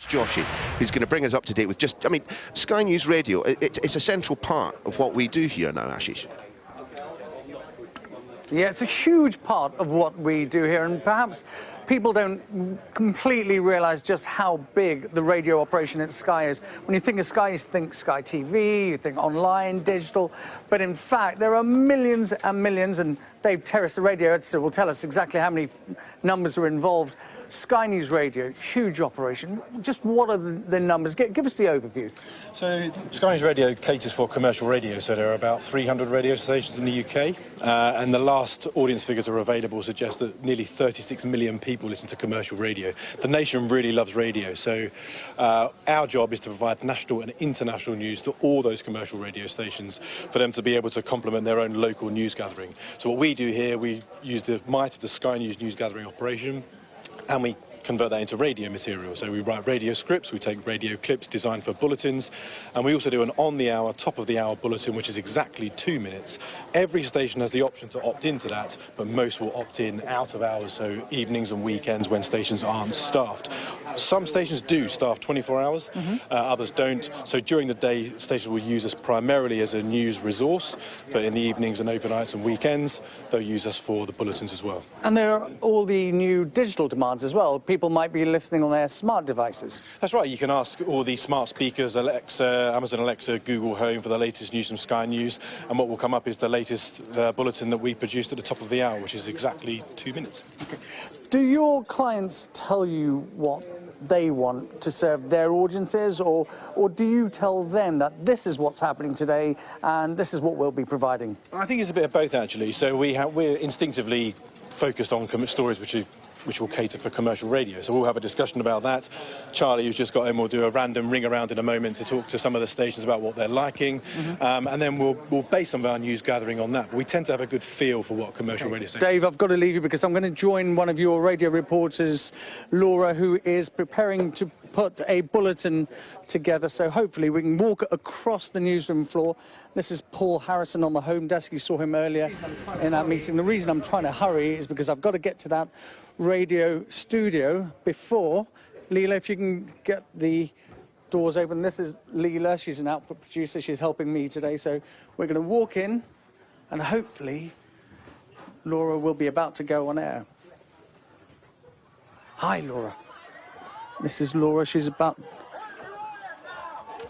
Joshi, who's going to bring us up to date with just, I mean, Sky News Radio, it's a central part of what we do here now, Ashish. Yeah, it's a huge part of what we do here, and perhaps people don't completely realise just how big the radio operation at Sky is. When you think of Sky, you think Sky TV, you think online, digital, but in fact there are millions and millions, and Dave Terrace, the radio editor, will tell us exactly how many numbers are involved. Sky News Radio, huge operation. Just what are the numbers? Give us the overview. So Sky News Radio caters for commercial radio, so there are about 300 radio stations in the UK, and the last audience figures are available suggest that nearly 36 million people listen to commercial radio. The nation really loves radio, so our job is to provide national and international news to all those commercial radio stations for them to be able to complement their own local news gathering. So what we do here, we use the might of the Sky News news gathering operation, and we convert that into radio material. So we write radio scripts, we take radio clips designed for bulletins, and we also do an on-the-hour, top-of-the-hour bulletin, which is exactly 2 minutes. Every station has the option to opt into that, but most will opt in out of hours, so evenings and weekends when stations aren't staffed. Some stations do staff 24 hours, others don't. So during the day, stations will use us primarily as a news resource, but in the evenings and overnights and weekends, they'll use us for the bulletins as well. And there are all the new digital demands as well. People might be listening on their smart devices. That's right. You can ask all the smart speakers, Alexa, Amazon Alexa, Google Home for the latest news from Sky News, and what will come up is the latest bulletin that we produced at the top of the hour, which is exactly 2 minutes. Okay. Do your clients tell you what they want to serve their audiences, or do you tell them that this is what's happening today and this is what we'll be providing? I think it's a bit of both, actually. So we're instinctively focused on stories which will cater for commercial radio. So we'll have a discussion about that. Charlie, who's just got in, will do a random ring around in a moment to talk to some of the stations about what they're liking, and then we'll base some of our news gathering on that. But we tend to have a good feel for what commercial radio stations... Dave, I've got to leave you because I'm going to join one of your radio reporters, Laura, who is preparing to put a bulletin together, so hopefully we can walk across the newsroom floor. This is Paul Harrison on the home desk. You saw him earlier in that meeting. The reason I'm trying to hurry is because I've got to get to that radio studio before. Leela, if you can get the doors open. This is Leela. She's an output producer. She's helping me today. So we're going to walk in and hopefully Laura will be about to go on air. Hi, Laura. This is Laura. She's about...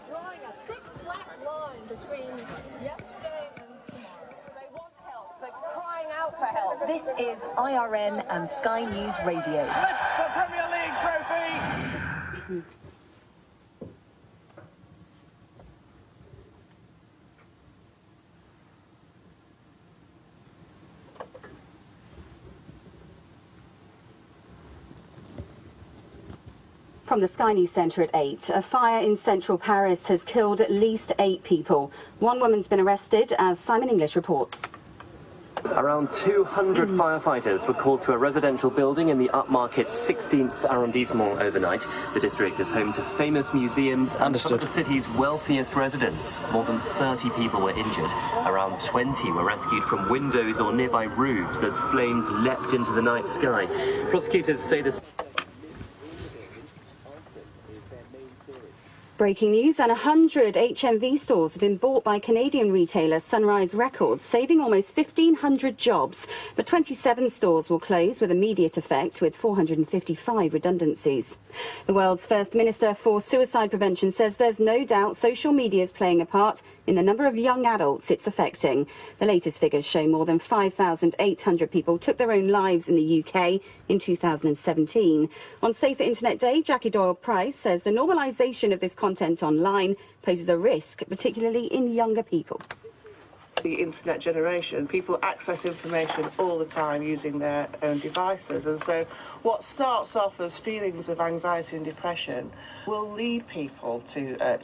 Drawing a thick black line between yesterday and they want help. They're crying out for help. This is IRN and Sky News Radio. Lifts the Premier League trophy. From the Sky News Centre at 8, a fire in central Paris has killed at least 8 people. One woman's been arrested, as Simon English reports. Around 200 firefighters were called to a residential building in the upmarket 16th arrondissement overnight. The district is home to famous museums and some of the city's wealthiest residents. More than 30 people were injured. Around 20 were rescued from windows or nearby roofs as flames leapt into the night sky. Prosecutors say this... Breaking news, and 100 HMV stores have been bought by Canadian retailer Sunrise Records, saving almost 1,500 jobs. But 27 stores will close with immediate effect, with 455 redundancies. The world's first minister for suicide prevention says there's no doubt social media is playing a part in the number of young adults it's affecting. The latest figures show more than 5,800 people took their own lives in the UK in 2017. On Safer Internet Day, Jackie Doyle-Price says the normalisation of this content online poses a risk, particularly in younger people. The internet generation, people access information all the time using their own devices, and so what starts off as feelings of anxiety and depression will lead people to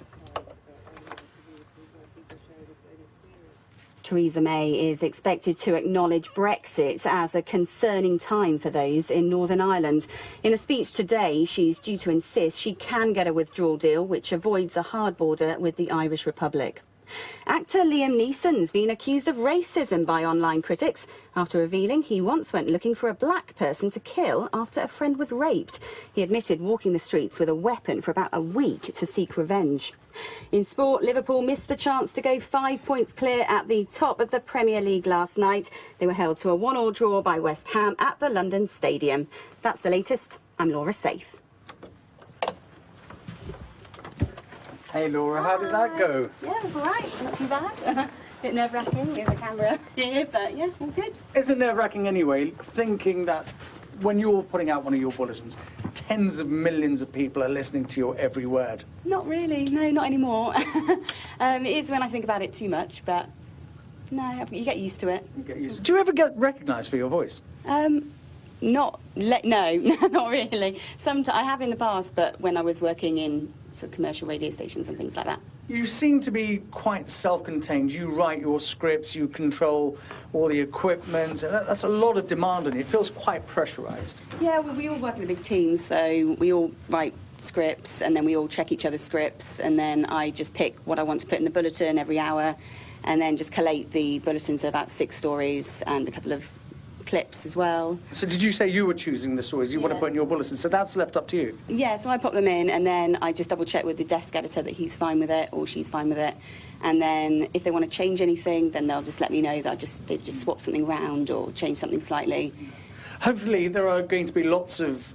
Theresa May is expected to acknowledge Brexit as a concerning time for those in Northern Ireland. In a speech today, she's due to insist she can get a withdrawal deal which avoids a hard border with the Irish Republic. Actor Liam Neeson's been accused of racism by online critics after revealing he once went looking for a black person to kill after a friend was raped. He admitted walking the streets with a weapon for about a week to seek revenge. In sport, Liverpool missed the chance to go 5 points clear at the top of the Premier League last night. They were held to a 1-1 draw by West Ham at the London Stadium. That's the latest. I'm Laura Safe. Hey Laura, how did that go? Yeah, it was all right. Not too bad. A bit nerve-wracking. There's a camera here, but yeah, all good. Is it nerve-wracking anyway, thinking that when you're putting out one of your bulletins, tens of millions of people are listening to your every word? Not really. No, not anymore. It is when I think about it too much, but no, you get used to it. Do you ever get recognised for your voice? No, not really. Sometimes I have in the past, but when I was working in sort of commercial radio stations and things like that. You seem to be quite self-contained. You write your scripts, you control all the equipment. That's a lot of demand on you. It feels quite pressurised. Yeah, well, we all work in a big team, so we all write scripts, and then we all check each other's scripts, and then I just pick what I want to put in the bulletin every hour, and then just collate the bulletins of about 6 stories and a couple of clips as well. So did you say you were choosing the stories you want to put in your bulletin? So that's left up to you? Yeah, so I pop them in and then I just double check with the desk editor that he's fine with it or she's fine with it. And then if they want to change anything, then they'll just let me know that they've just swapped something around or changed something slightly. Hopefully there are going to be lots of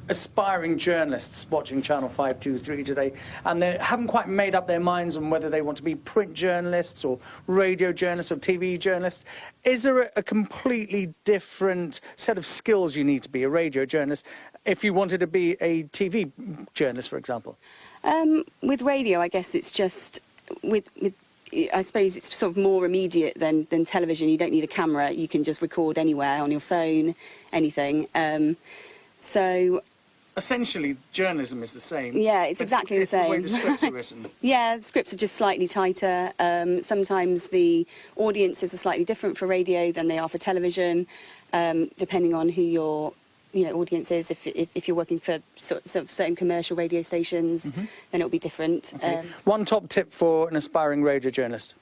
aspiring journalists watching Channel 523 today, and they haven't quite made up their minds on whether they want to be print journalists or radio journalists or TV journalists. Is there a completely different set of skills you need to be a radio journalist if you wanted to be a TV journalist, for example? With radio, I guess it's just I suppose it's sort of more immediate than television. You don't need a camera. You can just record anywhere on your phone, anything. So essentially, journalism is the same. Yeah, it's exactly the same. It's the way the scripts are written. Yeah, the scripts are just slightly tighter. Sometimes the audiences are slightly different for radio than they are for television, depending on who your audience is. If you're working for sort of certain commercial radio stations, then it'll be different. Okay. One top tip for an aspiring radio journalist?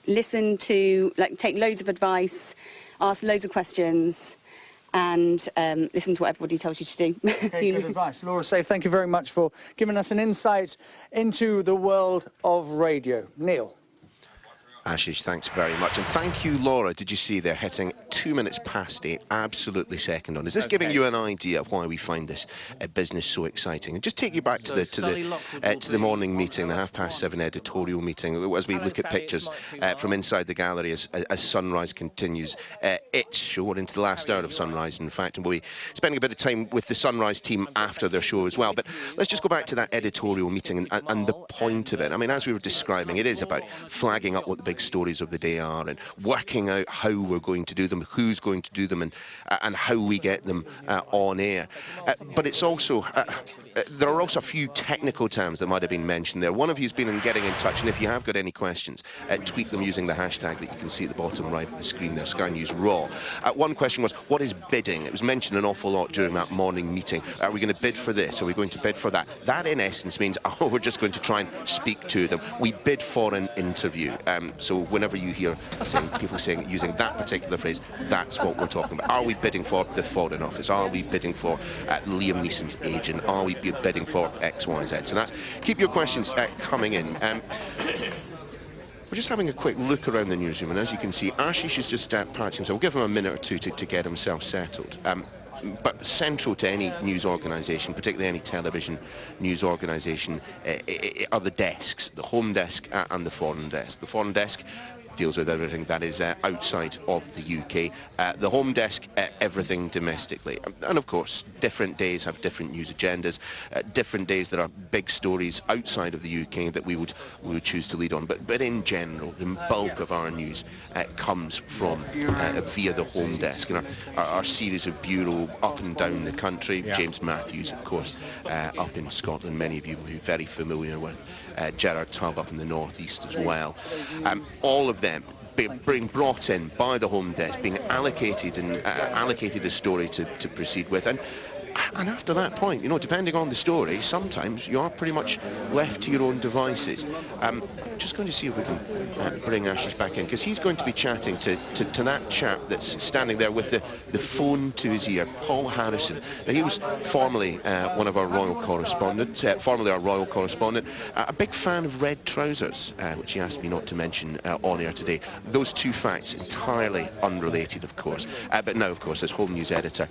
Listen to, take loads of advice, ask loads of questions, and listen to what everybody tells you to do. Okay, good advice. Laura Safe, thank you very much for giving us an insight into the world of radio. Neil. Ashish, thanks very much. And thank you, Laura. Did you see they're hitting 2 minutes past 8, absolutely second on. Is this giving you an idea of why we find this business so exciting? And just take you back to the morning meeting, the 7:30 editorial meeting, as we look at pictures from inside the gallery as Sunrise continues its show. We're into the last hour of Sunrise, in fact, and we'll be spending a bit of time with the Sunrise team after their show as well. But let's just go back to that editorial meeting and the point of it. I mean, as we were describing, it is about flagging up what the big stories of the day are and working out how we're going to do them, who's going to do them, and how we get them on air. But it's also there are also a few technical terms that might have been mentioned there. One of you's been getting in touch, and if you have got any questions, tweet them using the hashtag that you can see at the bottom right of the screen there, Sky News Raw. One question was, what is bidding? It was mentioned an awful lot during that morning meeting. Are we going to bid for this? Are we going to bid for that? That, in essence, means, oh, we're just going to try and speak to them. We bid for an interview. So whenever you hear people using that particular phrase, that's what we're talking about. Are we bidding for the Foreign Office? Are we bidding for Liam Neeson's agent? Are we bidding for X, Y, Z? So that's, keep your questions coming in. We're just having a quick look around the newsroom, and as you can see, Ashish is just parked himself. We'll give him a minute or two to get himself settled. But central to any news organisation, particularly any television news organisation, are the desks, the home desk and the foreign desk. The foreign desk deals with everything that is outside of the UK. The home desk, everything domestically. And of course, different days have different news agendas. Different days there are big stories outside of the UK that we would choose to lead on. But in general, the bulk of our news comes from via the home desk. And our series of bureau up and down the country, James Matthews, of course, up in Scotland, many of you will be very familiar with. Gerard Tubb up in the northeast as well. All of them being brought in by the home desk, being allocated a story to proceed with. And And after that point, you know, depending on the story, sometimes you are pretty much left to your own devices. Just going to see if we can bring Ashish back in, because he's going to be chatting to that chap that's standing there with the phone to his ear, Paul Harrison. Now, he was formerly one of our royal correspondents, formerly our royal correspondent, a big fan of red trousers, which he asked me not to mention on air today. Those two facts entirely unrelated, of course. But now, of course, as home news editor,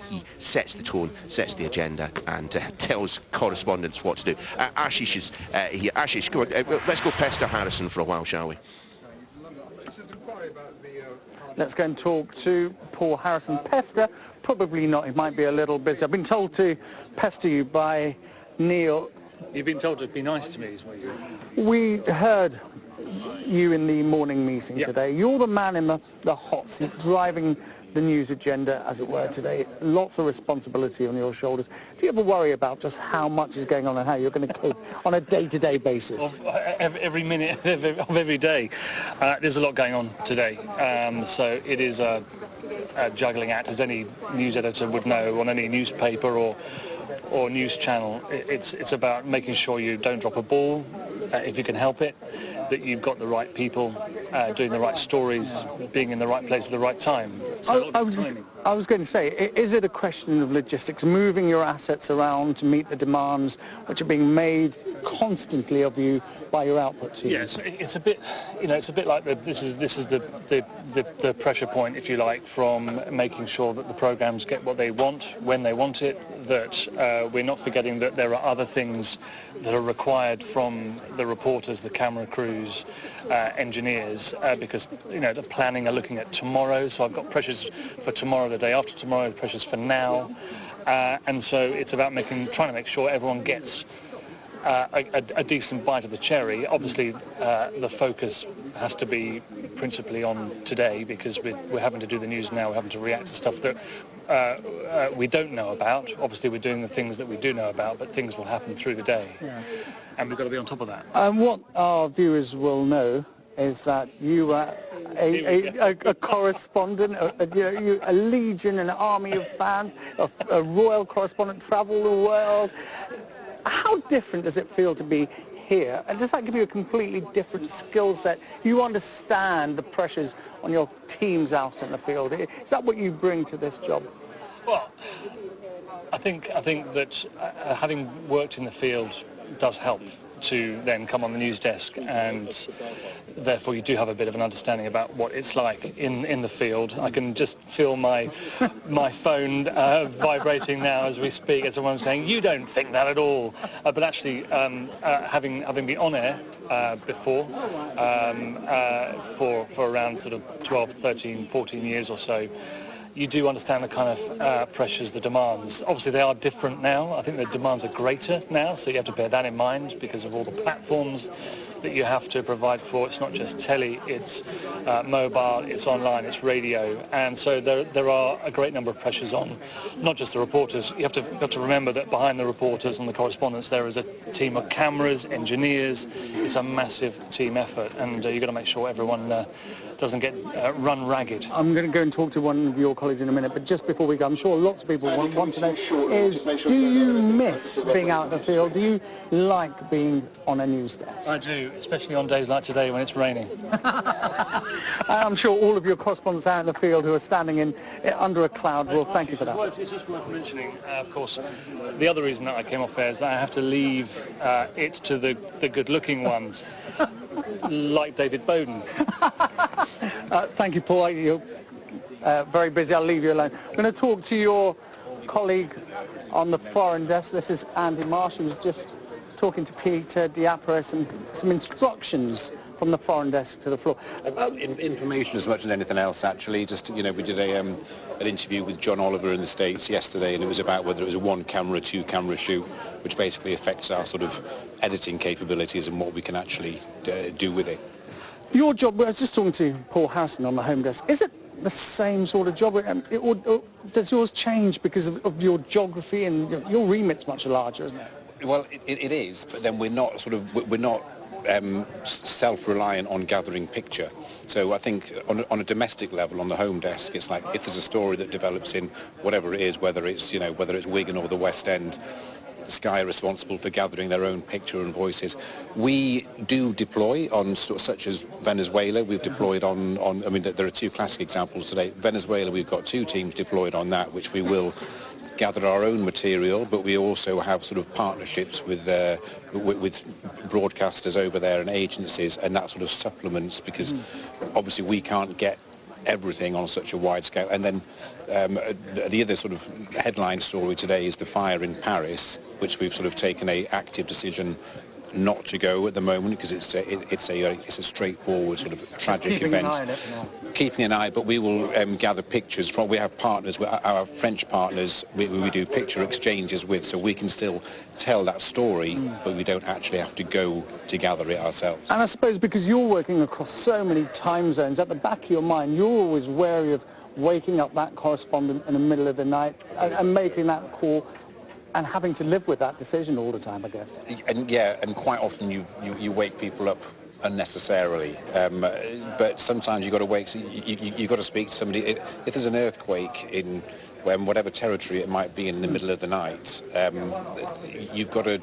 he sets the tone, sets the agenda, and tells correspondents what to do. Ashish is here. Ashish, go on, let's go pester Harrison for a while, shall we? Let's go and talk to Paul Harrison. Pester? Probably not. He might be a little busy. I've been told to pester you by Neil. You've been told to be nice to me, is what you... We heard you in the morning meeting today. You're the man in the hot seat, driving the news agenda, as it were, today. Lots of responsibility on your shoulders. Do you ever worry about just how much is going on and how you're going to cope on a day-to-day basis? Every minute of every day. There's a lot going on today. So it is a juggling act, as any news editor would know, on any newspaper or news channel. It's about making sure you don't drop a ball, if you can help it, that you've got the right people doing the right stories, being in the right place at the right time. So I was going to say, is it a question of logistics, moving your assets around to meet the demands which are being made constantly of you by your output team? Yes, it's a bit, you know, it's a bit like this is the pressure point, if you like, from making sure that the programmes get what they want when they want it, that we're not forgetting that there are other things that are required from the reporters, the camera crews, engineers, because, you know, the planning are looking at tomorrow, so I've got pressures for tomorrow, the day after tomorrow, pressures for now, and so it's about trying to make sure everyone gets a decent bite of the cherry. Obviously, the focus has to be principally on today, because we're having to do the news now, we're having to react to stuff that we don't know about. Obviously, we're doing the things that we do know about, but things will happen through the day, and we've got to be on top of that. What our viewers will know is that you are a correspondent, a legion, an army of fans, a royal correspondent, travel the world. How different does it feel to be here, and does that give you a completely different skill set? You understand the pressures on your teams out in the field. Is that what you bring to this job? Well, I think that having worked in the field does help to then come on the news desk, and therefore you do have a bit of an understanding about what it's like in the field. I can just feel my phone vibrating now as we speak, as someone's saying, "You don't think that at all." But actually, having been on air before for around sort of 12, 13, 14 years or so, you do understand the kind of pressures, the demands. Obviously, they are different now. I think the demands are greater now, so you have to bear that in mind because of all the platforms that you have to provide for. It's not just telly, it's mobile, it's online, it's radio, and so there are a great number of pressures on not just the reporters. You have to remember that behind the reporters and the correspondents there is a team of cameras, engineers. It's a massive team effort, and you've got to make sure everyone doesn't get run ragged. I'm going to go and talk to one of your colleagues in a minute, but just before we go, I'm sure lots of people want to know is, do you miss being out in the field? Do you like being on a news desk? I do, especially on days like today when it's raining. I'm sure all of your correspondents out in the field who are standing under a cloud will thank you for that. Well, it's just worth mentioning, of course, the other reason that I came off air is that I have to leave it to the good-looking ones, like David Bolton. Thank you, Paul. You're very busy. I'll leave you alone. I'm going to talk to your colleague on the foreign desk. This is Andy Marsh, who was just talking to Peter Diaparis and some instructions from the foreign desk to the floor. Information as much as anything else, actually. Just, you know, we did an interview with John Oliver in the States yesterday, and it was about whether it was a one-camera, two-camera shoot, which basically affects our sort of editing capabilities and what we can actually do with it. Your job, I was just talking to Paul Harrison on the home desk, is it the same sort of job, or does yours change because of your geography, and your remit's much larger, isn't it? Well, it is, but then we're not self-reliant on gathering picture. So I think on a domestic level, on the home desk, it's like if there's a story that develops in whatever it is, whether it's Wigan or the West End, Sky are responsible for gathering their own picture and voices. We do deploy on such as Venezuela. We've deployed on I mean, there are two classic examples today. Venezuela, we've got 2 teams deployed on that, which we will gather our own material, but we also have sort of partnerships with broadcasters over there and agencies, and that sort of supplements, because obviously we can't get everything on such a wide scale. And then the other sort of headline story today is the fire in Paris, which we've sort of taken a active decision not to go at the moment, because it's a straightforward sort of tragic event. Keeping an eye, but we will gather pictures from. We have partners, our French partners. We do picture exchanges with, so we can still tell that story, but we don't actually have to go to gather it ourselves. And I suppose because you're working across so many time zones, at the back of your mind, you're always wary of waking up that correspondent in the middle of the night and making that call, and having to live with that decision all the time, I guess. And yeah, and quite often you wake people up unnecessarily, but sometimes you've got to wake. So you've got to speak to somebody. If there's an earthquake in whatever territory it might be in the middle of the night, you've got to.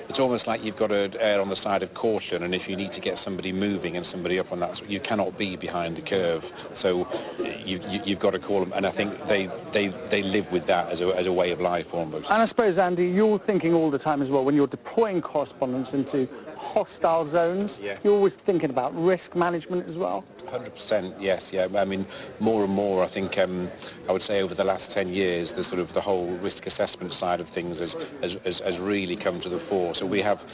It's almost like you've got to err on the side of caution, and if you need to get somebody moving and somebody up on that, you cannot be behind the curve. So you've got to call them, and I think they live with that as a way of life almost. And I suppose, Andy, you're thinking all the time as well, when you're deploying correspondents into hostile zones, yes, you're always thinking about risk management as well. 100%, yes, yeah. I mean, more and more, I think, I would say over the last 10 years, the whole risk assessment side of things has really come to the fore. So we have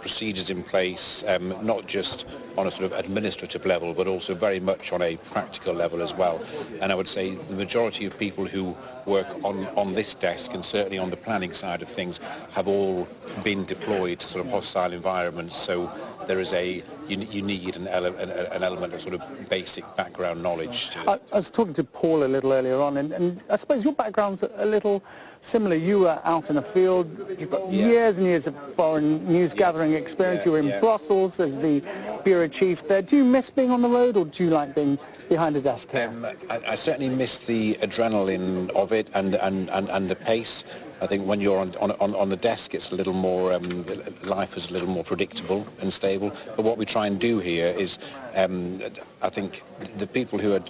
procedures in place, not just on a sort of administrative level, but also very much on a practical level as well. And I would say the majority of people who work on this desk, and certainly on the planning side of things, have all been deployed to sort of hostile environments. So there is you need an element of sort of basic background knowledge. I was talking to Paul a little earlier on, and I suppose your background's a little similar. You were out in the field, you've got years and years of foreign news gathering experience. You were in Brussels as the bureau chief there. Do you miss being on the road, or do you like being behind a desk here? I certainly miss the adrenaline of it and the pace. I think when you're on the desk, it's a little more, life is a little more predictable and stable. But what we try and do here is, I think the people who are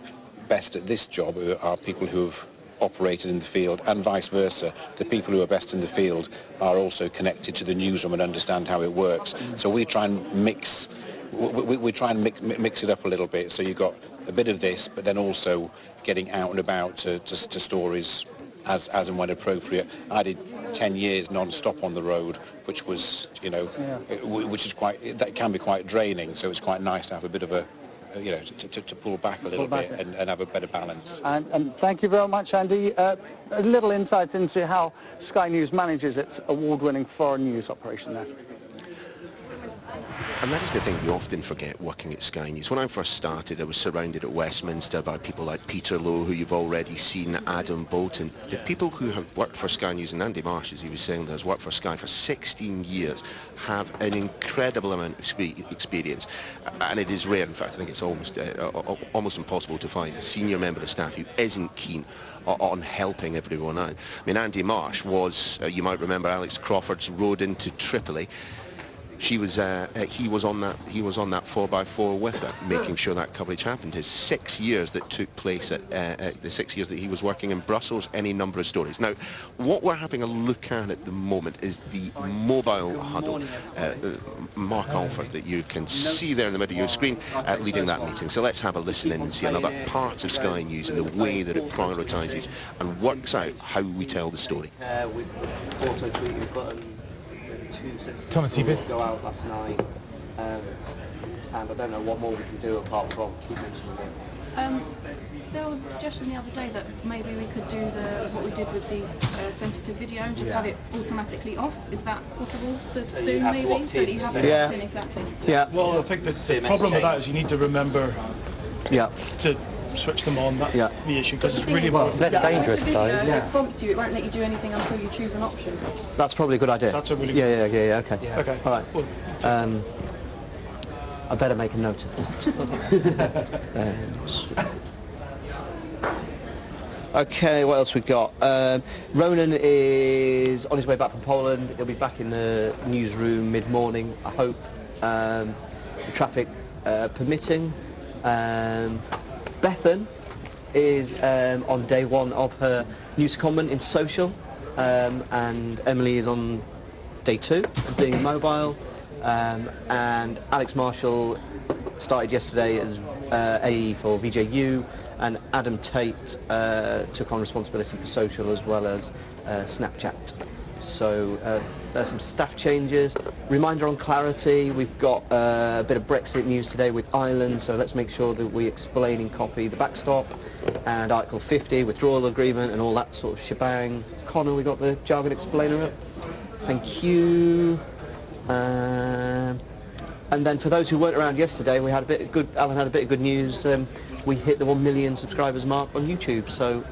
best at this job are people who have operated in the field, and vice versa. The people who are best in the field are also connected to the newsroom and understand how it works. So we try and mix it up a little bit. So you've got a bit of this, but then also getting out and about to stories as and when appropriate. I did 10 years non-stop on the road, which was, which is that can be quite draining. So it's quite nice to have a bit of a, to pull back a little bit and have a better balance. And thank you very much, Andy. A little insight into how Sky News manages its award-winning foreign news operation there. And that is the thing you often forget working at Sky News. When I first started, I was surrounded at Westminster by people like Peter Lowe, who you've already seen, Adam Bolton. The people who have worked for Sky News, and Andy Marsh, as he was saying, has worked for Sky for 16 years, have an incredible amount of experience. And it is rare, in fact, I think it's almost impossible to find a senior member of staff who isn't keen on helping everyone out. I mean, Andy Marsh was, you might remember, Alex Crawford's road into Tripoli. He was on that 4x4 with her, making sure that coverage happened. His 6 years that took place at the 6 years that he was working in Brussels, any number of stories. Now, what we're having a look at the moment is the mobile huddle. Mark Alford, that you can see there in the middle of your screen, leading that meeting. So let's have a listen in and see another part of Sky News and the way that it prioritises and works out how we tell the story. With auto tweeting button. Thomas, TV go out last night, and I don't know what more we can do apart from keep mentioning it. There was a suggestion the other day that maybe we could do what we did with these sensitive video and just have it automatically off. Is that possible for soon, maybe? So that you have to opt in exactly. Yeah. Well, I think the problem with that is you need to remember to switch them on. That's the issue, because it's really important. Less dangerous though. It prompts you. It won't let you do anything until you choose an option. That's probably a good idea. That's a really good idea. Okay. Okay. All right. I better make a note of that. Okay, what else we got? Ronan is on his way back from Poland. He'll be back in the newsroom mid-morning, I hope, the traffic permitting. Bethan is on day one of her new secondment in social, and Emily is on day two of being mobile, and Alex Marshall started yesterday as AE for VJU, and Adam Tate took on responsibility for social as well as Snapchat. So there's some staff changes. Reminder on clarity, we've got a bit of Brexit news today with Ireland, so let's make sure that we explain in copy the backstop and Article 50, withdrawal agreement and all that sort of shebang. Connor, we got the jargon explainer up. Thank you. And then for those who weren't around yesterday, we had a bit of good, Alan had a bit of good news. We hit the 1 million subscribers mark on YouTube, so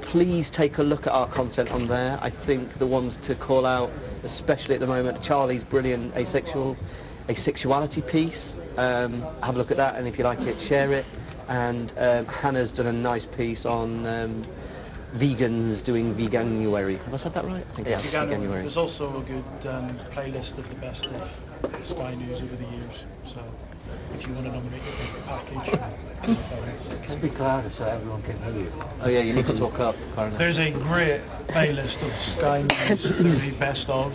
please take a look at our content on there. I think the ones to call out, especially at the moment, Charlie's brilliant asexuality piece. Have a look at that, and if you like it, share it. And Hannah's done a nice piece on vegans doing veganuary. Have I said that right? I think it's veganuary. There's also a good playlist of the best of Sky News over the years. So if you want to nominate your favourite package. Speak louder so everyone can hear you. Oh yeah, you need to talk up. There's a great playlist of Sky News, the best of,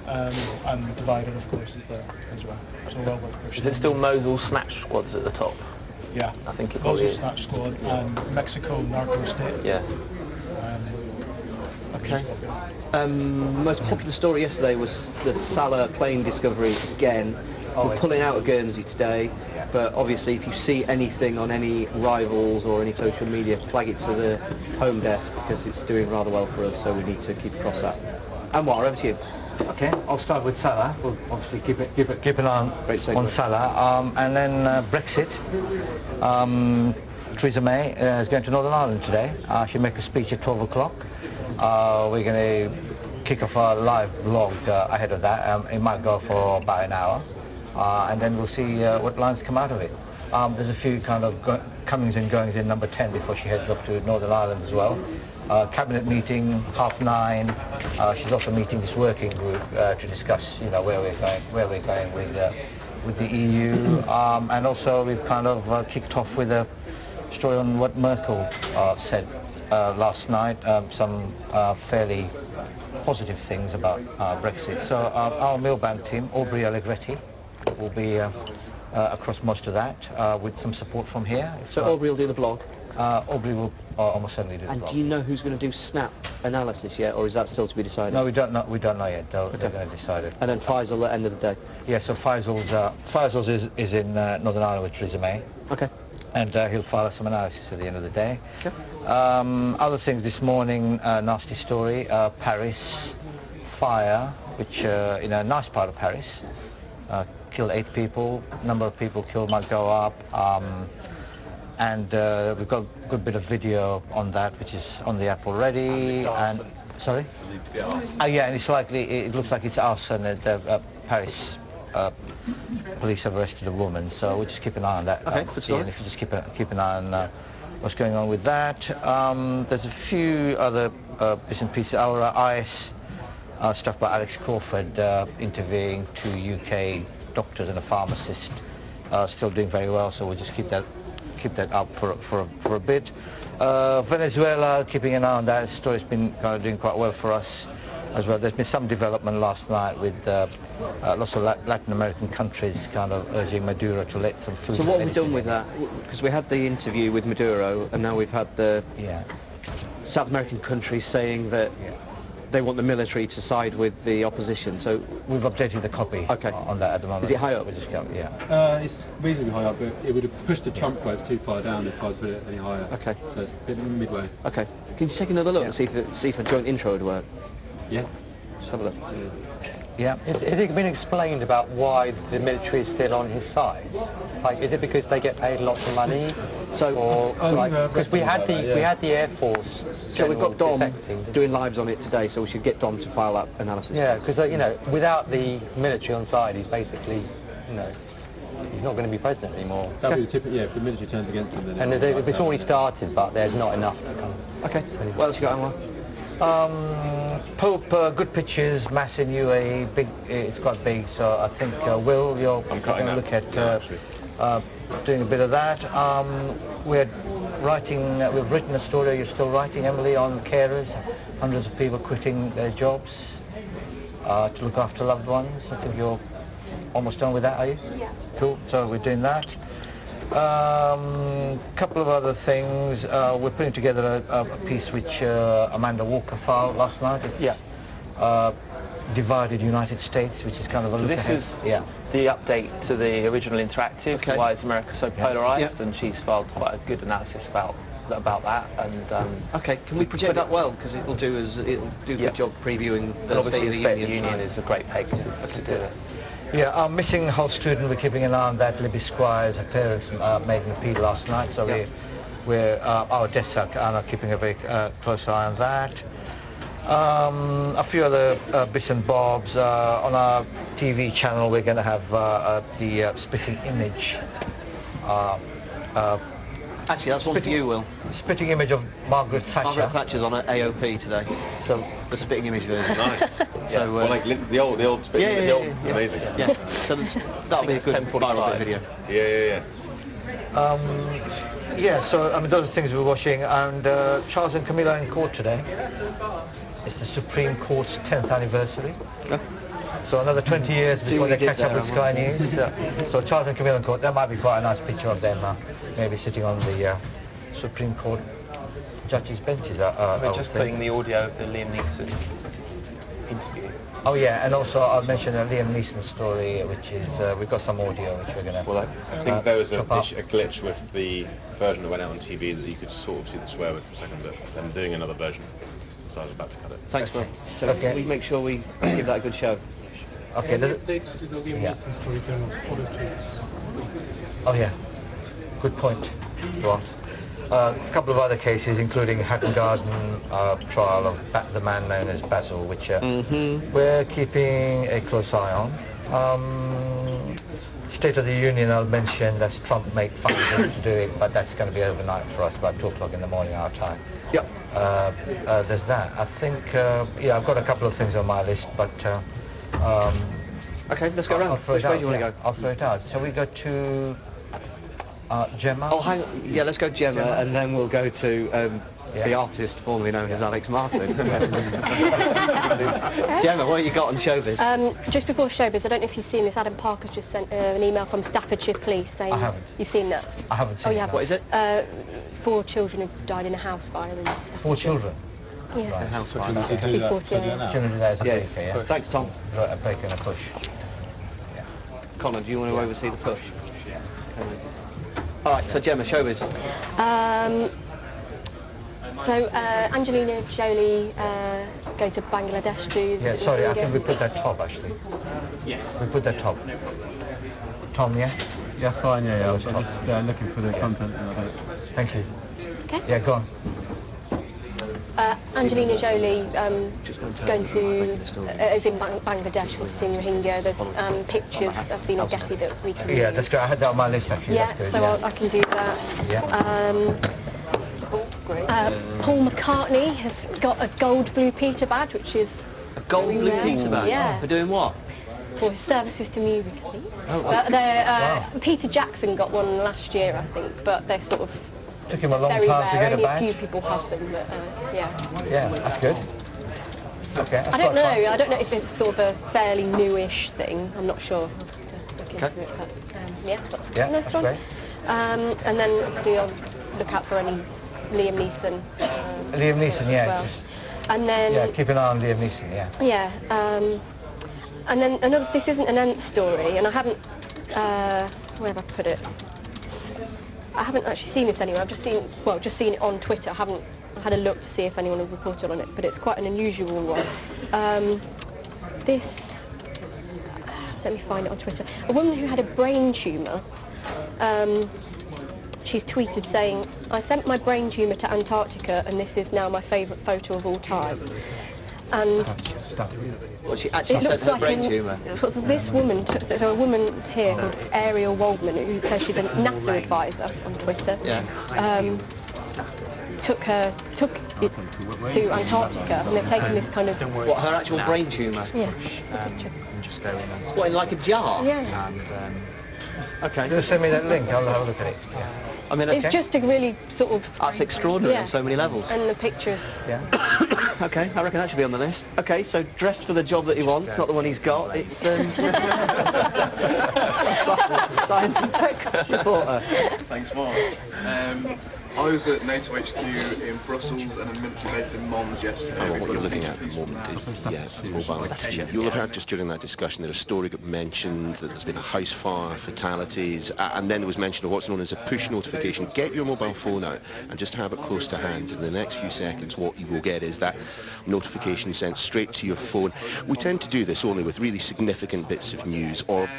and Divided, of course, is there as well. So well worth pushing. Is it still Mosul Snatch Squads at the top? Yeah, I think it probably is. Snatch Squad and Mexico Narco State. Yeah. Okay. Most popular story yesterday was the Salah plane discovery again. We're pulling out of Guernsey today, but obviously if you see anything on any rivals or any social media, flag it to the home desk because it's doing rather well for us, so we need to keep across that. Anwar, over to you. Okay, I'll start with Salah. We'll obviously keep an eye on Salah, and then Brexit. Theresa May is going to Northern Ireland today. She'll make a speech at 12 o'clock. We're going to kick off our live blog ahead of that. It might go for about an hour, and then we'll see what lines come out of it. There's a few kind of comings and goings in number 10 before she heads off to Northern Ireland as well. Cabinet meeting 9:30. She's also meeting this working group to discuss, where we're going with the EU, and also we've kind of kicked off with a story on what Merkel said last night. Some fairly positive things about Brexit. So our milband team, Aubrey Allegretti, will be across most of that with some support from here. So Aubrey will do the blog? Aubrey will almost certainly do the blog. And do you know who's going to do Snap analysis yet, or is that still to be decided? No, we don't know yet. They're going to decide it. And then Faisal at the end of the day? Yeah, so Faisal's is in Northern Ireland with Theresa May. Okay. And he'll file some analysis at the end of the day. Okay. Other things this morning, nasty story, Paris fire, which in a nice part of Paris, killed 8 people. Number of people killed might go up. And we've got a good bit of video on that, which is on the app already. And sorry? Yeah, and it's likely. It looks like it's arson. The Paris police have arrested a woman, so we'll just keep an eye on that. Okay, and if you just keep an eye on what's going on with that. There's a few other bits and pieces. Our IS stuff by Alex Crawford interviewing 2 UK doctors and a pharmacist, still doing very well. So we'll just keep that up for a bit. Venezuela, keeping an eye on that. The story's been kind of doing quite well for us as well. There's been some development last night with lots of Latin American countries kind of urging Maduro to let some food. So what have we done with that? Because we had the interview with Maduro, and now we've had the South American countries saying that they want the military to side with the opposition. So we've updated the copy on that at the moment. Is it high up? It's reasonably high up, but it would have pushed the Trump quotes too far down if I'd put it any higher. Okay. So it's a bit midway. Okay. Can you take another look and see if a joint intro would work? Yeah. Just have a look. Yeah. Has it been explained about why the military is still on his side? Like, is it because they get paid lots of money? So, because we had the Air Force. So we've got Dom doing lives on it today, so we should get Dom to file that analysis. Yeah, because without the military on side, he's basically he's not going to be president anymore. That'll be the tip, yeah, if the military turns against him then... And it's already started, but there's not enough to come. Okay, what else you got, Anwar? Pope, good pictures, mass in UAE, big, it's quite big, so I think, Will, you're going to look at doing a bit of that. We're writing, we've written a story, you're still writing, Emily, on carers, hundreds of people quitting their jobs to look after loved ones. I think you're almost done with that, are you? Yeah. Cool, so we're doing that. Couple of other things. We're putting together a piece which Amanda Walker filed last night. It's Divided United States, which is kind of a look this ahead. is the update to the original interactive, Why is America So Polarised, and she's filed quite a good analysis about that. And okay, can we project that well, because it'll do a good job previewing the State of the Union is a great peg to do it. Yeah, our missing whole student, we're keeping an eye on that. Libby Squires, her parents made an appeal last night, so we're our desks are keeping a very close eye on that. A few other bits and bobs. On our TV channel, we're going to have the spitting image. Actually, that's one for you, Will. Spitting image of Margaret Thatcher. Margaret Thatcher's on at AOP today, so the spitting image version. Nice. So, well, like the old spitting image, amazing. Yeah, so that'll be a good viral video. Yeah. Yeah, so I mean those are things we're watching, and Charles and Camilla in court today. It's the Supreme Court's 10th anniversary. So another 20 years before they catch up with Sky News. So Charles and Camilla in court, that might be quite a nice picture of them maybe sitting on the Supreme Court judges' benches. We're just putting the audio of the Liam Neeson interview. Oh yeah, and also I'll mention a Liam Neeson story, which is, we've got some audio which we're going to... Well, I think there was a glitch with the version that went out on TV that you could sort of see the swear word for a second, but I'm doing another version, so I was about to cut it. Thanks, Will. So we make sure we give that a good show. Okay, Any updates to the Liam Neeson story turn of photo tweets? Oh yeah, good point, Grant. A couple of other cases, including Hatton Garden trial of the man known as Basil, which we're keeping a close eye on. State of the Union, I'll mention, that's Trump made fun of us to do it, but that's going to be overnight for us, about 2 o'clock in the morning our time. Yep. There's that. I think, I've got a couple of things on my list, but... okay, let's go around. Which way do you want to go? I'll throw it out. So we go to Gemma. Oh, hang on. Yeah, let's go Gemma, and then we'll go to the artist formerly known as Alex Martin. Gemma, what have you got on Showbiz? Just before Showbiz, I don't know if you've seen this. Adam Parker's just sent an email from Staffordshire Police saying... I haven't. You've seen that? I haven't seen you have. What is it? 4 children have died in a house fire in Staffordshire. 4 children? Yeah. Right. House fire. Do you do that? Yeah. Thanks, Tom. A break and a push. Yeah. Colin, do you want to oversee the push? Yeah. All right, so Gemma, Showbiz. So Angelina Jolie going to Bangladesh to... Yeah, sorry, I think we put that top actually. Yes. We put that top. Tom, yeah? That's fine, yeah. I was just looking for the content. Thank you. It's okay. Yeah, go on. Angelina Jolie going to is in Bangladesh visiting Rohingya. There's pictures I've seen on Getty that we can Yeah, that's good. I had that on my list actually. Yeah, so I can do that. Yeah. Paul McCartney has got a gold Blue Peter badge, which is a gold Blue Peter badge? Yeah. For doing what? For his services to music, I think. Oh, Peter Jackson got one last year, I think, but they're sort of took him a long very time rare. to get Only a badge. a few people have them, but yeah. Yeah, that's good. Okay. I don't know. I don't know if it's sort of a fairly newish thing. I'm not sure. I'll have to look into it. But yes, that's a nice one. Great. And then obviously I'll look out for any Liam Neeson. Liam Neeson, yeah. Well. And then yeah, keep an eye on Liam Neeson, yeah. Yeah. And then another. This isn't an Ant story, and I haven't. Where have I put it? I haven't actually seen this anywhere. I've just seen it on Twitter. I haven't had a look to see if anyone had reported on it, but it's quite an unusual one. Let me find it on Twitter. A woman who had a brain tumour. She's tweeted saying, "I sent my brain tumour to Antarctica, and this is now my favourite photo of all time." and Well, she actually it said looks her like brain tumour. this woman, so a woman here called Ariel Waldman, who says she's a NASA advisor on Twitter, took it to Antarctica, and they've taken this kind of... What, her actual brain tumour? Yeah. Just go in and... What, in like a jar? Yeah. And, Okay. Just send me that link, I'll have a look at it. Yeah. I mean, It's just a really sort of... That's extraordinary on so many levels. And the pictures. Yeah. Okay, I reckon that should be on the list. Okay, so dressed for the job that he wants, not the one he's got. It's science and tech reporter. Thanks, Mark. I was at NATO HQ in Brussels and a military base in Mons yesterday. What you're looking at the moment is mobile team. You'll have had just during that discussion that a story got mentioned that there's been a house fire, fatalities, and then there was mention of what's known as a push notification. Get your mobile phone out and just have it close to hand. In the next few seconds, what you will get is that notification sent straight to your phone. We tend to do this only with really significant bits of news or,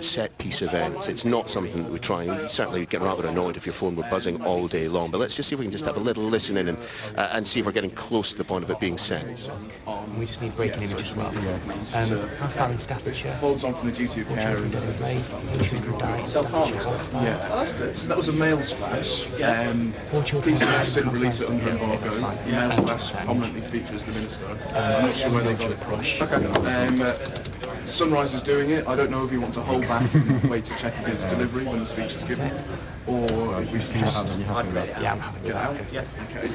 set piece events. It's not something that we try. You'd certainly get rather annoyed if your phone were buzzing all day long. But let's just see if we can just have a little listen in and see if we're getting close to the point of it being sent. we just need breaking images from house fire in Staffordshire. Folds on from the duty of care. And yeah, that's good. So that was a mail splash. DCS didn't release it under embargo. The mail splash prominently features the minister. I'm not sure where they got it. Okay. Sunrise is doing it. I don't know if he wants to hold back and wait to check against delivery when the speech is given, or if we should just get out. Yeah. Okay.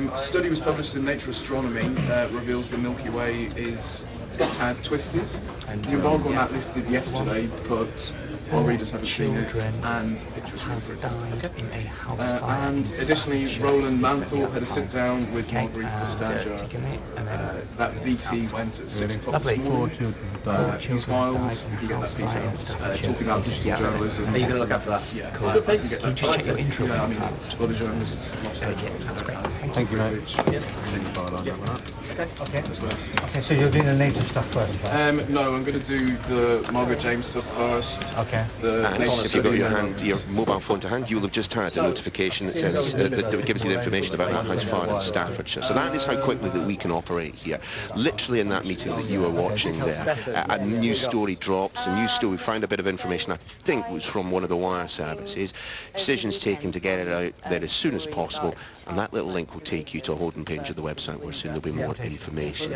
A study was published in Nature Astronomy reveals the Milky Way is a tad twisted. The embargo on that lifted yesterday, but our readers haven't seen it, and pictures from it. And additionally, Roland Manthorpe had a sit-down with Marguerite Costanza. That VT went at 6 o'clock this morning. His files, you can get that piece out, talking about digital journalism. Are you going to look out for that? Yeah. Cool. Can you just check your intro? Yeah, I mean, a lot of journalists lost their jobs. That's great. Thank you very much. Okay, so you're doing the nature stuff first, right? No, I'm going to do the Margaret James stuff first. Okay. And if you've got your mobile phone to hand, you will have just had a notification that says that gives you the information about that house fire in Staffordshire. So that is how quickly that we can operate here. Literally in that meeting that you were watching there, a news story drops, a news story, we found a bit of information, I think was from one of the wire services, decisions taken to get it out there as soon as possible, and that little link will take you to a holding page of the website where soon there'll be more information.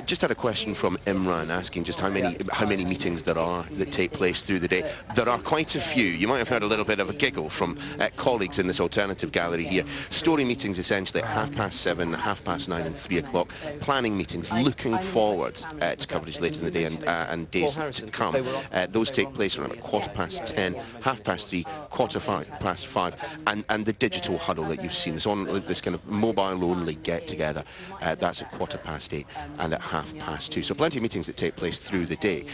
Just had a question from Imran asking just how many meetings there are that take place through the day. There are quite a few. You might have heard a little bit of a giggle from colleagues in this alternative gallery here. Story meetings essentially at 7:30, 9:30 and 3 o'clock. Planning meetings looking forward to coverage later in the day and days to come. Those take place around 10:15, 3:30, 5:15, and the digital huddle that you've seen. This kind of mobile-only get-together. That's at 8:15 and at 2:30. So plenty of meetings that take place through the day.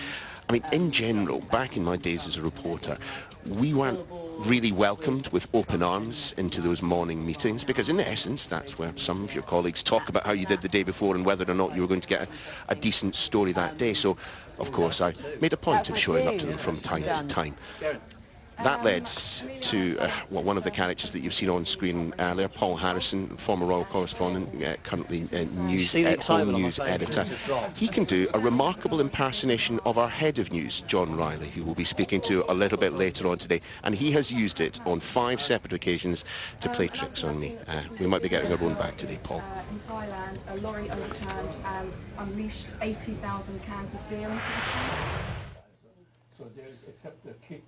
I mean, in general, back in my days as a reporter, we weren't really welcomed with open arms into those morning meetings, because in essence, that's where some of your colleagues talk about how you did the day before and whether or not you were going to get a decent story that day. So, of course, I made a point of showing up to them from time to time. That led to one of the characters that you've seen on screen earlier, Paul Harrison, former royal correspondent, currently Home News editor. He can do a remarkable impersonation of our head of news, John Riley, who we'll be speaking to a little bit later on today, and he has used it on 5 separate occasions to play tricks on me. We might be getting our own back today, Paul. In Thailand, a lorry overturned and unleashed 80,000 cans of beer into the car. So there is, except the kick,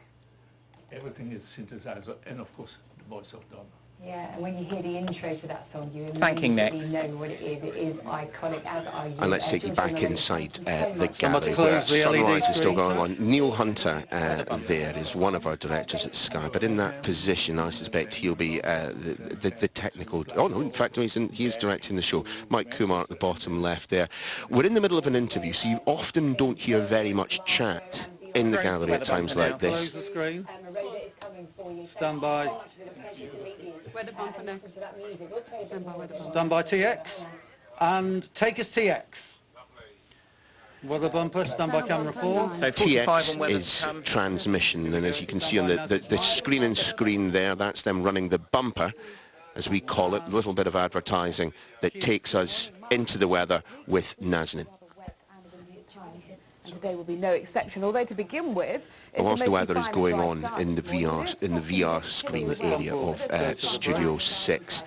everything is synthesizer, and of course the voice of Donna. Yeah, and when you hear the intro to that song, you Thanking immediately know what it is. It is iconic, as are you. And let's take you back inside the gallery where Sunrise is still going on. Neil Hunter there is one of our directors at Sky, but in that position I suspect he'll be the technical... Oh no, in fact he is directing the show. Mike Kumar at the bottom left there. We're in the middle of an interview, so you often don't hear very much chat in the gallery at times like this. Close the screen. Stand by. Where the bumper next? Stand by TX. And take us TX. Weather bumper, stand by camera 4. So TX is transmission, and as you can see on the screen there, that's them running the bumper, as we call it, a little bit of advertising that takes us into the weather with Nazanin. Today will be no exception, although to begin with, Whilst the weather is going on in the VR screen area of Studio 6,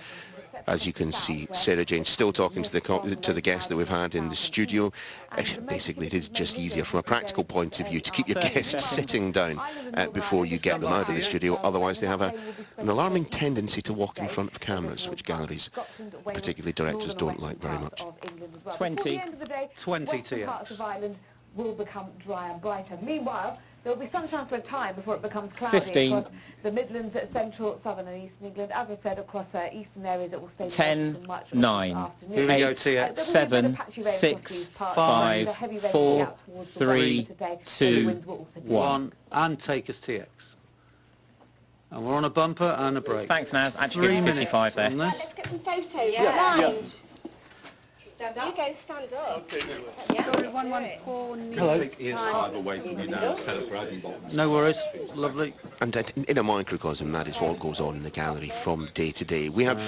as you can see, Sarah Jane still talking to the guests that we've had in the studio. Basically, it is just easier from a practical point of view to keep your guests sitting down before you get them out of the studio. Otherwise, they have an alarming tendency to walk in front of cameras, which galleries, particularly directors, don't like very much. 20 TX. Will become dry and brighter. Meanwhile, there will be sunshine for a time before it becomes cloudy 15. across the Midlands, central, southern and eastern England. As I said, across eastern areas it will stay 10, for much 9, of this afternoon. 8, 7, 6, 5, 4, 3, 2, 1. And take us TX. And we're on a bumper and a break. Thanks, Naz. Actually, 3 minutes 55 there. Let's get some photos. Yeah. Aligned. Stand up. You go stand up. Hello. No worries. Lovely. And in a microcosm, that is what goes on in the gallery from day to day. We have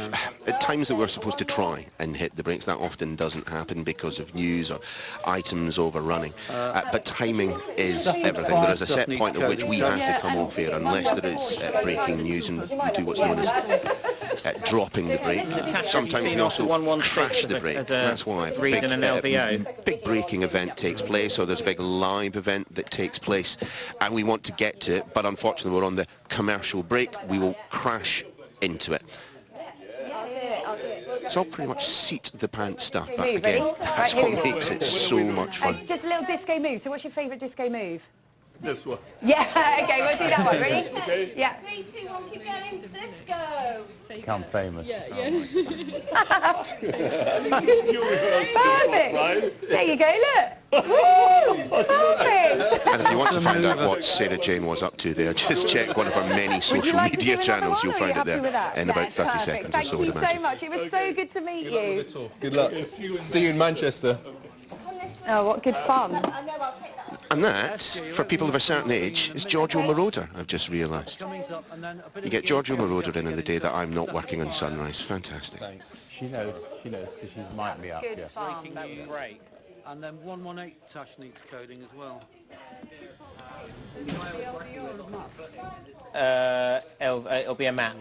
at times that we're supposed to try and hit the brakes. That often doesn't happen because of news or items overrunning. But timing is everything. There is a set point at which we have to come off here unless there is breaking news, and we do what's known as dropping the brake. Sometimes we also crash the brake. That's why a big braking event takes place, or there's a big live event that takes place, and we want to get to it, but unfortunately we're on the commercial break. We will crash into it. It's all pretty much seat the pants stuff, but again, that's what makes it so much fun. Just a little disco move. So what's your favourite disco move? This one. Yeah, okay, we'll do that one. Ready? Okay. Yeah. 3, 2, 1, keep going. Let's go. Become famous. Perfect. There you go, look. Woo! Perfect. And if you want to find out what Sarah Jane was up to there, just check one of our many social media channels. You'll find it there in about 30 seconds or so, I would Thank you imagine. so much. It was so good to meet you. Good luck. See you in Manchester. Oh, what good fun. And that, for people of a certain age, is Giorgio Moroder, I've just realised. You get Giorgio Moroder in on the day that I'm not working on Sunrise. Fantastic. Thanks. She knows, because she's mic'd me up. Good Yeah. fun. That was great. And then 118 Tash needs coding as well. It'll be a map.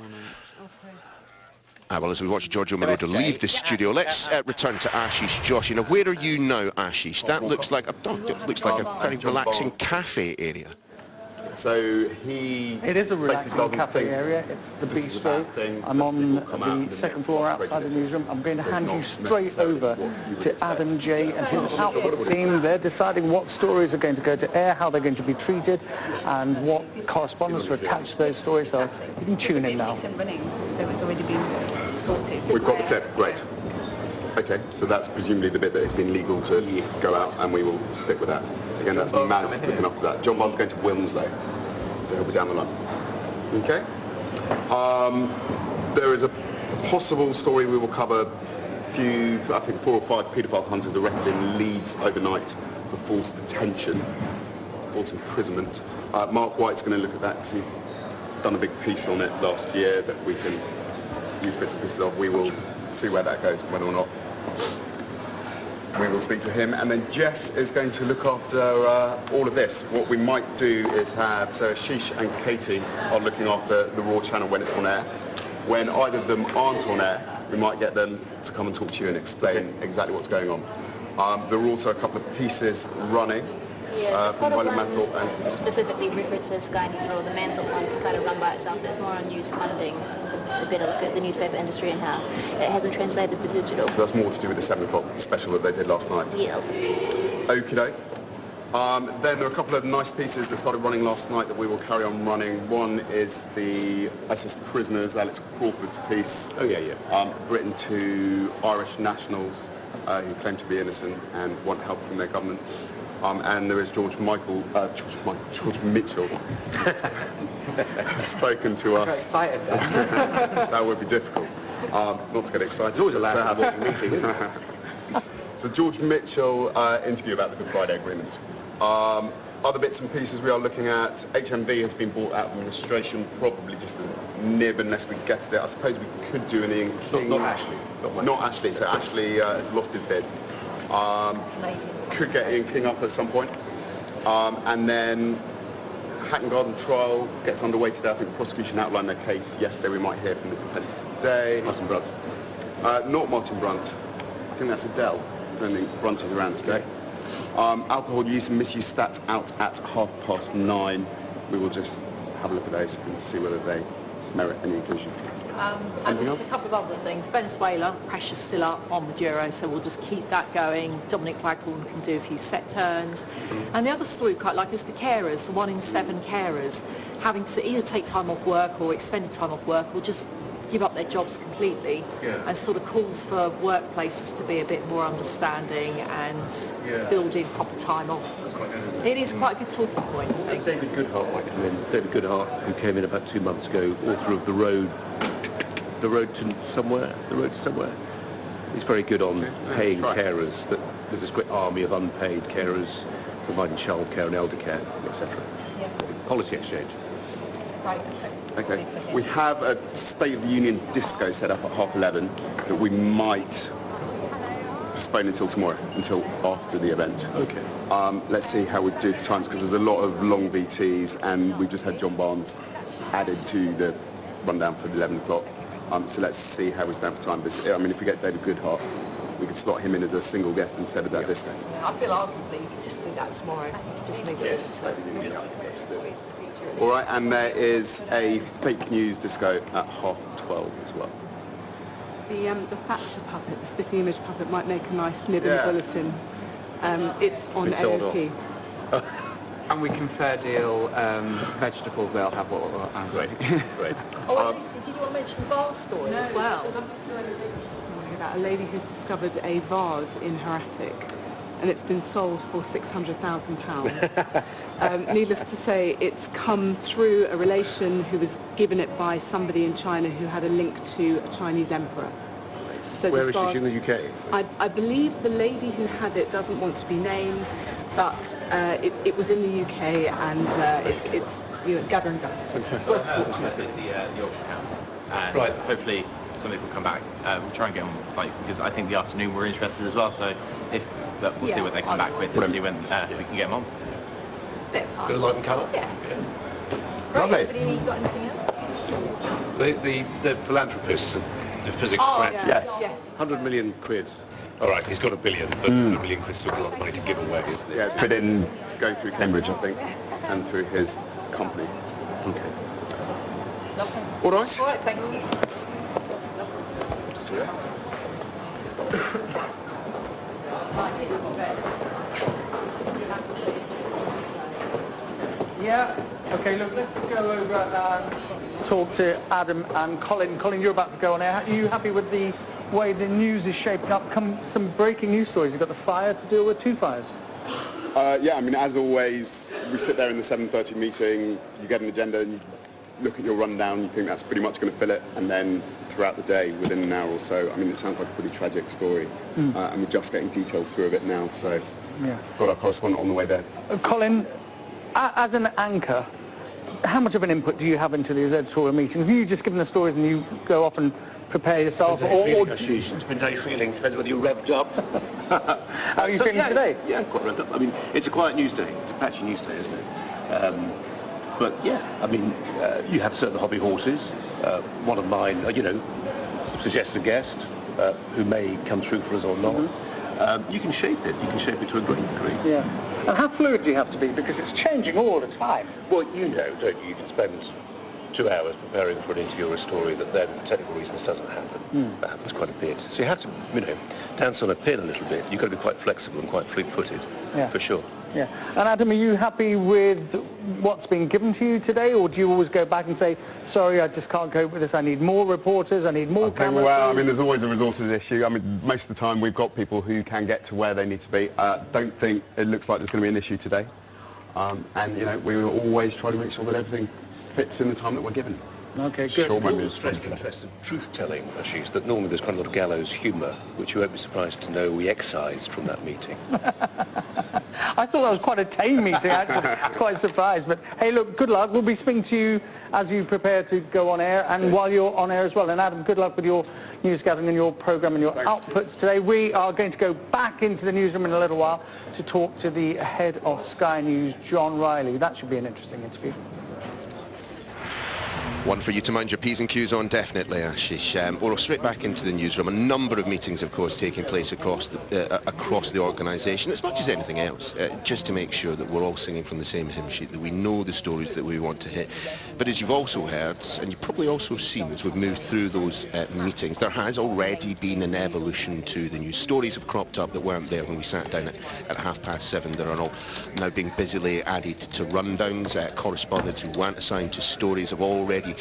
Well, as we watch Giorgio Moroder leave the studio, let's return to Ashish Joshi. Now, where are you now, Ashish? That looks like a very relaxing cafe area. So It is a relaxing cafe area. It's the bistro. I'm on the second floor outside the newsroom. I'm going to hand you straight over to Adam J and his output team. They're deciding what stories are going to go to air, how they're going to be treated, and what correspondence to attach to those stories. So you can tune in now. So it's already been sorted. we've got the clip, great. Okay, so that's presumably the bit that has been legal to go out, and we will stick with that. Again, that's Maz looking after that. John Bond's going to Wilmslow, so he'll be down the line. Okay? There is a possible story we will cover. I think 4 or 5 paedophile hunters arrested in Leeds overnight for forced detention, false imprisonment. Mark White's going to look at that because he's done a big piece on it last year that we can use bits and pieces of. We will see where that goes, whether or not we will speak to him. And then Jess is going to look after all of this. What we might do is have, so Ashish and Katie are looking after the Raw channel when it's on air. When either of them aren't on air, we might get them to come and talk to you and explain exactly what's going on. There are also a couple of pieces running from Violent Mental. And specifically referred to Sky News Row, the Mental one can kind of run by itself. It's more on news funding, a bit of look at the newspaper industry and how it hasn't translated to digital. So that's more to do with the 7 o'clock special that they did last night. Yes. Okie doke. Then there are a couple of nice pieces that started running last night that we will carry on running. One is the SS Prisoners, Alex Crawford's piece. Oh yeah, yeah. Written to Irish nationals who claim to be innocent and want help from their governments. And there is George Mitchell spoken to us. That would be difficult. Not to get excited. It's always a loud meeting. So George Mitchell interview about the Good Friday Agreement. Other bits and pieces we are looking at. HMV has been bought out of administration, probably just a nib unless we guessed it. I suppose we could do an Ian King. Not Ashley. Not Ashley, so Ashley has lost his bid. Could get Ian King up at some point. And then Hatton Garden trial gets underway today. I think the prosecution outlined their case yesterday. We might hear from the defence today. Martin Brunt. Not Martin Brunt. I think that's Adele. I don't think Brunt is around today. Alcohol use and misuse stats out at 9:30. We will just have a look at those and see whether they merit any inclusion. And just a couple of other things. Venezuela, pressure's still up on Maduro, so we'll just keep that going. Dominic Waghorn can do a few set turns. And the other story we quite like is the carers, the 1 in 7 carers, having to either take time off work or extended time off work or just give up their jobs completely, and sort of calls for workplaces to be a bit more understanding and build in proper time off. It is quite a good talking point, I think. David Goodhart might come in. David Goodhart, who came in about 2 months ago, author of The Road to Somewhere. He's very good on paying carers. There's this great army of unpaid carers providing childcare and elder care, etc. Policy exchange. Right. Okay. We have a State of the Union disco set up at 11:30 that we might postpone until tomorrow, until after the event. Okay. Let's see how we do for times, because there's a lot of long VTs, and we've just had John Barnes added to the rundown for 11 o'clock. So let's see how we stand for time. But, I mean, if we get David Goodhart, we could slot him in as a single guest instead of that disco. I feel arguably you could just do that tomorrow. Just move it to... All right, and there is a fake news disco at 12:30 as well. The Thatcher puppet, the spitting image puppet, might make a nice nib in the bulletin. It's on AOP. And we can fair deal vegetables. They'll have what. Great. Oh, Lucy, did you want to mention the vase story as well? There's a lovely story this morning about a lady who's discovered a vase in her attic, and it's been sold for £600,000. Needless to say, it's come through a relation who was given it by somebody in China who had a link to a Chinese emperor. So where is she in the UK? I believe the lady who had it doesn't want to be named, but it was in the UK, and it's gathering dust. Fantastic. The auction house, and hopefully somebody will come back. Try and get on, because I think the afternoon we're interested as well. So we'll see what they come back with and see when we can get them on. Got a light and colour? Yeah. Lovely. Anybody got anything else? The philanthropist, the physics grant. Yes. 100 million quid. All right, he's got $1 billion, but 100 million quid's still a lot of money to give away, isn't it? Yeah, but in going through Cambridge, I think, and through his company. Okay. All right. All right, thank you. See ya. Yeah. Okay, look, let's go over and talk to Adam and Colin. Colin, you're about to go on air. Are you happy with the way the news is shaping up? Some breaking news stories. You've got the fire to deal with, 2 fires. Yeah, I mean, as always, we sit there in the 7:30 meeting, you get an agenda, and you look at your rundown, you think that's pretty much going to fill it, and then throughout the day, within an hour or so, I mean, it sounds like a pretty tragic story, and we're just getting details through of it now, so got our correspondent on the way there. Colin, as an anchor, how much of an input do you have into these editorial meetings? Are you just given the stories and you go off and prepare yourself? Depends how you're feeling, depends whether you're revved up. How are you feeling today? Yeah, quite revved up. I mean, it's a quiet news day. It's a patchy news day, isn't it? But yeah, I mean, you have certain hobby horses. One of mine, suggests a guest who may come through for us or not. You can shape it. You can shape it to a great degree. Yeah. And how fluid do you have to be? Because it's changing all the time. Well, you know, don't you? You can spend 2 hours preparing for an interview or a story that then, for technical reasons, doesn't happen. That happens quite a bit. So you have to, dance on a pin a little bit. You've got to be quite flexible and quite fleet-footed, for sure. Yeah. And Adam, are you happy with what's been given to you today, or do you always go back and say, sorry, I just can't cope with this, I need more reporters, I need more cameras? Well, I mean, there's always a resources issue. I mean, most of the time we've got people who can get to where they need to be. Don't think it looks like there's going to be an issue today. And, we will always try to make sure that everything fits in the time that we're given. Okay, good. Sure, stressed the interest of truth-telling issues, that normally there's quite a lot of gallows humour, which you won't be surprised to know we excised from that meeting. I thought that was quite a tame meeting, actually. I was quite surprised. But hey, look, good luck. We'll be speaking to you as you prepare to go on air and while you're on air as well. And Adam, good luck with your news gathering and your programme and your outputs today. We are going to go back into the newsroom in a little while to talk to the head of Sky News, John Riley. That should be an interesting interview. One for you to mind your P's and Q's on, definitely, Ashish. We're straight back into the newsroom. A number of meetings, of course, taking place across the organisation, as much as anything else, just to make sure that we're all singing from the same hymn sheet, that we know the stories that we want to hit. But as you've also heard, and you've probably also seen as we've moved through those meetings, there has already been an evolution to the news. Stories have cropped up that weren't there when we sat down at 7:30. There are all now being busily added to rundowns. Correspondents who weren't assigned to stories are already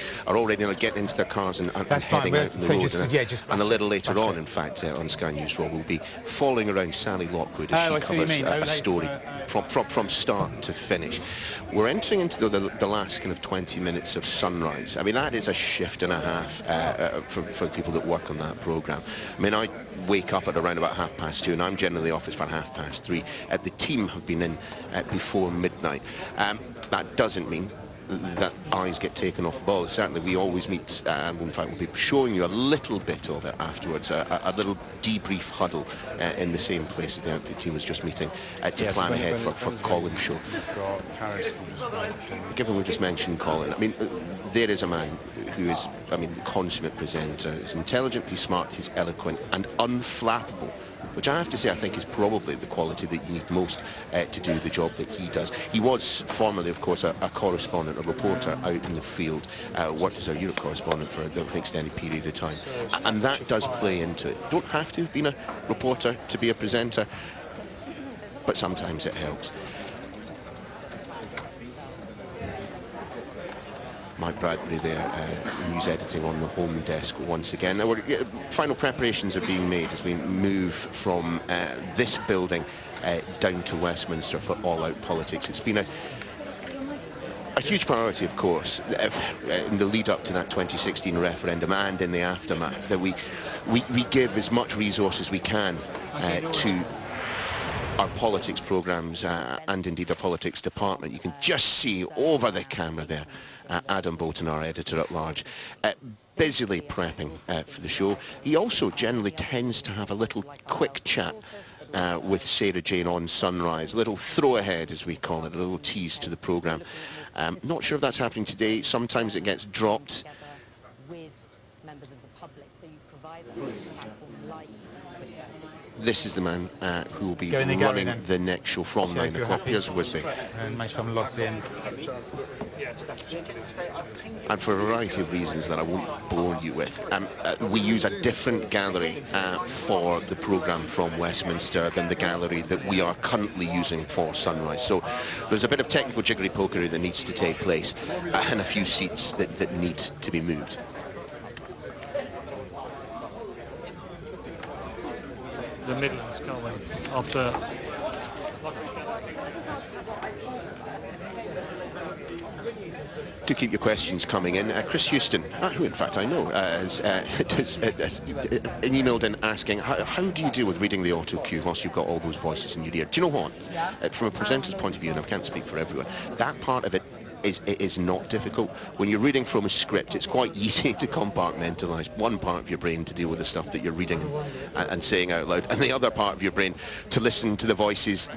getting into their cars and heading out on the road. And a little later on, in fact, on Sky News Raw, we'll be following around Sally Lockwood as she covers a story from start to finish. We're entering into the last kind of 20 minutes of sunrise. I mean, that is a shift and a half for people that work on that programme. I mean, I wake up at around about 2:30, and I'm generally off at 3:30. The team have been in before midnight. That doesn't mean that eyes get taken off the ball. Certainly we always meet, and in fact we'll be showing you a little bit of it afterwards, a little debrief huddle in the same place as the outfit team was just meeting to plan ahead for Colin's show. Given we just mentioned Colin, I mean, there is a man who is, I mean, the consummate presenter. He's intelligent, he's smart, he's eloquent and unflappable, which I have to say I think is probably the quality that you need most to do the job that he does. He was formerly, of course, a correspondent, a reporter out in the field, worked as a Europe correspondent for an extended period of time. And that does play into it. Don't have to have been a reporter to be a presenter, but sometimes it helps. Mike Bradbury there, news editing on the home desk once again. Now, final preparations are being made as we move from this building down to Westminster for all-out politics. It's been a huge priority, of course, in the lead-up to that 2016 referendum and in the aftermath, that we give as much resource as we can to our politics programmes and indeed our politics department. You can just see over the camera there Adam Bolton, our editor-at-large, busily prepping for the show. He also generally tends to have a little quick chat with Sarah Jane on Sunrise, a little throw-ahead, as we call it, a little tease to the programme. Not sure if that's happening today. Sometimes it gets dropped. This is the man who will be running the next show from 9 o'clock. Here's Wisby. And make sure I'm logged in. And for a variety of reasons that I won't bore you with, we use a different gallery for the programme from Westminster than the gallery that we are currently using for Sunrise. So there's a bit of technical jiggery-pokery that needs to take place and a few seats that need to be moved. The Midlands, can't we? After to keep your questions coming in, Chris Houston, who in fact I know, has emailed in asking, how do you deal with reading the auto cue whilst you've got all those voices in your ear? Do you know what? From a presenter's point of view, and I can't speak for everyone, that part of it is not difficult. When you're reading from a script, it's quite easy to compartmentalise one part of your brain to deal with the stuff that you're reading and saying out loud, and the other part of your brain to listen to the voices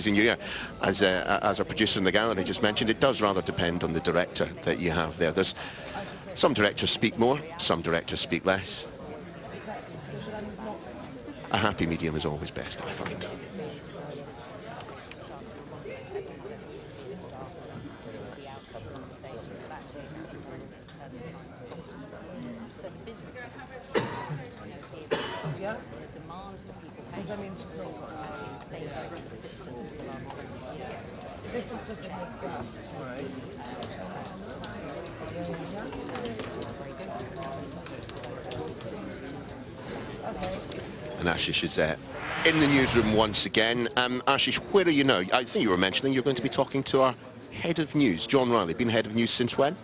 in your ear. As our producer in the gallery just mentioned, it does rather depend on the director that you have there. There's some directors speak more, some directors speak less. A happy medium is always best, I find. And Ashish is in the newsroom once again. Ashish, where are you now? I think you were mentioning you're going to be talking to our head of news, John Riley. Been head of news since when?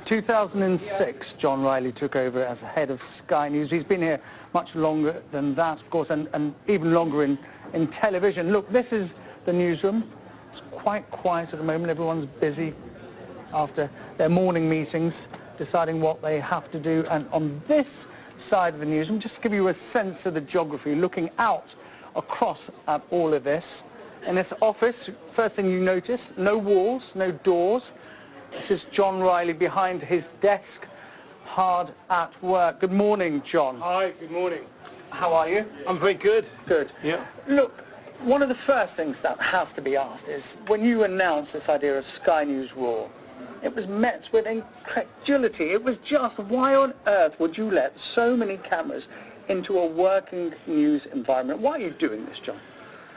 2006, John Riley took over as head of Sky News. He's been here much longer than that, of course, and even longer in in television. Look, this is the newsroom. It's quite quiet at the moment. Everyone's busy after their morning meetings, deciding what they have to do. And on this side of the newsroom, just to give you a sense of the geography, looking out across at all of this. In this office, first thing you notice, no walls, no doors. This is John Riley behind his desk, hard at work. Good morning, John. Hi, good morning. How are you? I'm very good. Good. Yeah. Look, one of the first things that has to be asked is, when you announced this idea of Sky News Raw, it was met with incredulity. It was just, why on earth would you let so many cameras into a working news environment? Why are you doing this, John?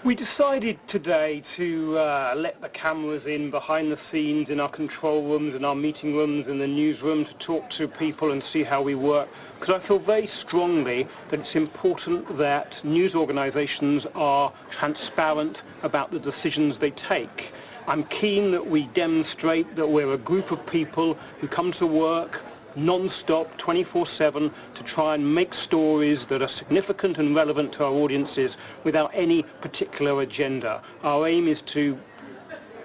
We decided today to let the cameras in behind the scenes in our control rooms, in our meeting rooms, in the newsroom, to talk to people and see how we work. Because I feel very strongly that it's important that news organisations are transparent about the decisions they take. I'm keen that we demonstrate that we're a group of people who come to work non-stop, 24/7, to try and make stories that are significant and relevant to our audiences without any particular agenda. Our aim is to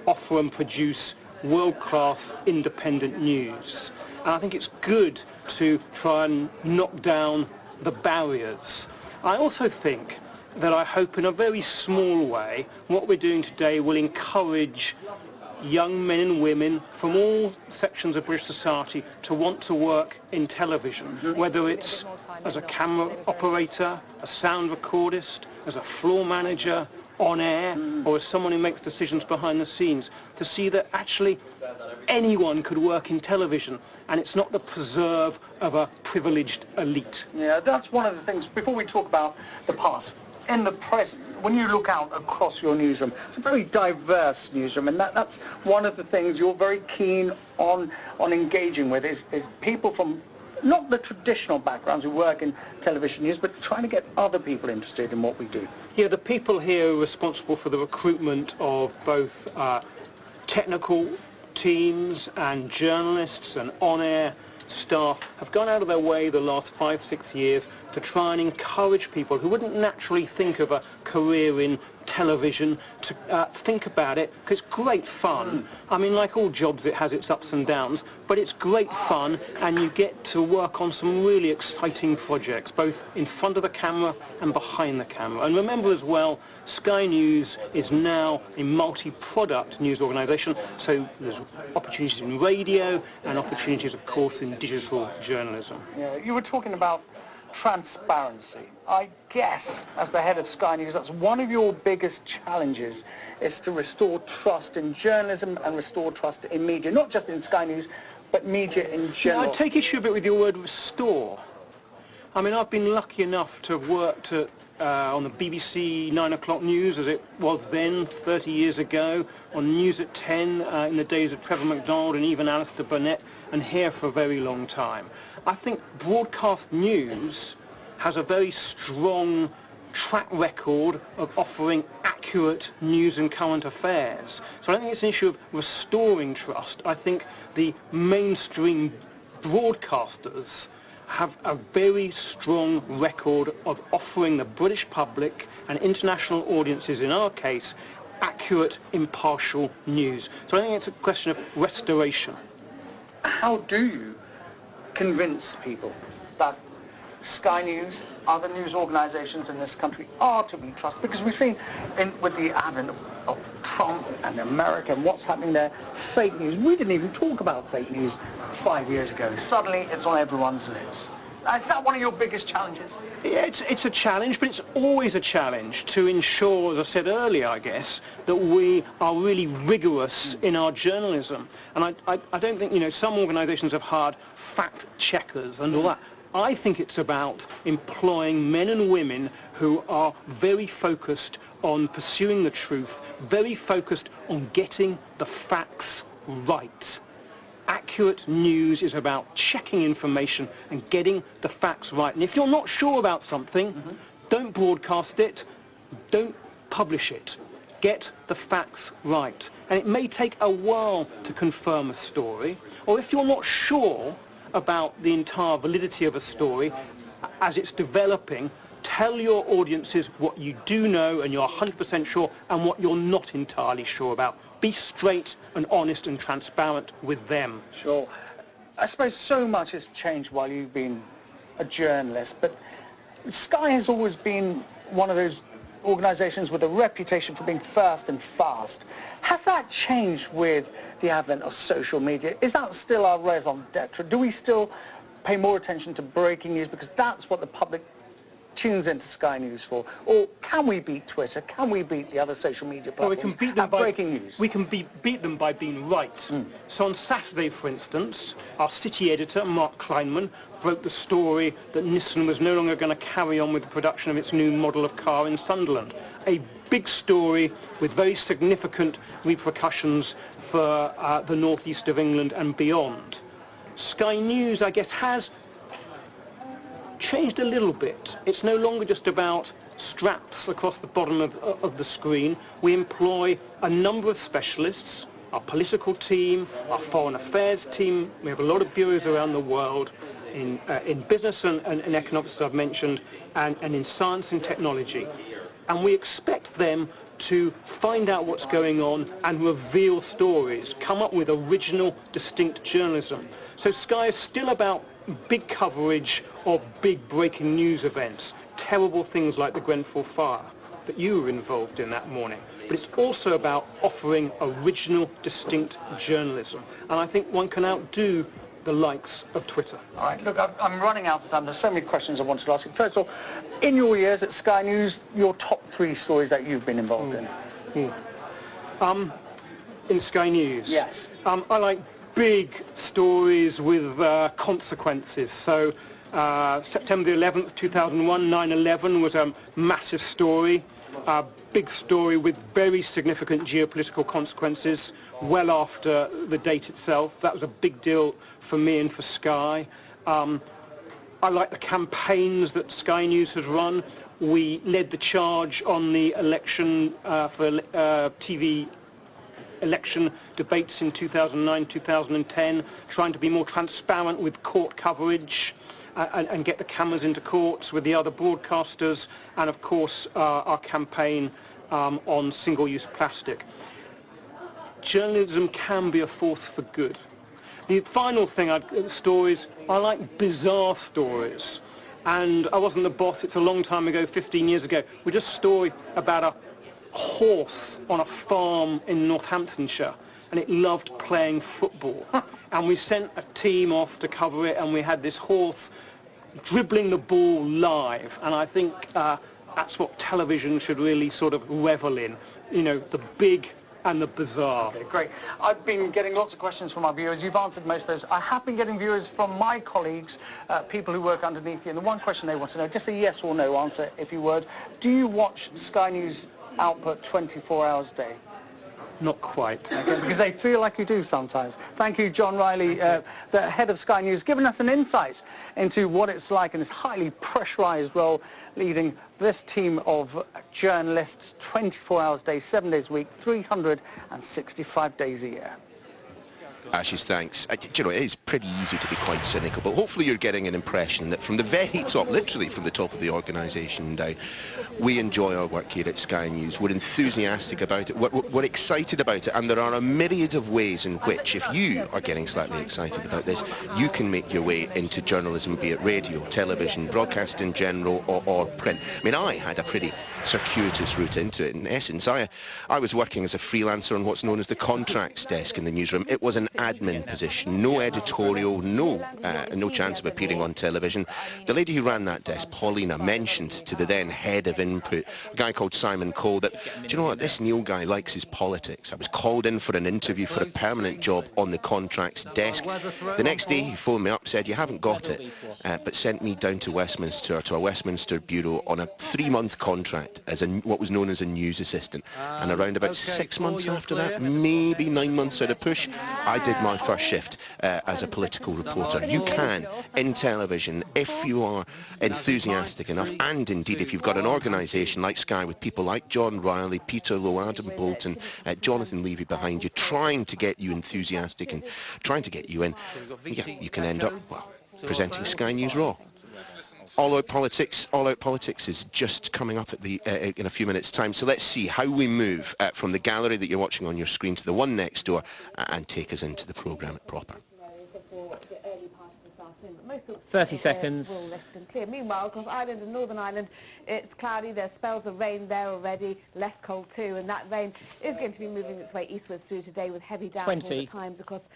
offer and produce world-class independent news. And I think it's good to try and knock down the barriers. I also think that I hope in a very small way what we're doing today will encourage young men and women from all sections of British society to want to work in television, whether it's as a camera operator, a sound recordist, as a floor manager, on air, or as someone who makes decisions behind the scenes, to see that actually anyone could work in television, and it's not the preserve of a privileged elite. Yeah, that's one of the things, before we talk about the past, in the present, when you look out across your newsroom, it's a very diverse newsroom, and that's one of the things you're very keen on engaging with, is people from not the traditional backgrounds who work in television news, but trying to get other people interested in what we do. Yeah, the people here are responsible for the recruitment of both technical teams and journalists and on-air staff have gone out of their way the last 5-6 years to try and encourage people who wouldn't naturally think of a career in television to think about it, because it's great fun. I mean, like all jobs, it has its ups and downs, but it's great fun, and you get to work on some really exciting projects, both in front of the camera and behind the camera. And remember as well, Sky News is now a multi-product news organisation, so there's opportunities in radio and opportunities, of course, in digital journalism. Yeah, you were talking about transparency. I guess, as the head of Sky News, that's one of your biggest challenges, is to restore trust in journalism and restore trust in media, not just in Sky News, but media in general. Yeah, I take issue a bit with your word restore. I mean, I've been lucky enough to have worked on the BBC 9 o'clock news, as it was then 30 years ago, on News at 10 in the days of Trevor McDonald and even Alistair Burnett, and here for a very long time. I think broadcast news has a very strong track record of offering accurate news and current affairs. So I don't think it's an issue of restoring trust. I think the mainstream broadcasters have a very strong record of offering the British public and international audiences, in our case, accurate, impartial news. So I think it's a question of restoration. How do you convince people that Sky News, other news organisations in this country are to be trusted? Because we've seen with the advent of Trump and America and what's happening there, fake news. We didn't even talk about fake news 5 years ago. Suddenly it's on everyone's lips. Is that one of your biggest challenges? Yeah, it's a challenge, but it's always a challenge to ensure, as I said earlier, I guess, that we are really rigorous in our journalism. And I don't think, some organisations have hired fact checkers and all that. I think it's about employing men and women who are very focused on pursuing the truth, very focused on getting the facts right. Accurate news is about checking information and getting the facts right. And if you're not sure about something, don't broadcast it, don't publish it. Get the facts right. And it may take a while to confirm a story, or if you're not sure about the entire validity of a story as it's developing, Tell your audiences what you do know and you're 100% sure, and what you're not entirely sure about. Be straight and honest and transparent with them. Sure. I suppose so much has changed while you've been a journalist, but Sky has always been one of those organisations with a reputation for being first and fast. Has that changed with the advent of social media? Is that still our raison d'etre? Do we still pay more attention to breaking news because that's what the public tunes into Sky News for? Or can we beat Twitter? Can we beat the other social media platforms? Well, we can beat them by breaking news. We can beat them by being right. So on Saturday, for instance, our city editor, Mark Kleinman, broke the story that Nissan was no longer going to carry on with the production of its new model of car in Sunderland. A big story with very significant repercussions for the northeast of England and beyond. Sky News, I guess, has changed a little bit. It's no longer just about straps across the bottom of the screen. We employ a number of specialists, our political team, our foreign affairs team. We have a lot of bureaus around the world in business and economics, as I've mentioned, and in science and technology. And we expect them to find out what's going on and reveal stories, come up with original, distinct journalism. So Sky is still about big coverage of big breaking news events, terrible things like the Grenfell fire that you were involved in that morning. But it's also about offering original, distinct journalism. And I think one can outdo the likes of Twitter. All right, look, I'm running out of time. There's so many questions I wanted to ask you. First of all, in your years at Sky News, your top 3 stories that you've been involved in? In Sky News? Yes. I like big stories with consequences. So September the 11th, 2001, 9/11 was a massive story. A big story with very significant geopolitical consequences well after the date itself. That was a big deal for me and for Sky. I like the campaigns that Sky News has run. We led the charge on the election for TV election debates in 2009, 2010, trying to be more transparent with court coverage and get the cameras into courts with the other broadcasters, and of course our campaign on single-use plastic. Journalism can be a force for good. The final thing, stories, I like bizarre stories. And I wasn't the boss, it's a long time ago, 15 years ago. We did a story about a horse on a farm in Northamptonshire, and it loved playing football. And we sent a team off to cover it, and we had this horse dribbling the ball live. And I think that's what television should really sort of revel in. You know, the big and the bizarre. Okay, great. I've been getting lots of questions from our viewers. You've answered most of those. I have been getting viewers from my colleagues, people who work underneath you, and the one question they want to know, just a yes or no answer, if you would. Do you watch Sky News output 24 hours a day? Not quite. Okay, because they feel like you do sometimes. Thank you, John Riley, the head of Sky News, giving us an insight into what it's like in this highly pressurised role, leading this team of journalists 24 hours a day, 7 days a week, 365 days a year. Ashes, thanks. Do you know, it is pretty easy to be quite cynical, but hopefully you're getting an impression that from the very top, literally from the top of the organisation down, we enjoy our work here at Sky News. We're enthusiastic about it, we're excited about it, and there are a myriad of ways in which, if you are getting slightly excited about this, you can make your way into journalism, be it radio, television, broadcast in general, or print. I mean, I had a pretty circuitous route into it. In essence, I was working as a freelancer on what's known as the contracts desk in the newsroom. It was an admin position, no editorial, no chance of appearing on television. The lady who ran that desk, Paulina, mentioned to the then head of input, a guy called Simon Cole, that, do you know what, this Neil guy likes his politics. I was called in for an interview for a permanent job on the contracts desk. The next day he phoned me up, said, you haven't got it, but sent me down to Westminster, to our Westminster bureau, on a 3-month contract as what was known as a news assistant. And around about 6 months after that, maybe 9 months at a push, I did my first shift as a political reporter. You can, in television, if you are enthusiastic enough, and indeed if you've got an organisation like Sky with people like John Riley, Peter Lowe, Adam Bolton, Jonathan Levy behind you, trying to get you enthusiastic and trying to get you in, yeah, you can end up, well, presenting Sky News Raw. All Out Politics is just coming up at in a few minutes' time. So let's see how we move from the gallery that you're watching on your screen to the one next door and take us into the programme proper. 30 seconds. Meanwhile, across Ireland and Northern Ireland, it's cloudy. There's spells of rain there already, less cold too, and that rain is going to be moving its way eastwards through today with heavy downpours at times across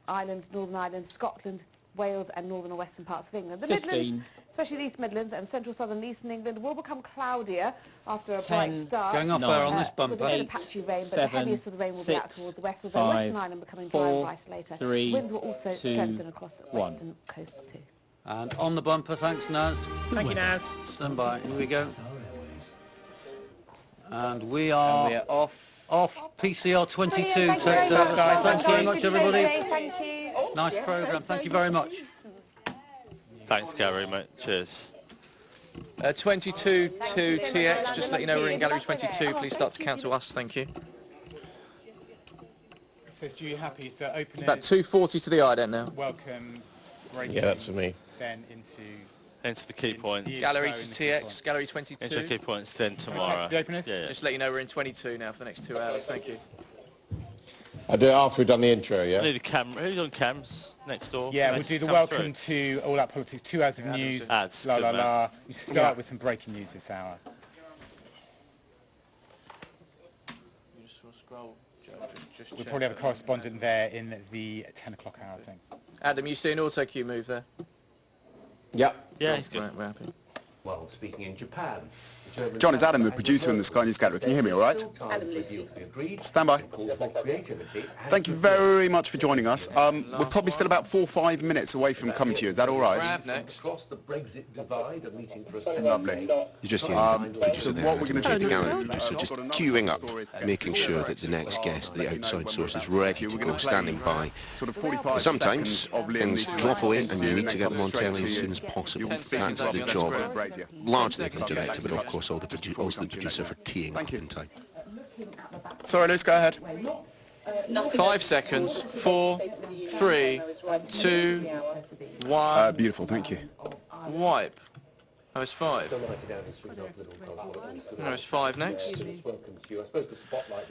Ireland, Northern Ireland, Scotland, Wales and northern and western parts of England. The Midlands, especially the East Midlands and central southern eastern England, will become cloudier after a bright start. Going off there on this bumper. With a bit of patchy rain, but the heaviest of the rain will be out towards the west, with Western Ireland becoming dry and brighter later. Winds will also strengthen across the western coast too. And on the bumper, thanks Naz. Thank you, Naz. Stand by, here we go. And we are off PCR 22. Thank you very much, guys. Thanks very much, everybody. Thank you. Nice programme, thank you very much. Thanks, Gary, mate. Cheers. 22 to TX, just let you know we're in gallery 22. Please start to cancel us, thank you. It says, do you happy to open About 240 to the ident now. Welcome. Yeah, that's for me. Then into the key points. Gallery to TX, gallery 22. Into the key points, then tomorrow. Yeah. Just let you know we're in 22 now for the next 2 hours, thank you. I'll do it after we've done the intro, yeah? Need a camera. Who's on cams next door? Yeah, we'll do the welcome to All Out Politics, 2 hours of news, ads, la la la. We start with some breaking news this hour. We'll probably have a correspondent there in the 10 o'clock hour, I think. Adam, you see an auto cue move there? Yep. Yeah, he's good. Right, we're happy. Well, speaking in Japan. John, it's Adam, the producer in the Sky News Gallery. Can you hear me all right? Stand by. Thank you very much for joining us. We're probably still about 4 or 5 minutes away from coming to you. Is that all right? Across the Brexit divide, a meeting for us. Lovely. You just hear the producer there, what we're going to do, the gallery producer, just queuing up, making sure that the next guest, the outside source, is ready to go, standing by. Sometimes things drop away and you need to get them on telly as soon as possible. That's the job, largely of the director, but of course also the producer for teeing up in time. Sorry, Luce, go ahead. 5 seconds. 4, 3, 2, 1. Beautiful, thank you. Wipe. Oh, it's 5. No, it's 5 next. You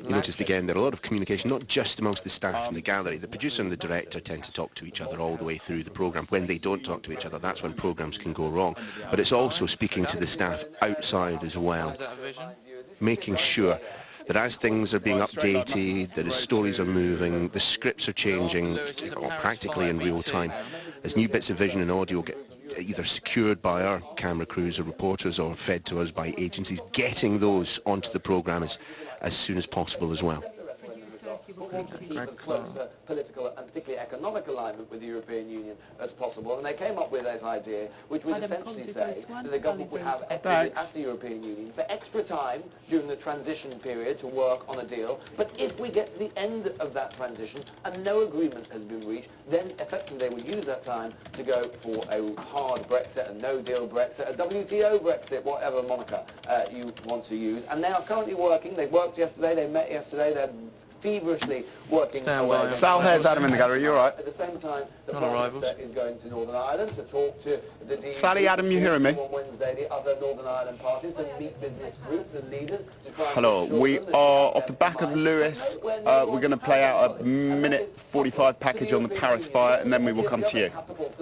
noticed again there are a lot of communication, not just amongst the staff in the gallery. The producer and the director tend to talk to each other all the way through the programme. When they don't talk to each other, that's when programmes can go wrong. But it's also speaking to the staff outside as well, making sure that as things are being updated, that as stories are moving, the scripts are changing practically in real time, as new bits of vision and audio get either secured by our camera crews or reporters or fed to us by agencies, getting those onto the programme as soon as possible as well. Political and particularly economic alignment with the European Union as possible, and they came up with this idea, which would essentially say that the government would have as the European Union for extra time during the transition period to work on a deal, but if we get to the end of that transition and no agreement has been reached, then effectively they would use that time to go for a hard Brexit, a no-deal Brexit, a WTO Brexit, whatever moniker you want to use. And they are currently working. They worked yesterday, they met yesterday, they're feverishly working away. Sal Hare's Adam in the gallery, you all right? At the same time, the Prime Minister is going to Northern Ireland to talk to the DUP. Sally, Adam, you hearing me? On Wednesday, the other Northern Ireland parties and meet business groups and leaders to try and Hello, we are off the back of Lewis. We're going to play out a minute 45 package on the Paris fire, and then we will come to you.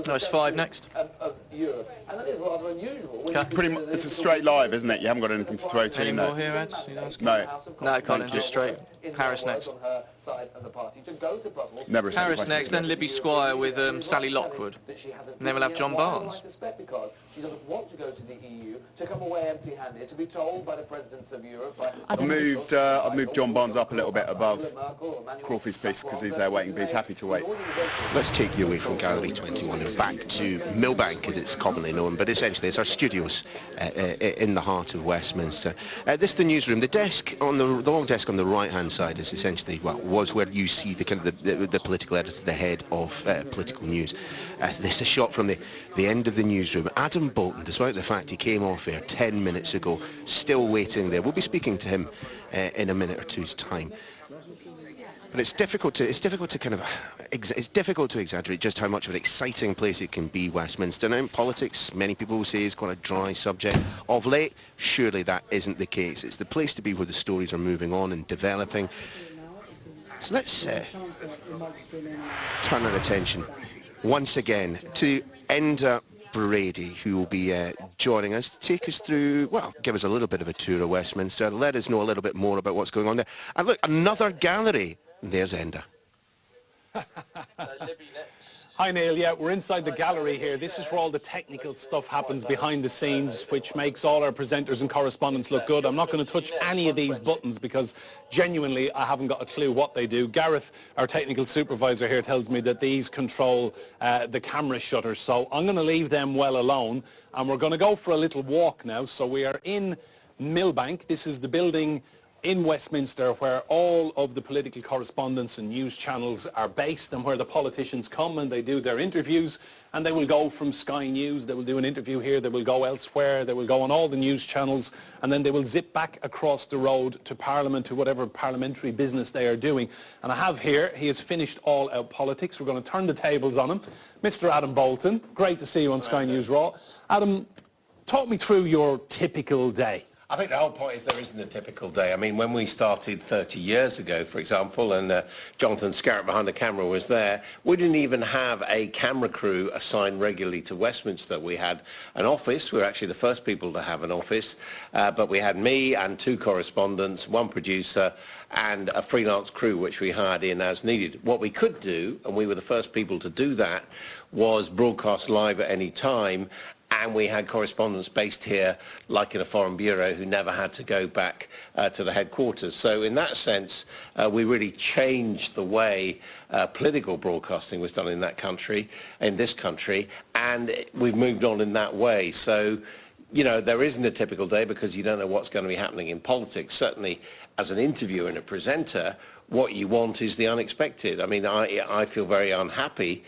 No, it's 5 next. Of Europe, and that is rather unusual. It's a straight live, isn't it? You haven't got anything to throw to. Any more here, Ed? No. No, Colin, just straight. Paris next. Paris next, then Libby Squire with Sally Lockwood, and then we'll have John Barnes. She doesn't want to go to the EU, to come away empty-handed, to be told by the presidents of Europe... I've moved John Barnes up a little bit above Crawford's piece because he's there waiting, but he's happy to wait. Let's take you away from Gallery 21 and back to Millbank, as it's commonly known, but essentially it's our studios in the heart of Westminster. This is the newsroom. The desk on the long desk on the right-hand side is essentially, well, was where you see the kind of the political editor, the head of political news. This is a shot from the end of the newsroom. Adam Bolton, despite the fact he came off air 10 minutes ago, still waiting there. We'll be speaking to him in a minute or two's time. But it's difficult to exaggerate just how much of an exciting place it can be, Westminster. Now in politics, many people say it's quite a dry subject. Of late, surely that isn't the case. It's the place to be where the stories are moving on and developing. So let's turn our attention once again to Enda Brady, who will be joining us to take us through, well, give us a little bit of a tour of Westminster, let us know a little bit more about what's going on there. And look, another gallery. There's Enda. Hi Neil, yeah, we're inside the gallery here. This is where all the technical stuff happens behind the scenes, which makes all our presenters and correspondents look good. I'm not going to touch any of these buttons because genuinely I haven't got a clue what they do. Gareth, our technical supervisor here, tells me that these control the camera shutters, so I'm going to leave them well alone, and we're going to go for a little walk now. So we are in Millbank. This is the building in Westminster where all of the political correspondents and news channels are based, and where the politicians come and they do their interviews, and they will go from Sky News, they will do an interview here, they will go elsewhere, they will go on all the news channels, and then they will zip back across the road to Parliament, to whatever parliamentary business they are doing. And I have here, he has finished all out politics. We're going to turn the tables on him. Mr. Adam Bolton, great to see you on Sky News Raw. Adam, talk me through your typical day. I think the whole point is there isn't a typical day. I mean, when we started 30 years ago, for example, and Jonathan Scarrett behind the camera was there, we didn't even have a camera crew assigned regularly to Westminster. We had an office. We were actually the first people to have an office, but we had me and 2 correspondents, 1 producer, and a freelance crew which we hired in as needed. What we could do, and we were the first people to do that, was broadcast live at any time. And we had correspondents based here, like in a foreign bureau, who never had to go back to the headquarters. So in that sense, we really changed the way political broadcasting was done in that country, in this country, and we've moved on in that way. So, you know, there isn't a typical day because you don't know what's going to be happening in politics. Certainly, as an interviewer and a presenter, what you want is the unexpected. I mean, I feel very unhappy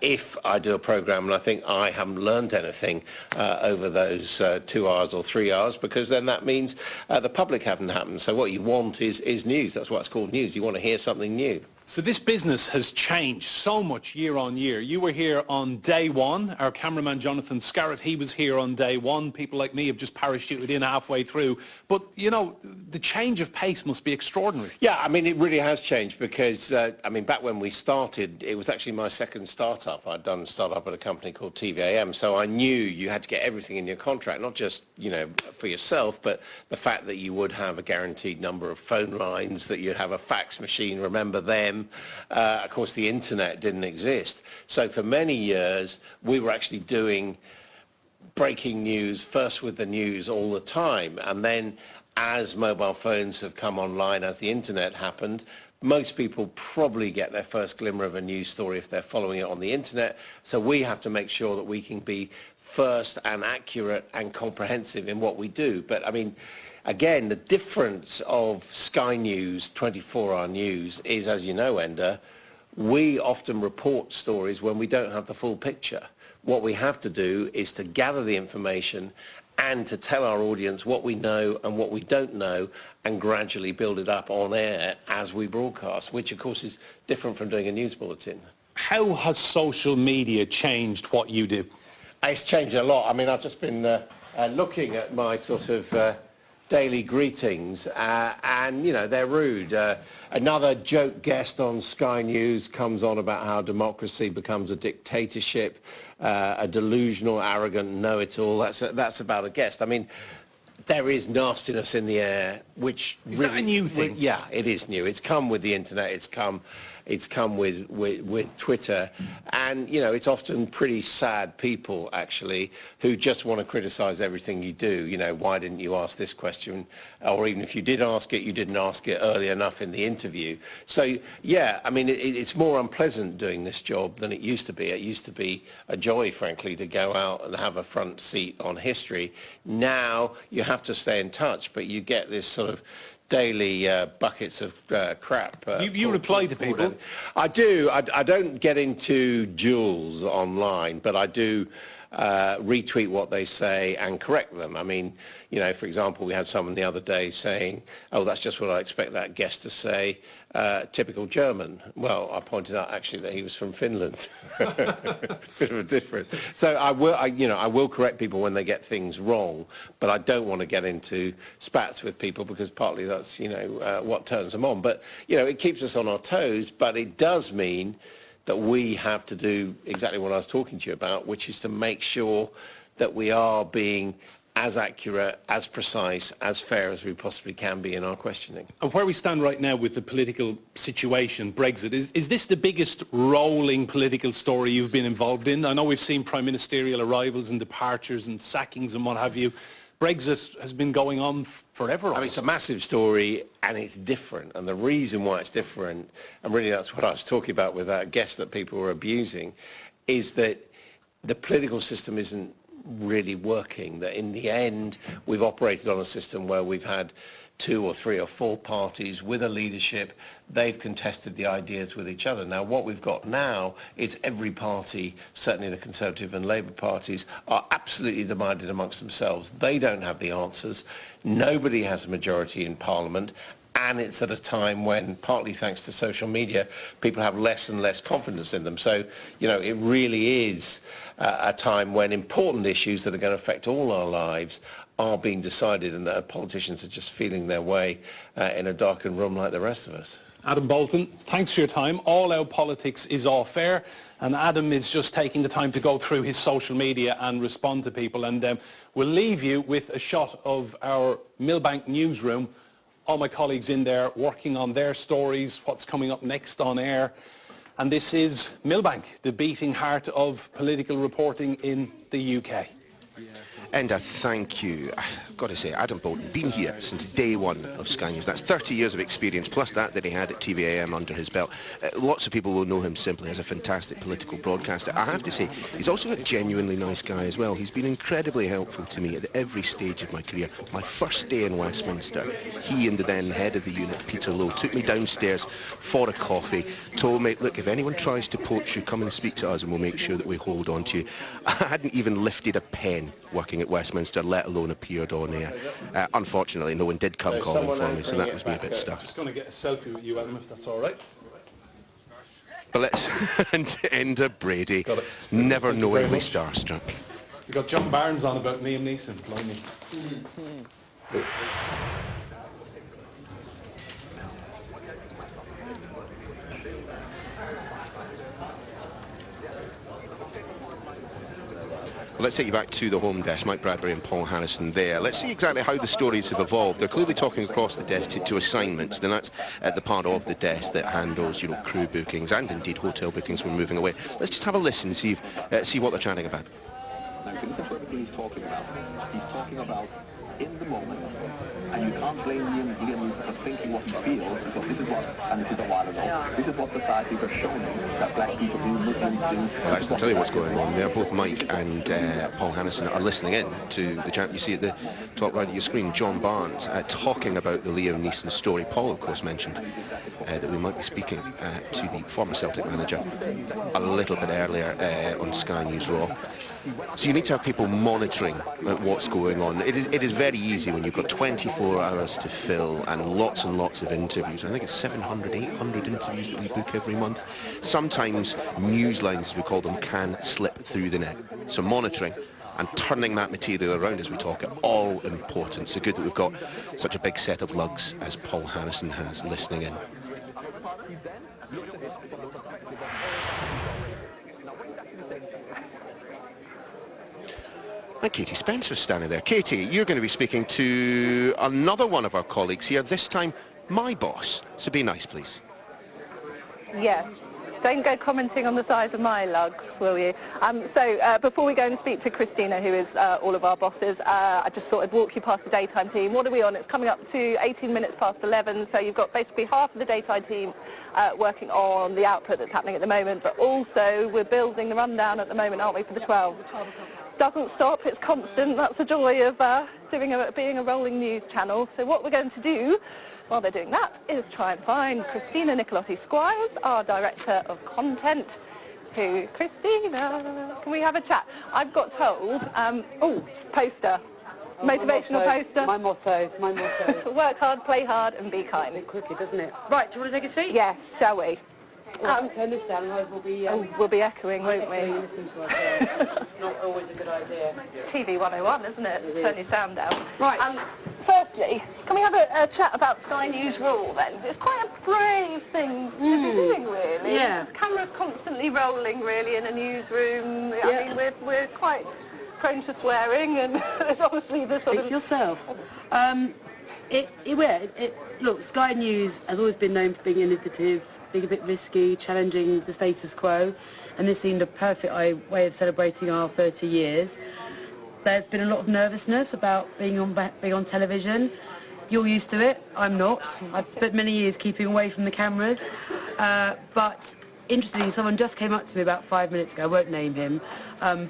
if I do a programme and I think I haven't learned anything over those 2 hours or 3 hours, because then that means the public haven't happened. So what you want is news. That's why it's called news. You want to hear something new. So this business has changed so much year on year. You were here on day one. Our cameraman Jonathan Scarrett, he was here on day one. People like me have just parachuted in halfway through. But, you know, the change of pace must be extraordinary. Yeah, I mean, it really has changed because, I mean, back when we started, it was actually my second startup. I'd done a startup at a company called TVAM, so I knew you had to get everything in your contract, not just, you know, for yourself, but the fact that you would have a guaranteed number of phone lines, that you'd have a fax machine, remember them. Of course, the internet didn't exist. So for many years, we were actually doing breaking news, first with the news all the time. And then as mobile phones have come online, as the internet happened, most people probably get their first glimmer of a news story if they're following it on the internet. So we have to make sure that we can be first and accurate and comprehensive in what we do. But I mean, again, the difference of Sky News, 24-hour news, is, as you know, Enda, we often report stories when we don't have the full picture. What we have to do is to gather the information and to tell our audience what we know and what we don't know, and gradually build it up on air as we broadcast, which of course is different from doing a news bulletin. How has social media changed what you do? It's changed a lot. I mean, I've just been looking at my sort of daily greetings, and you know, they're rude. Another joke guest on Sky News comes on about how democracy becomes a dictatorship, a delusional, arrogant know-it-all. That's about a guest. I mean, there is nastiness in the air, which is really, that a new thing? Yeah, it is new. It's come with the internet. It's come with Twitter, and you know, it's often pretty sad people actually who just want to criticize everything you do. You know, why didn't you ask this question? Or even if you did ask it, you didn't ask it early enough in the interview. So yeah, I mean, it's more unpleasant doing this job than it used to be. It used to be a joy, frankly, to go out and have a front seat on history. Now you have to stay in touch, but you get this sort of daily buckets of crap. You reply to people? I do. I don't get into duels online, but I do retweet what they say and correct them. I mean, you know, for example, we had someone the other day saying, oh, that's just what I expect that guest to say, typical German. Well, I pointed out actually that he was from Finland. Bit of a difference. So I will correct people when they get things wrong, but I don't want to get into spats with people because partly that's, you know, what turns them on. But, you know, it keeps us on our toes, but it does mean that we have to do exactly what I was talking to you about, which is to make sure that we are being as accurate, as precise, as fair as we possibly can be in our questioning. And where we stand right now with the political situation, Brexit, is this the biggest rolling political story you've been involved in? I know we've seen prime ministerial arrivals and departures and sackings and what have you. Brexit has been going on forever. I mean, it's a massive story and it's different. And the reason why it's different, and really that's what I was talking about with that guest that people were abusing, is that the political system isn't really working, that in the end we've operated on a system where we've had 2 or 3 or 4 parties with a leadership. They've contested the ideas with each other. Now what we've got now is every party, certainly the Conservative and Labour parties, are absolutely divided amongst themselves. They don't have the answers. Nobody has a majority in Parliament. And it's at a time when, partly thanks to social media, people have less and less confidence in them. So, you know, it really is a time when important issues that are going to affect all our lives are being decided, and that politicians are just feeling their way in a darkened room like the rest of us. Adam Bolton, thanks for your time. All Out Politics is off air, and Adam is just taking the time to go through his social media and respond to people. And we'll leave you with a shot of our Millbank newsroom. All my colleagues in there working on their stories, what's coming up next on air. And this is Millbank, the beating heart of political reporting in the UK. And a thank you. I've got to say, Adam Bolton, been here since day one of Sky News. That's 30 years of experience, plus that he had at TVAM under his belt. Lots of people will know him simply as a fantastic political broadcaster. I have to say, he's also a genuinely nice guy as well. He's been incredibly helpful to me at every stage of my career. My first day in Westminster, he and the then head of the unit, Peter Lowe, took me downstairs for a coffee, told me, look, if anyone tries to poach you, come and speak to us and we'll make sure that we hold on to you. I hadn't even lifted a pen working at Westminster, let alone appeared on air. Unfortunately, no one did come calling for me, so that was me a bit stuck. I'm just going to get a selfie with you, Adam, if that's all right. But let's enter Brady, never knowingly starstruck. We've got John Barnes on about Liam Neeson, blimey. Well, let's take you back to the home desk. Mike Bradbury and Paul Harrison there. Let's see exactly how the stories have evolved. They're clearly talking across the desk to assignments, and that's at the part of the desk that handles, you know, crew bookings and indeed hotel bookings when moving away. Let's just have a listen and see what they're chatting about. Now, this is what he's talking about. He's talking about in the moment, and you can't blame Liam for thinking what he feels, because this is what, and this is a while ago, this is what society has shown us, that black people do, Muslims do. Well, actually, I'll tell you what's going on there. Both Mike and Paul Harrison are listening in to the chat you see at the top right of your screen. John Barnes talking about the Liam Neeson story. Paul, of course, mentioned that we might be speaking to the former Celtic manager a little bit earlier on Sky News Raw. So you need to have people monitoring what's going on. It is very easy when you've got 24 hours to fill and lots of interviews. I think it's 700, 800 interviews that we book every month. Sometimes news lines, as we call them, can slip through the net. So monitoring and turning that material around as we talk are all important. So good that we've got such a big set of lugs as Paul Harrison has listening in. And Katie Spencer's standing there. Katie, you're going to be speaking to another one of our colleagues here, this time my boss. So be nice, please. Yes. Don't go commenting on the size of my lugs, will you? Before we go and speak to Christina, who is all of our bosses, I just thought I'd walk you past the daytime team. What are we on? It's coming up to 18 minutes past 11, so you've got basically half of the daytime team working on the output that's happening at the moment, but also we're building the rundown at the moment, aren't we, for the 12? Doesn't stop, it's constant. That's the joy of being a rolling news channel. So what we're going to do while they're doing that is try and find Christina Nicolotti-Squires, our Director of Content, Who? Christina. Can we have a chat? I've got told, poster. Motivational poster. My motto. Work hard, play hard and be kind. A bit crooked, doesn't it? Right, do you want to take a seat? Yes, shall we? Turn this down, otherwise we'll be echoing, won't we? Listening to ourselves. It's not always a good idea. It's TV 101, isn't it? It Turn is. your sound down. Right. Firstly, can we have a chat about Sky News Rule then? It's quite a brave thing to be doing, really. Yeah. The camera's constantly rolling, really, in a newsroom. I mean, we're quite prone to swearing, and there's obviously this sort Speak for yourself. Look, Sky News has always been known for being innovative, being a bit risky, challenging the status quo, and this seemed a perfect way of celebrating our 30 years. There's been a lot of nervousness about being on television. You're used to it, I'm not. I've spent many years keeping away from the cameras, but interestingly, someone just came up to me about 5 minutes ago, I won't name him,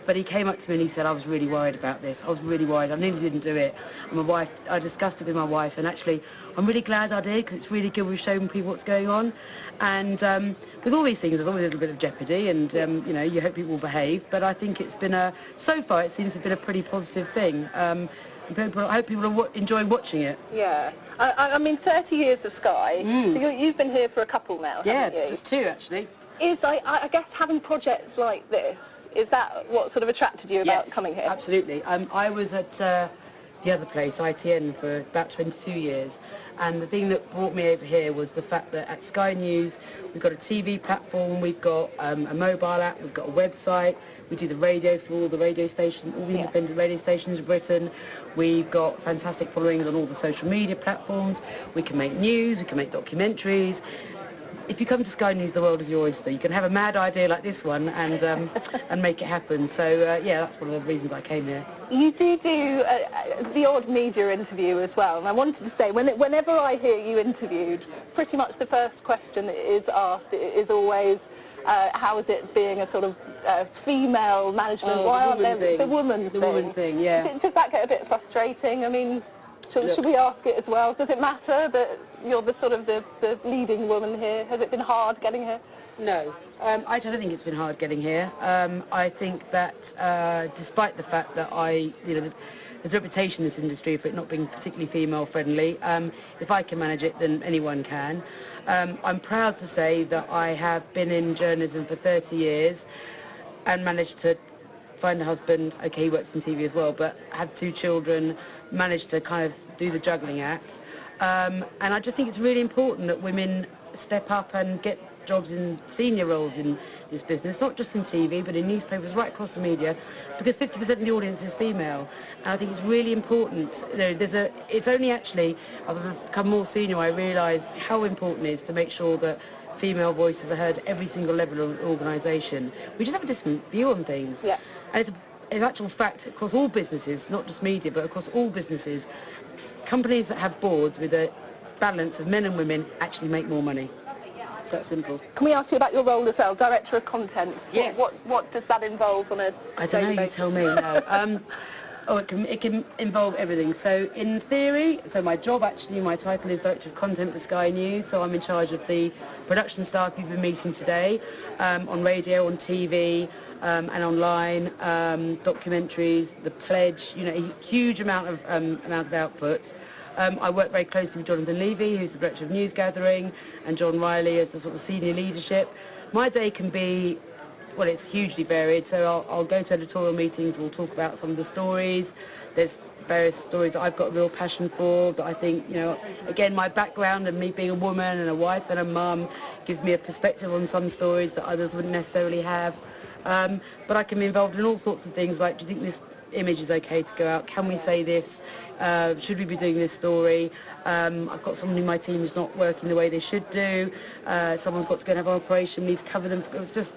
but he came up to me and he said, I was really worried about this. I was really worried. I nearly didn't do it. And I discussed it with my wife, and actually, I'm really glad I did, because it's really good we've shown people what's going on. And with all these things, there's always a little bit of jeopardy, and you know, you hope people will behave. But I think it's been so far, it seems to have been a pretty positive thing. I hope people are enjoying watching it. Yeah. I mean, 30 years of Sky, so you've been here for a couple now, haven't you? Just 2, actually. I guess having projects like this, is that what sort of attracted you about coming here? Absolutely. I was at the other place, ITN, for about 22 years, and the thing that brought me over here was the fact that at Sky News we've got a TV platform, we've got a mobile app, we've got a website, we do the radio for all the radio stations, all the independent radio stations in Britain. We've got fantastic followings on all the social media platforms. We can make news, we can make documentaries. If you come to Sky News, the world is your oyster. You can have a mad idea like this one and make it happen. So, yeah, that's one of the reasons I came here. You do the odd media interview as well. And I wanted to say, whenever I hear you interviewed, pretty much the first question that is asked is always, how is it being a sort of female management? Why aren't there the woman thing? Yeah. Does that get a bit frustrating? I mean, should we ask it as well? Does it matter that you're the sort of the leading woman here? Has it been hard getting here? No, I don't think it's been hard getting here. I think that despite the fact that there's a reputation in this industry for it not being particularly female friendly, if I can manage it, then anyone can. I'm proud to say that I have been in journalism for 30 years and managed to find a husband. Okay, he works in TV as well, but had 2 children, managed to kind of do the juggling act. And I just think it's really important that women step up and get jobs in senior roles in this business, not just in TV, but in newspapers right across the media, because 50% of the audience is female. And I think it's really important. You know, it's only actually, as I've become more senior, I realise how important it is to make sure that female voices are heard at every single level of the organisation. We just have a different view on things. Yeah. And it's in actual fact, across all businesses, not just media, but across all businesses, companies that have boards with a balance of men and women actually make more money. It's that simple. Can we ask you about your role as well, Director of Content? Yes. What does that involve on a I don't know, you tell me. No. It can involve everything. So in theory, my job actually, my title is Director of Content for Sky News, so I'm in charge of the production staff you've been meeting today, on radio, on TV, and online, documentaries, the pledge, you know, a huge amount of output. I work very closely with Jonathan Levy, who's the Director of News Gathering, and John Riley as the sort of senior leadership. My day can be, well, it's hugely varied, so I'll go to editorial meetings, we'll talk about some of the stories. There's various stories that I've got a real passion for, that I think, you know, again, my background and me being a woman and a wife and a mum gives me a perspective on some stories that others wouldn't necessarily have. But I can be involved in all sorts of things, like, do you think this image is okay to go out? Can we say this? Should we be doing this story? I've got someone in my team who's not working the way they should do. Someone's got to go and have an operation, needs to cover them. It's just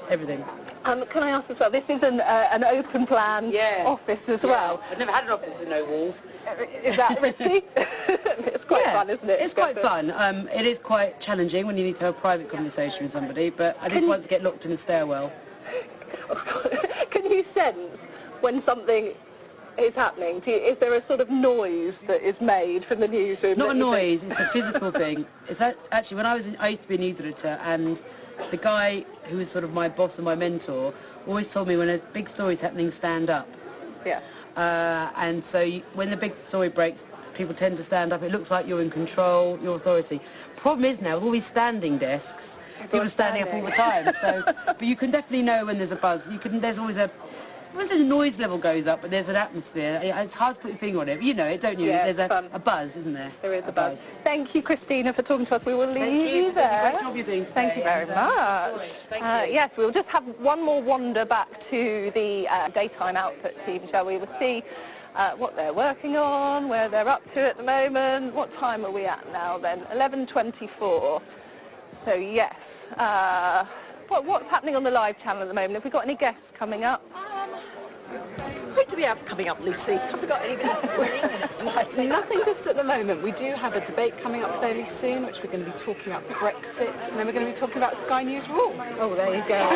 everything. Can I ask as well, this is an open plan office as well. I've never had an office with no walls. Is that risky? It's quite fun, isn't it? It's quite fun. It is quite challenging when you need to have a private conversation with somebody, but I did once get locked in a stairwell. Can you sense when something is happening? Is there a sort of noise that is made from the newsroom? It's not a noise, it's a physical thing. It's actually, when I used to be a news editor, and the guy who was sort of my boss and my mentor always told me when a big story's happening, stand up. Yeah. And so when the big story breaks, people tend to stand up. It looks like you're in control, your authority. Problem is now, with all these standing desks, people are standing up all the time. So, but you can definitely know when there's a buzz. There's always a... I wouldn't say the noise level goes up, but there's an atmosphere. It's hard to put your finger on it, but you know it, don't you? Yeah, there's a buzz, isn't there? There is a buzz. Thank you, Christina, for talking to us. We will leave you there. Great job you're doing today. Thank you very much. Yes, we'll just have one more wander back to the daytime output team, shall we? We'll see what they're working on, where they're up to at the moment. What time are we at now then? 11:24. So yes. What's happening on the live channel at the moment? Have we got any guests coming up? Who do we have coming up, Lucy? Have we got anything exciting? Nothing just at the moment. We do have a debate coming up fairly soon, which we're going to be talking about Brexit, and then we're going to be talking about Sky News Raw. Oh, there you go.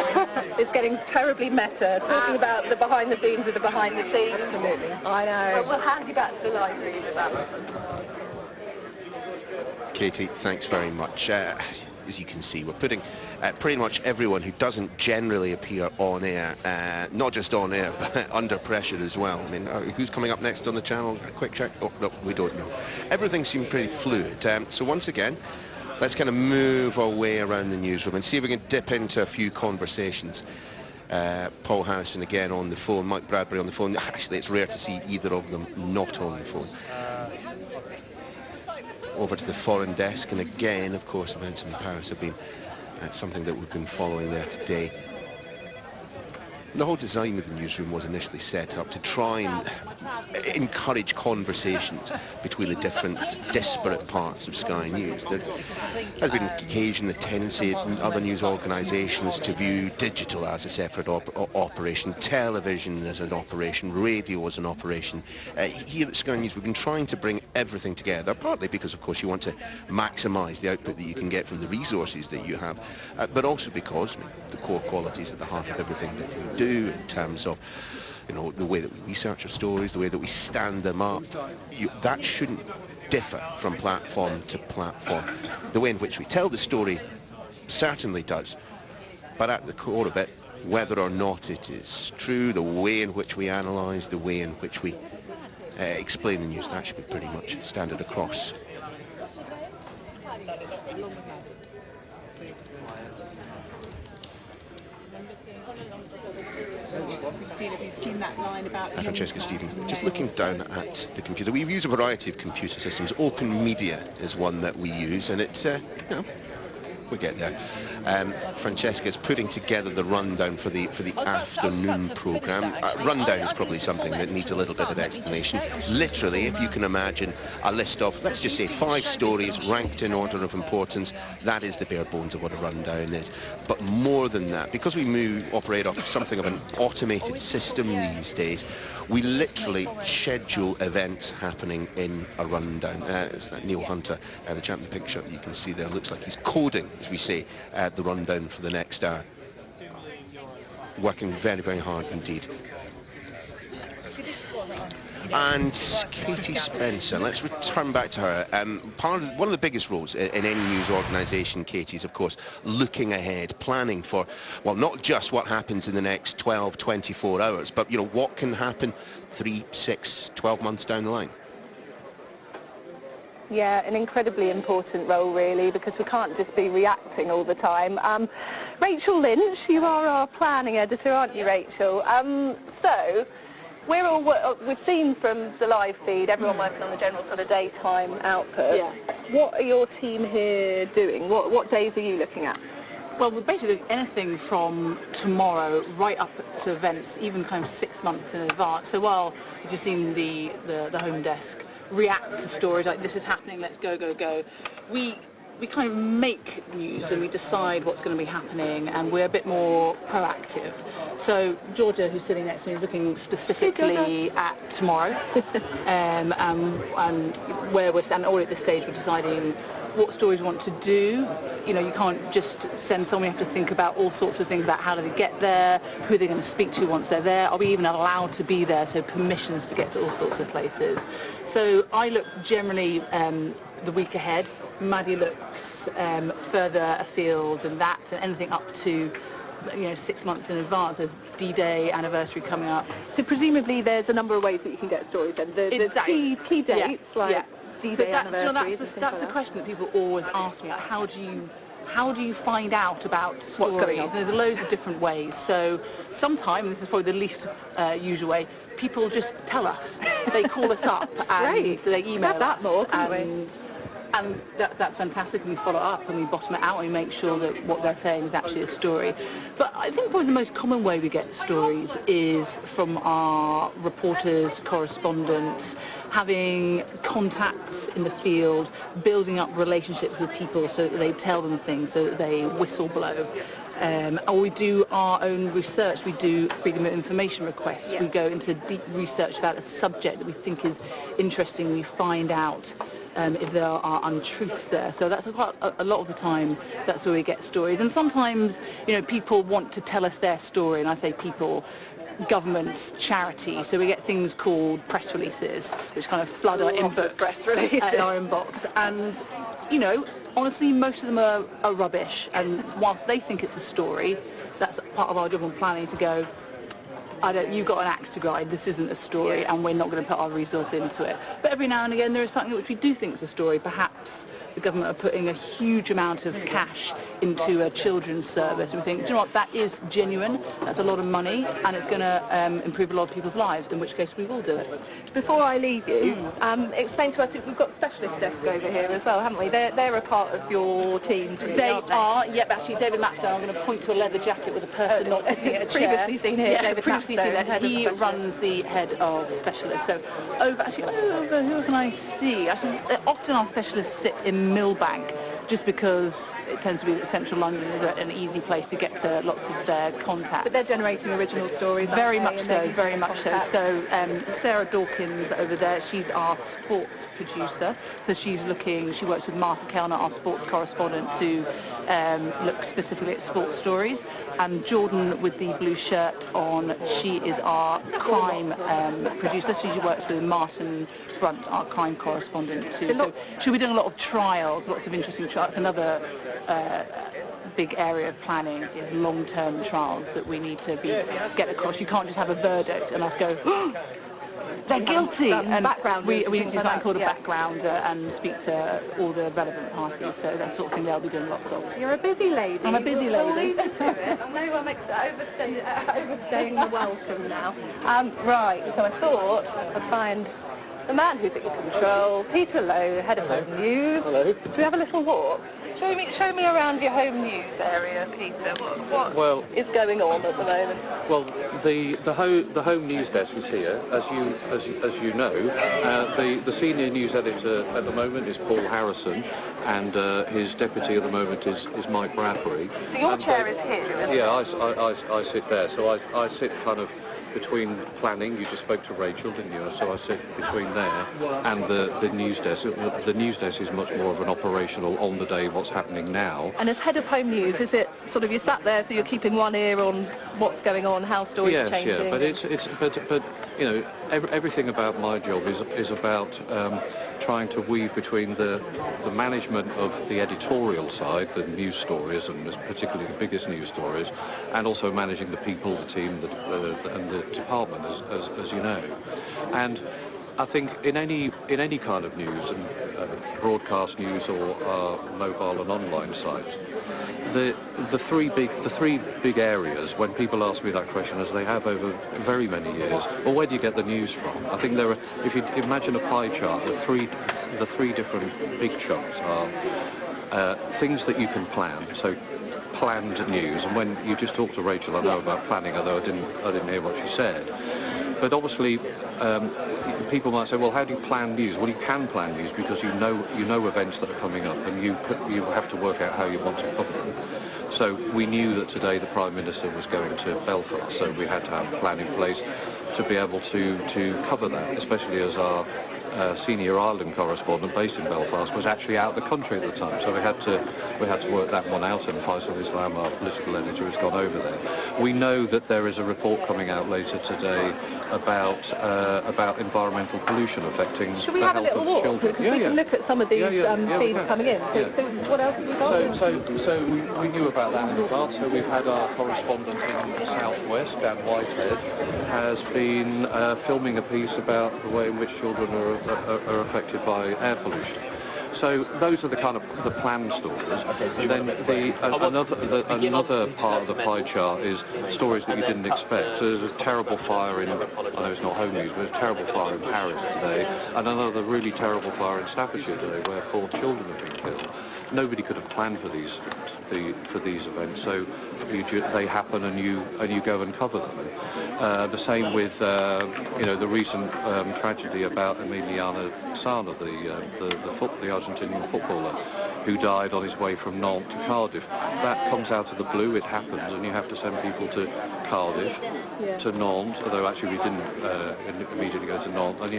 It's getting terribly meta, talking about the behind the scenes of the behind the scenes. Absolutely. I know. Well, we'll hand you back to the live read of that. Katie, thanks very much. As you can see, we're putting pretty much everyone who doesn't generally appear on air, not just on air, but under pressure as well. I mean, who's coming up next on the channel? A quick check. Oh, no, we don't know. Everything seemed pretty fluid. So once again, let's kind of move our way around the newsroom and see if we can dip into a few conversations. Paul Harrison again on the phone, Mike Bradbury on the phone. Actually, it's rare to see either of them not on the phone. Over to the foreign desk, and again, of course, events in Paris have been something that we've been following there today. The whole design of the newsroom was initially set up to try and encourage conversations between the different disparate parts of Sky News. There has been occasionally a tendency in other news organisations to view digital as a separate operation, television as an operation, radio as an operation. Here at Sky News we've been trying to bring everything together, partly because of course you want to maximise the output that you can get from the resources that you have, but also because the core qualities at the heart of everything that we do in terms of, you know, the way that we research our stories, the way that we stand them up, that shouldn't differ from platform to platform. The way in which we tell the story certainly does, but at the core of it, whether or not it is true, the way in which we analyse, the way in which we explain the news, that should be pretty much standard across. Christine, have you seen that line about... Francesca Stevens, just looking down at the computer. We use a variety of computer systems. Open Media is one that we use, and it's, you know, we get there. Francesca's putting together the rundown for the afternoon programme. Rundown is probably something that needs a little bit of explanation. Literally, if you can imagine a list of, let's just say, 5 stories ranked in order of importance, that is the bare bones of what a rundown is. But more than that, because we operate off something of an automated system these days, we literally schedule events happening in a rundown. It's that Neil Hunter, the chap in the picture that you can see there, looks like he's coding, as we say, the rundown for the next hour. Working very, very hard indeed. And Katie Spencer, let's return back to her. One of the biggest roles in any news organisation, Katie, is of course looking ahead, planning for, well, not just what happens in the next 12, 24 hours, but, you know, what can happen 3, 6, 12 months down the line. Yeah, an incredibly important role, really, because we can't just be reacting all the time. Rachel Lynch, you are our planning editor, aren't you, Rachel? So, we've seen from the live feed, everyone working on the general sort of daytime output. Yeah. What are your team here doing? What days are you looking at? Well, we're basically doing anything from tomorrow right up to events, even kind of 6 months in advance. So while you've just seen the home desk react to stories like this is happening, let's go, go, go, we kind of make news and we decide what's going to be happening, and we're a bit more proactive. So Georgia, who's sitting next to me, is looking specifically at tomorrow and where we're standing. All at this stage we're deciding what stories you want to do. You know, you can't just send someone. You have to think about all sorts of things about how do they get there, who they're going to speak to once they're there. Are we even allowed to be there? So permissions to get to all sorts of places. So I look generally the week ahead. Maddie looks further afield than that, and anything up to 6 months in advance. There's D-Day anniversary coming up. So presumably there's a number of ways that you can get stories then. There's key dates like D-Day anniversaries. That's the question that people always ask me. Like, how do you find out about stories? What's going on? There's loads of different ways. So sometimes, this is probably the least usual way, people just tell us. They call us up and they email us. That more, can't we? And that's fantastic, and we follow up and we bottom it out and we make sure that what they're saying is actually a story. But I think probably the most common way we get stories is from our reporters, correspondents, having contacts in the field, building up relationships with people so that they tell them things, so that they whistle blow. Or we do our own research. We do freedom of information requests. We go into deep research about a subject that we think is interesting. We find out if there are untruths there. So that's quite a lot of the time, that's where we get stories. And sometimes, people want to tell us their story, and I say people, governments, charities. So we get things called press releases, which kind of flood our inbox. And, honestly, most of them are rubbish. And whilst they think it's a story, that's part of our job on planning to go, you've got an axe to grind, this isn't a story, and we're not going to put our resource into it. But every now and again there is something which we do think is a story. Perhaps the government are putting a huge amount of cash into a children's service, and we think, do you know what, that is genuine, that's a lot of money, and it's going to improve a lot of people's lives, in which case we will do it. Before I leave you, explain to us, we've got specialist desk over here as well, haven't we? They're a part of your teams, really, They aren't they? are, yep, actually David Maxwell, I'm going to point to a leather jacket with a person not sitting at a chair. Previously seen here, David previously seen Maxwell, that. He runs the head of specialists. So over, who can I see? Actually, often our specialists sit in Millbank, just because it tends to be that central London is an easy place to get to lots of their contacts. But they're generating original stories, Very much so, very much so. So Sarah Dawkins over there, she's our sports producer. So she works with Martha Kellner, our sports correspondent, to look specifically at sports stories. And Jordan with the blue shirt on, she is our crime producer. So she works with Martin Brunt, our crime correspondent too. So she'll be doing a lot of trials, lots of interesting trials. Another big area of planning is long-term trials that we need to get across. You can't just have a verdict and us go, oh, they're guilty. And we need to do something called a background and speak to all the relevant parties. So that's the sort of thing they'll be doing lots of. You're a busy lady. I'm a busy lady. We'll leave you to it. I know I'm overstaying the welcome now. Right, so I thought I'd find the man who's in control, Peter Lowe, head of Home News. Hello. Should we have a little walk? Show me around your home news area, Peter. What is going on at the moment? Well, the home news desk is here, as you know. The senior news editor at the moment is Paul Harrison, and his deputy at the moment is Mike Bradbury. So your chair is here, isn't it? Yeah, I sit there. So I sit kind of between planning. You just spoke to Rachel, didn't you? So I sit between there and the news desk. The news desk is much more of an operational, on the day, what's happening now. And as head of Home News, is it sort of you sat there, so you're keeping one ear on what's going on, how stories are changing? Yes, yeah, but everything about my job is about trying to weave between the management of the editorial side, the news stories, and particularly the biggest news stories, and also managing the people, the team, and the department, as you know. And I think in any kind of news, and broadcast news or mobile and online sites, the three big areas, when people ask me that question, as they have over very many years, well, where do you get the news from? I think there are, if you imagine a pie chart, the three different big chunks are things that you can plan. So planned news, and when you just talked to Rachel, I know about planning, although I didn't hear what she said. But obviously, people might say, well, how do you plan news? Well, you can plan news because you know events that are coming up, and you have to work out how you want to cover them. So we knew that today the Prime Minister was going to Belfast, so we had to have a plan in place to be able to cover that, especially as our senior Ireland correspondent based in Belfast was actually out of the country at the time, so we had to work that one out, and Faisal Islam, our political editor, has gone over there. We know that there is a report coming out later today about environmental pollution affecting Should we the have a health little of walk? children. Because we can look at some of these feeds coming in. So what else have we got? So we knew about that in advance. So we've had our correspondent in the southwest, Dan Whitehead, has been filming a piece about the way in which children are affected by air pollution. So those are the kind of the planned stories. And then another part of the pie chart is stories that you didn't expect. So there's a terrible fire in, I know it's not home news, but there's a terrible fire in Paris today, and another really terrible fire in Staffordshire today where 4 children have been killed. Nobody could have planned for these events, so they happen and you go and cover them. The same with the recent tragedy about Emiliano Sala, the Argentinian footballer, who died on his way from Nantes to Cardiff. That comes out of the blue, it happens, and you have to send people to Cardiff, to Nantes, although actually we didn't immediately go to Nantes, and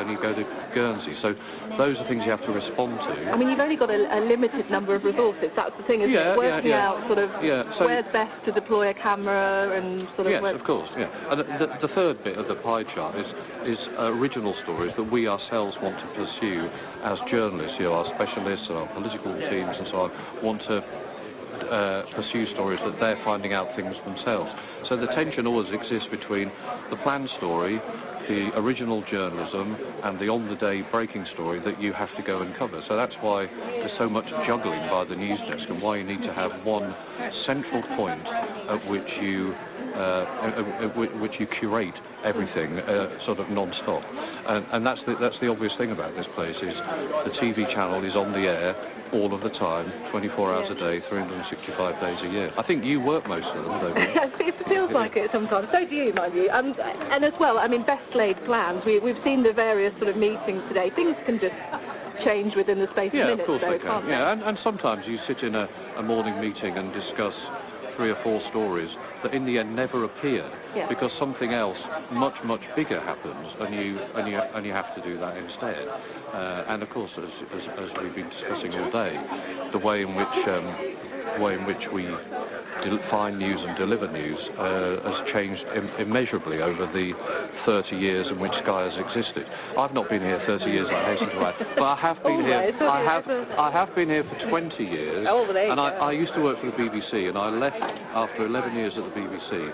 you go to Guernsey. So those are things you have to respond to. I mean, you've only got a limited number of resources. That's the thing, isn't it? Working out sort of where's best to deploy a camera and sort of... Yes, of course, yeah. And the third bit of the pie chart is original stories that we ourselves want to pursue as journalists. Our specialists and our political teams and so on want to pursue stories that they're finding out things themselves. So the tension always exists between the planned story, the original journalism, and the on-the-day breaking story that you have to go and cover. So that's why there's so much juggling by the news desk, and why you need to have one central point at which you curate everything sort of non-stop. And that's the obvious thing about this place, is the TV channel is on the air all of the time, 24 hours a day, 365 days a year. I think you work most of them, don't you? It feels like it sometimes. So do you, mind you. And as well, I mean, best laid plans. We've seen the various sort of meetings today. Things can just change within the space of minutes. Of course though, they can. Can't they? Yeah, and sometimes you sit in a morning meeting and discuss 3 or 4 stories that in the end never appear because something else much bigger happens, and you have to do that instead. And of course, as we've been discussing all day, the way in which we find news and deliver news has changed immeasurably over the 30 years in which Sky has existed. I've not been here 30 years, I hasten to add, but I have been here. I have been here for 20 years, and I used to work for the BBC, and I left after 11 years at the BBC.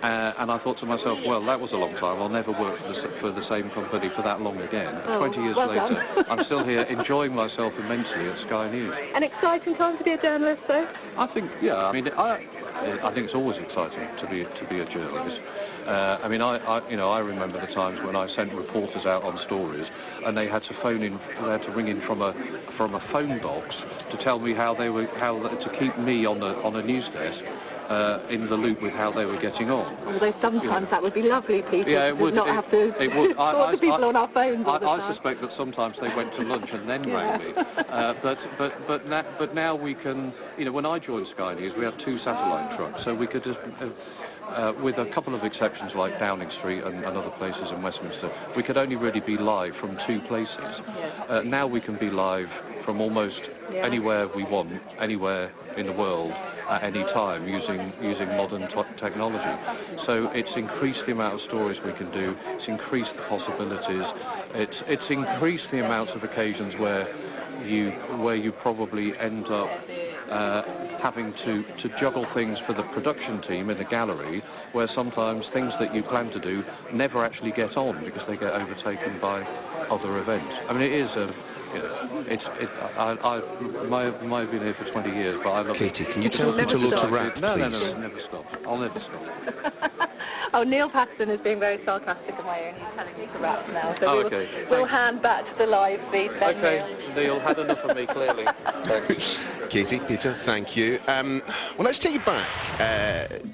And I thought to myself, well, that was a long time. I'll never work for the same company for that long again. 20 years later, I'm still here enjoying myself immensely at Sky News. An exciting time to be a journalist, though? I think, yeah. I mean, I think it's always exciting to be a journalist. I mean, I remember the times when I sent reporters out on stories, and they had to ring in from a phone box to tell me to keep me on a news desk. In the loop with how they were getting on. Although sometimes that would be lovely, Peter, it to would, not have to talk to people on our phones all the time. I suspect that sometimes they went to lunch and then rang me. But now we can, when I joined Sky News, we had 2 satellite trucks, so we could, with a couple of exceptions like Downing Street and other places in Westminster, we could only really be live from 2 places. Now we can be live from almost anywhere we want, anywhere in the world, at any time, using modern technology. So it's increased the amount of stories we can do, it's increased the possibilities, it's increased the amounts of occasions where you probably end up having to juggle things for the production team in a gallery, where sometimes things that you plan to do never actually get on because they get overtaken by other events. I mean, it is a... I might have been here for 20 years, but I love Katie, it. can you tell Peter to rap, please? No, never stop. I'll never stop. Oh, Neil Patterson is being very sarcastic in my ear, and he's telling me to rap now. So we'll hand back to the live feed then. Okay, Neil had enough of me, clearly. Thanks. Katie, Peter, thank you. Well, let's take you back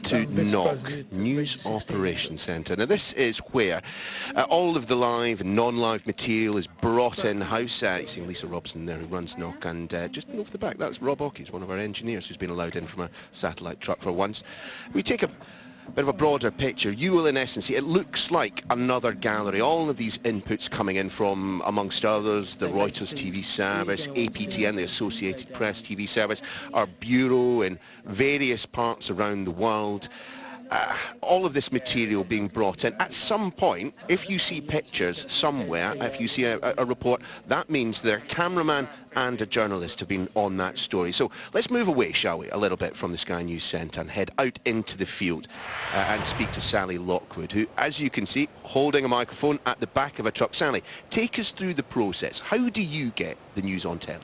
to NOC, News Operations Centre. Now, this is where all of the live and non-live material is brought in-house. You've seen Lisa Robson there, who runs NOC, and just over the back, that's Rob Ockey's, one of our engineers, who's been allowed in from a satellite truck for once. We take bit of a broader picture, you will in essence see it looks like another gallery. All of these inputs coming in from, amongst others, the Reuters TV service, APTN, the Associated Press TV service, our bureau in various parts around the world. All of this material being brought in. At some point, if you see pictures somewhere, if you see a report, that means their cameraman and a journalist have been on that story. So let's move away, shall we, a little bit from the Sky News Centre and head out into the field and speak to Sally Lockwood, who, as you can see, holding a microphone at the back of a truck. Sally, take us through the process. How do you get the news on telly?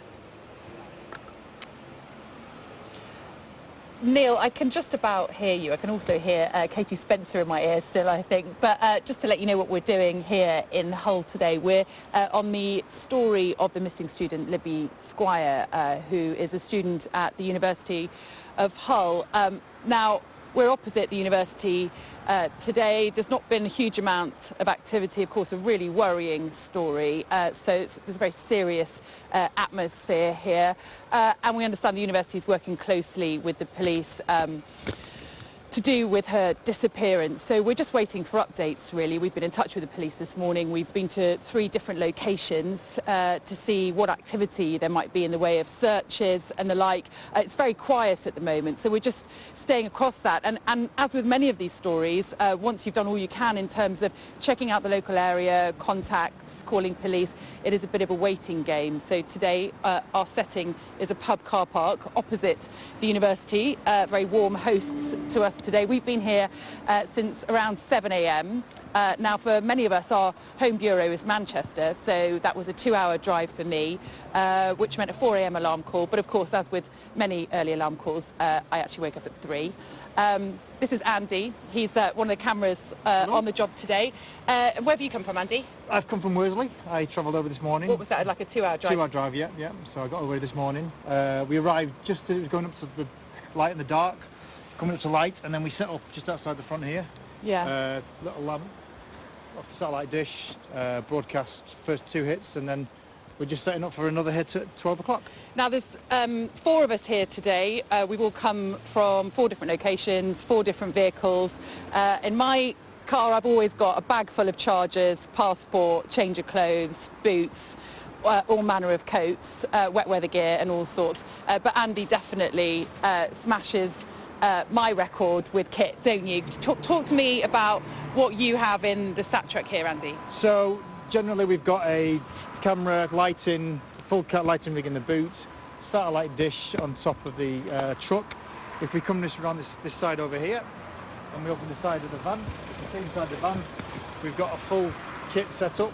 Neil, I can just about hear you. I can also hear Katie Spencer in my ears still, I think. But just to let you know what we're doing here in Hull today, we're on the story of the missing student, Libby Squire, who is a student at the University of Hull. Now, we're opposite the university today. There's not been a huge amount of activity, of course, a really worrying story. So there's a very serious atmosphere here. And we understand the university is working closely with the police to do with her disappearance. So we're just waiting for updates, really. We've been in touch with the police this morning. We've been to 3 different locations to see what activity there might be in the way of searches and the like. It's very quiet at the moment, so we're just staying across that. And as with many of these stories, once you've done all you can in terms of checking out the local area, contacts, calling police, it is a bit of a waiting game. So today our setting is a pub car park opposite the university. Very warm hosts to us today. We've been here since around 7 a.m. Now, for many of us, our home bureau is Manchester, so that was a 2-hour drive for me, which meant a 4 a.m. alarm call. But of course, as with many early alarm calls, I actually woke up at 3. This is Andy. He's one of the cameras on the job today. Where have you come from, Andy? I've come from Worsley. I travelled over this morning. What was that, like a 2-hour drive? 2-hour drive, yeah. So I got over this morning. We arrived just as it was going up to the light in the dark, coming up to light, and then we set up just outside the front here. Yeah. Little lamp off the satellite dish, broadcast first 2 hits, and then we're just setting up for another hit at 12 o'clock. Now there's 4 of us here today. We've all come from 4 different locations, 4 different vehicles. In my car I've always got a bag full of chargers, passport, change of clothes, boots, all manner of coats, wet weather gear and all sorts. But Andy definitely smashes my record with kit, don't you? Talk to me about what you have in the sat truck here, Andy. So generally we've got a camera, lighting, full cut lighting rig in the boot, satellite dish on top of the truck. If we come around this side over here and we open the side of the van, you can see inside the van we've got a full kit set up.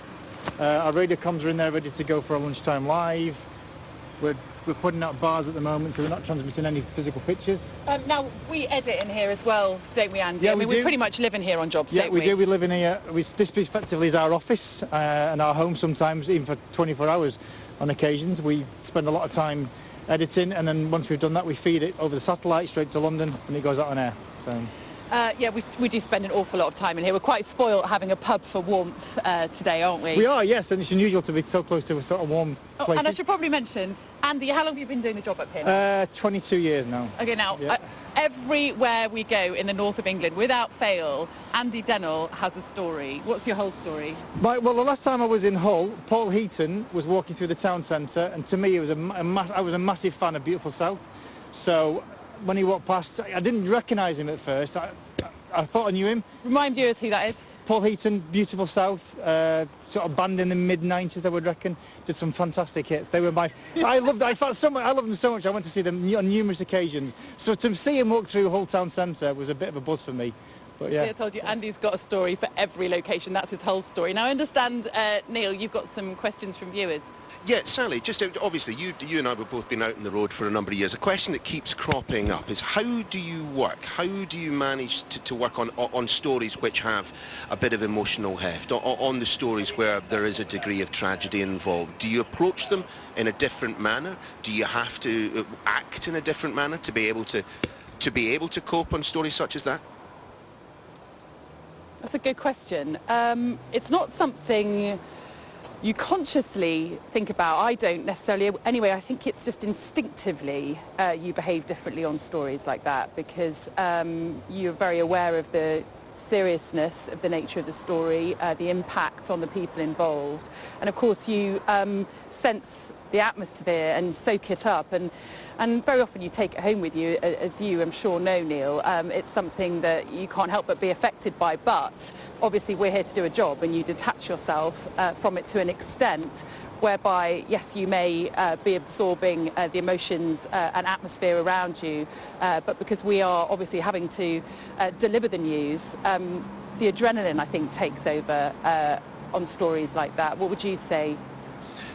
Our radio comms are in there ready to go for a lunchtime live. We're putting out bars at the moment, so we're not transmitting any physical pictures. Now, we edit in here as well, don't we, Andy? Yeah, I mean, we pretty much live in here on jobs, yeah, don't we? we do. We live in here. This effectively is our office and our home sometimes, even for 24 hours on occasions. We spend a lot of time editing, and then once we've done that, we feed it over the satellite straight to London, and it goes out on air. So. Yeah, we do spend an awful lot of time in here. We're quite spoilt having a pub for warmth today, aren't we? We are, yes, and it's unusual to be so close to a sort of warm place. And I should probably mention, Andy, how long have you been doing the job up here now? 22 years now. Okay, now, yeah. Everywhere we go in the north of England, without fail, Andy Dennell has a story. What's your whole story? Right, well, the last time I was in Hull, Paul Heaton was walking through the town centre, and to me, it was I was a massive fan of Beautiful South. So when he walked past, I didn't recognise him at first. I thought I knew him. Remind viewers who that is. Paul Heaton, Beautiful South, sort of band in the mid-90s, I would reckon. Did some fantastic hits. They were my... I loved them so much. I went to see them on numerous occasions. So to see him walk through Hull Town Centre was a bit of a buzz for me. But yeah. See, I told you, Andy's got a story for every location. That's his whole story. Now, I understand, Neil, you've got some questions from viewers. Yeah, Sally, just obviously you and I have both been out on the road for a number of years. A question that keeps cropping up is how do you work? How do you manage to work on stories which have a bit of emotional heft, on the stories where there is a degree of tragedy involved? Do you approach them in a different manner? Do you have to act in a different manner to be able to cope on stories such as that? That's a good question. It's not something you consciously think about. I don't necessarily. Anyway, I think it's just instinctively you behave differently on stories like that because you're very aware of the seriousness of the nature of the story, the impact on the people involved, and of course you sense the atmosphere and soak it up, and very often you take it home with you, as you I'm sure know, Neil. It's something that you can't help but be affected by, but obviously we're here to do a job, and you detach yourself from it to an extent whereby, yes, you may be absorbing the emotions and atmosphere around you, but because we are obviously having to deliver the news, the adrenaline, I think, takes over on stories like that. What would you say?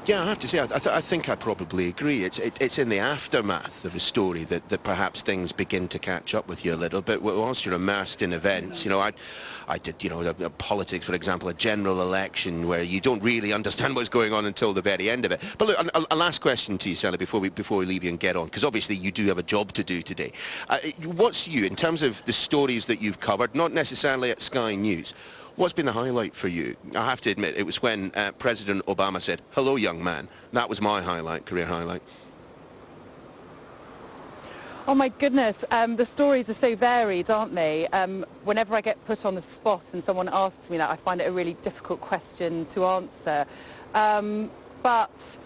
Yeah, I have to say, I think I probably agree. It's in the aftermath of a story that perhaps things begin to catch up with you a little bit. Whilst you're immersed in events, you know, I did, you know, politics, for example, a general election where you don't really understand what's going on until the very end of it. But look, a last question to you, Sally, before we leave you and get on, because obviously you do have a job to do today. What's you, in terms of the stories that you've covered, not necessarily at Sky News, what's been the highlight for you? I have to admit, it was when President Obama said, "Hello, young man." That was my highlight, career highlight. Oh my goodness, the stories are so varied, aren't they? Whenever I get put on the spot and someone asks me that, I find it a really difficult question to answer. But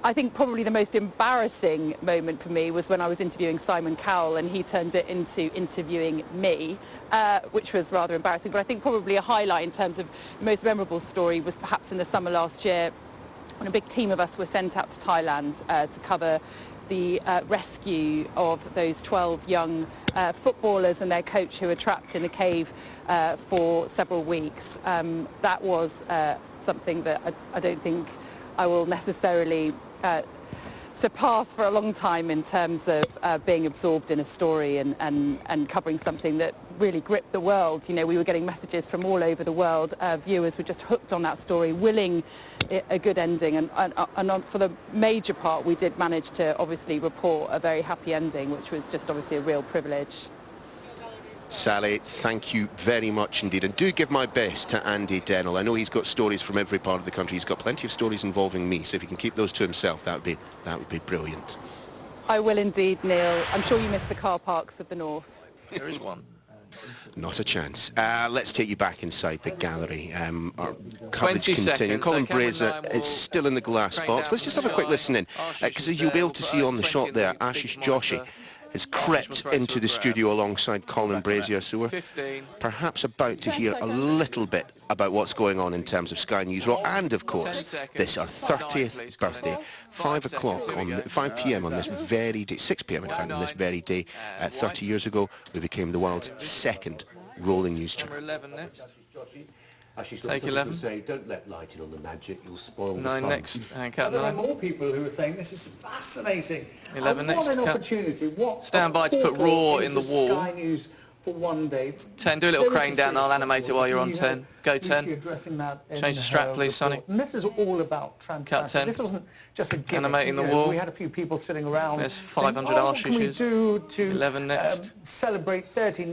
I think probably the most embarrassing moment for me was when I was interviewing Simon Cowell and he turned it into interviewing me, which was rather embarrassing. But I think probably a highlight in terms of the most memorable story was perhaps in the summer last year when a big team of us were sent out to Thailand to cover the rescue of those 12 young footballers and their coach who were trapped in a cave for several weeks. That was something that I don't think I will necessarily surpass for a long time in terms of being absorbed in a story and covering something that really gripped the world. You know, we were getting messages from all over the world. Viewers were just hooked on that story, willing a good ending, and for the major part we did manage to obviously report a very happy ending, which was just obviously a real privilege. Sally, thank you very much indeed, and do give my best to Andy Dennell. I know he's got stories from every part of the country. He's got plenty of stories involving me, so if he can keep those to himself, that would be brilliant. I will indeed, Neil. I'm sure you miss the car parks of the north. There is one. Not a chance. Let's take you back inside the gallery. Our coverage 20 continuing. seconds. Colin So Cameron Brazier Ryan is still in the glass box. Let's just have a quick listen in, because as you'll be able to see on the shot there, Ashish Joshi has crept into the studio alongside Colin Brazier, so we're perhaps about to hear a little bit about what's going on in terms of Sky News Raw, and of course this our 30th birthday, 5 p.m. on this very day, 6 p.m. in fact, on this very day, 30 years ago we became the world's second rolling news channel. 11 next. Take 11. Say, don't let light in on the magic, you'll spoil 9 the next. And cut there 9. are more people who are saying this is fascinating. 11 and next. What an Cut. Opportunity. What Stand by to put Raw in the wall. Sky News for one day. 10. Do a little crane down. I'll animate it while you're on 10. Go 10. Change the strap, please, Sonny. And this is all about transparency. Cut 10. This wasn't just a gimmick. Animating the wall. We had a few people sitting around. There's 500 saying, arse issues. What can we do to 11 next. celebrate 30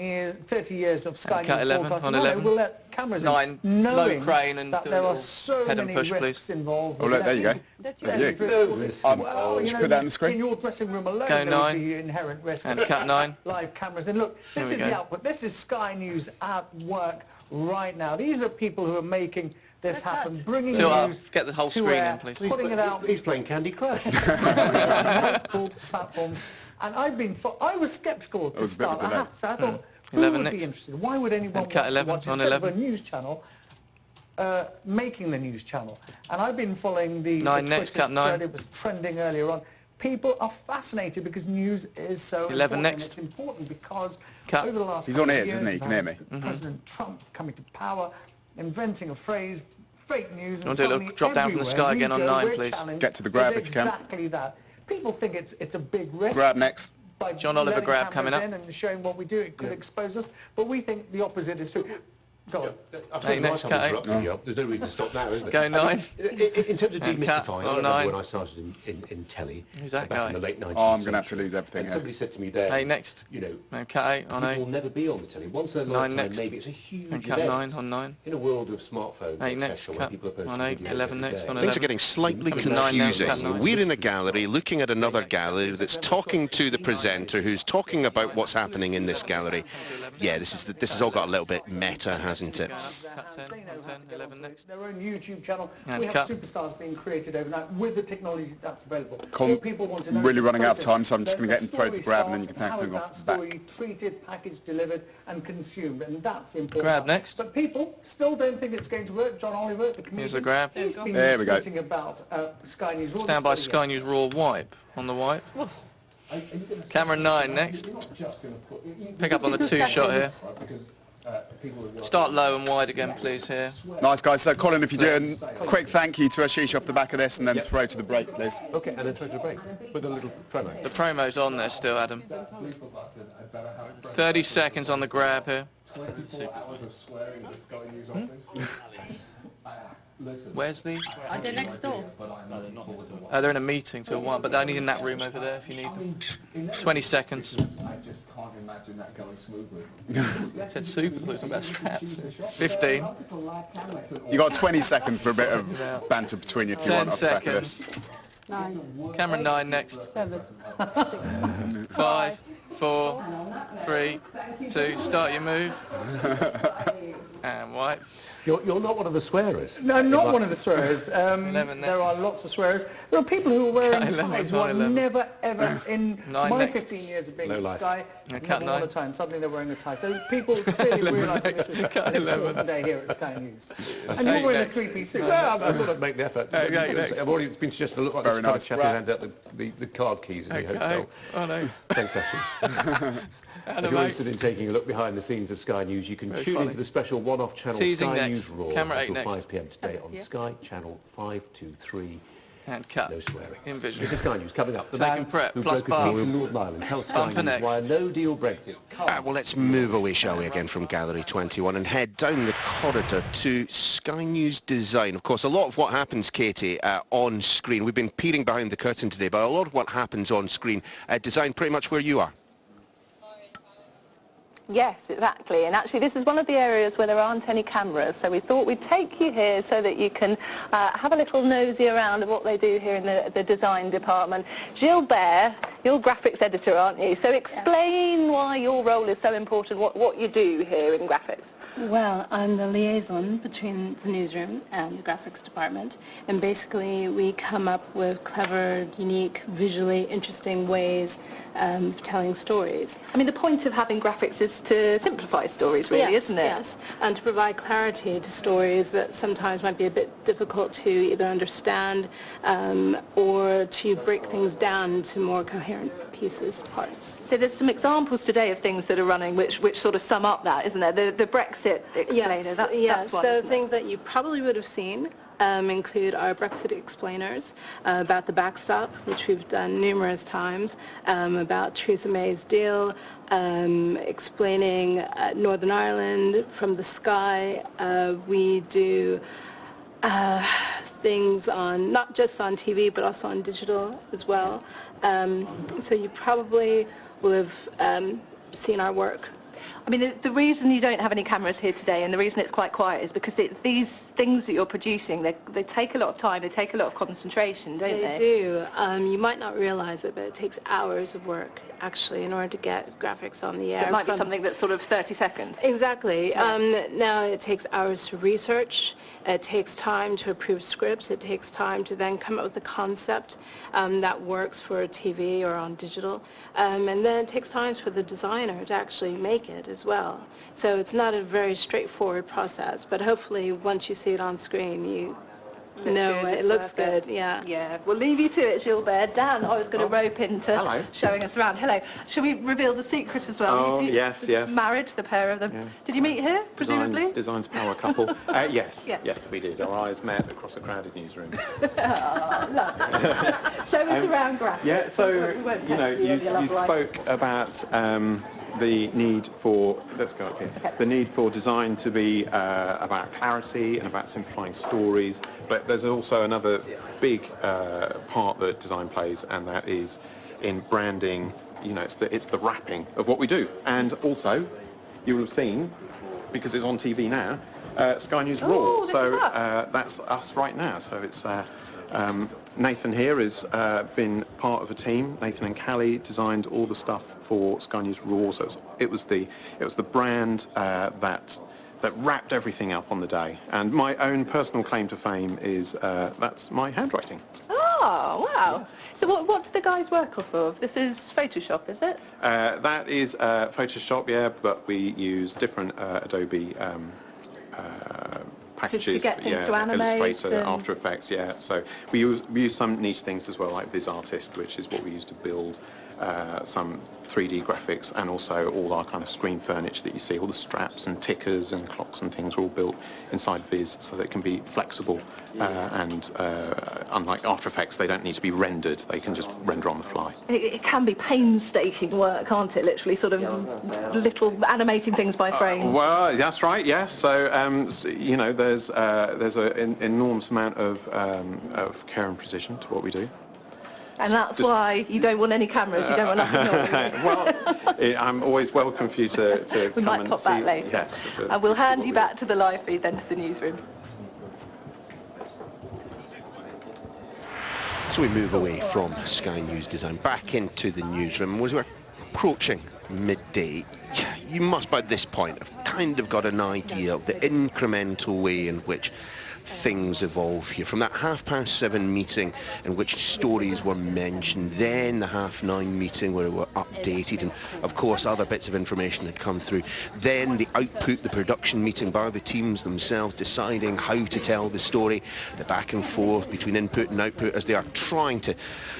years of Sky Cut News 11 broadcasting? on 11. We'll let cameras 9. in, knowing Low crane and that there are so head and many push, risks please. involved. Oh, look, there you go. There's you. Just put that on the screen. In your dressing room alone, Go there 9. would be inherent risks. And cut 9. Live cameras. And look, this is the output. This is Sky News at work right now. These are people who are making this happen, bringing news get the whole to screen air, in, please. putting it out. He's playing Candy Crush. Multiple platforms. And I was sceptical to start. I have to say, I thought, who would be interested? Why would anyone cut 11 watch on instead of 11. a news channel? Making the news channel, and I've been following the 9 next, cut 9. It was trending earlier on. People are fascinated because news is so 11 important. next. And it's important because Cut. over the last He's couple on of ears, years, isn't he? You can hear me. President Trump coming to power, inventing a phrase, fake news, and Want to do a little drop down from the sky again on 9, please. Get to the grab if you can. Exactly that. People think it's a big risk. Grab next. By John Oliver letting grab cameras coming up. in and showing what we do, it could expose us, but we think the opposite is true. Go on. Hey, next, Kate. There's no reason to stop now, is there? Go 9. In terms of demystifying, I remember 9. when I started in telly, Who's that back guy? in the late 90s. Oh, I'm going to have to lose everything. And somebody said to me there, Hey, next. you know, Okay, on people 8. will never be on the telly. Once in a 9 lifetime, next. maybe it's a huge And event. cut 9 on 9. In a world of smartphones, Hey, etc., next, where cut people are posting on 8. videos 11 every next day. on 11. Things are getting slightly Come to 9 now, confusing. cut 9. We're in a gallery looking at another gallery that's talking to the presenter who's talking about what's happening in this gallery. Yeah, this has all got a little bit meta, hasn't it? Cut 10, 10, 11 next. Their own YouTube channel. And We have cut. superstars being created overnight with the technology that's available. Colin, What people want to know really is the running out of process. time, so I'm just The going to get in story Grab and then you starts, can how thank is me that off the back. story treated, packaged, delivered and consumed, and that's the important Grab part. next. But people still don't think it's going to work. John Oliver, the comedian, Here's the grab. he's been There we go. tweeting about Sky News. Raw Stand by this Sky News Raw wipe. On the wipe. Camera 9 next. Pick up on the 2 shot here. Start low and wide again, please, here. Nice, guys. So, Colin, if you do a quick thank you to Ashish off the back of this and then throw to the break, please. Okay, and then throw to the break with a little promo. The promo's on there still, Adam. 30 seconds on the grab here. 24 hours of swearing in the Sky News office. Where's the? Are they next door? They're in a meeting till 1, but they're only in that room over there if you need them. 20 seconds. I just can't imagine that going smoothly. I said super losing about straps. 15. You got 20 seconds for a bit of banter between you if you 10 want off the back of this. seconds. 9. Camera 9 next. 7. 5, 4, 3, 2. Start your move. And wipe. You're not one of the swearers. No, I'm not one of the swearers. 11 there are lots of swearers. There are people who are wearing Cut 11, ties who are 11. never, ever, in 9 my next. 15 years of being No at life. Sky, Yeah, cut never 9. all the time. Suddenly they're wearing a tie. So people clearly realise this is Cut an 11. important day here at Sky News. And you're wearing a next. 3-piece suit. Well, I thought I'd make the effort. next. I've already been suggested to look like Very this kind nice. of chap who hands out the card keys in the Okay. hotel. Oh no. Thanks, Ashley. If you're interested in taking a look behind the scenes of Sky News, you can Very tune funny. into the special one-off channel Teasing Sky next. News Raw Camera 8 until next. 5 p.m. today on Sky Channel 523. And cut. No swearing. In vision. This is Sky News coming up. The Take man and prep, who plus broke a bar. deal in Northern Ireland tells Sky Bumper News next. why a no-deal Brexit. Well, let's move away, shall we, again from Gallery 21 and head down the corridor to Sky News Design. Of course, a lot of what happens, Katie, on screen, we've been peering behind the curtain today, but a lot of what happens on screen, design pretty much where you are. Yes, exactly. And actually this is one of the areas where there aren't any cameras, so we thought we'd take you here so that you can have a little nosy around of what they do here in the design department. Gilbert, you're graphics editor, aren't you? So explain why your role is so important, what you do here in graphics. Well, I'm the liaison between the newsroom and the graphics department, and basically we come up with clever, unique, visually interesting ways of telling stories. I mean, the point of having graphics is to simplify stories, really, Yes, isn't it? Yes, and to provide clarity to stories that sometimes might be a bit difficult to either understand or to break things down into more coherent pieces, parts. So there's some examples today of things that are running which sort of sum up that, isn't there? The Brexit explainer, Yes, that's yes. one, So isn't it? things that you probably would have seen include our Brexit explainers about the backstop, which we've done numerous times, about Theresa May's deal, explaining Northern Ireland from the sky. We do things on not just on TV but also on digital as well. So you probably will have seen our work. I mean, the reason you don't have any cameras here today and the reason it's quite quiet is because these things that you're producing, they take a lot of time, they take a lot of concentration, don't they? They do. You might not realize it, but it takes hours of work, actually, in order to get graphics on the air. It might be something that's sort of 30 seconds. Exactly. Now it takes hours to research, it takes time to approve scripts, it takes time to then come up with a concept that works for TV or on digital, and then it takes time for the designer to actually make it as well. So it's not a very straightforward process, but hopefully once you see it on screen, No, it looks good, yeah. Yeah, we'll leave you to it, Gilbert. Dan, I was going to rope into showing us around. Hello. Shall we reveal the secret as well? Oh, yes. Married, the pair of them. Yeah. Did you meet here, presumably? Designs power couple. Yes, Yeah. yes, we did. Our eyes met across a crowded newsroom. Oh, lovely. Show us around, Graph. Yeah, so, you know, you spoke about the need for, let's go up here, the need for design to be about clarity and about simplifying stories, but there's also another big part that design plays, and that is in branding. You know, it's the wrapping of what we do. And also, you will have seen, because it's on TV now, Sky News Raw. So that's us right now. So it's Nathan here has been part of a team. Nathan and Callie designed all the stuff for Sky News Raw. So it was the brand that wrapped everything up on the day. And my own personal claim to fame is that's my handwriting. Oh, wow. So what do the guys work off of? This is Photoshop, is it? That is Photoshop, yeah, but we use different Adobe packages, to get things to animate. Illustrator, After Effects, yeah. So we use some niche things as well, like VisArtist, which is what we use to build some 3D graphics, and also all our kind of screen furniture that you see, all the straps and tickers and clocks and things are all built inside Viz, so that it can be flexible and unlike After Effects, they don't need to be rendered, they can just render on the fly. It can be painstaking work, can't it? Literally sort of little animating things by frame. Well, that's right, yes. So, you know, there's an enormous amount of care and precision to what we do. And that's why you don't want any cameras, you don't want nothing on. Well, I'm always welcome for you to we come might and pop see. back later. Yes. And we'll hand you back to the live feed then to the newsroom. So we move away from Sky News Design back into the newsroom. As we're approaching midday, you must by this point have kind of got an idea of the incremental way in which things evolve here. From that 7:30 meeting in which stories were mentioned, then the 9:30 meeting where it were updated, and of course other bits of information had come through. Then the output, the production meeting by the teams themselves deciding how to tell the story, the back and forth between input and output as they are trying to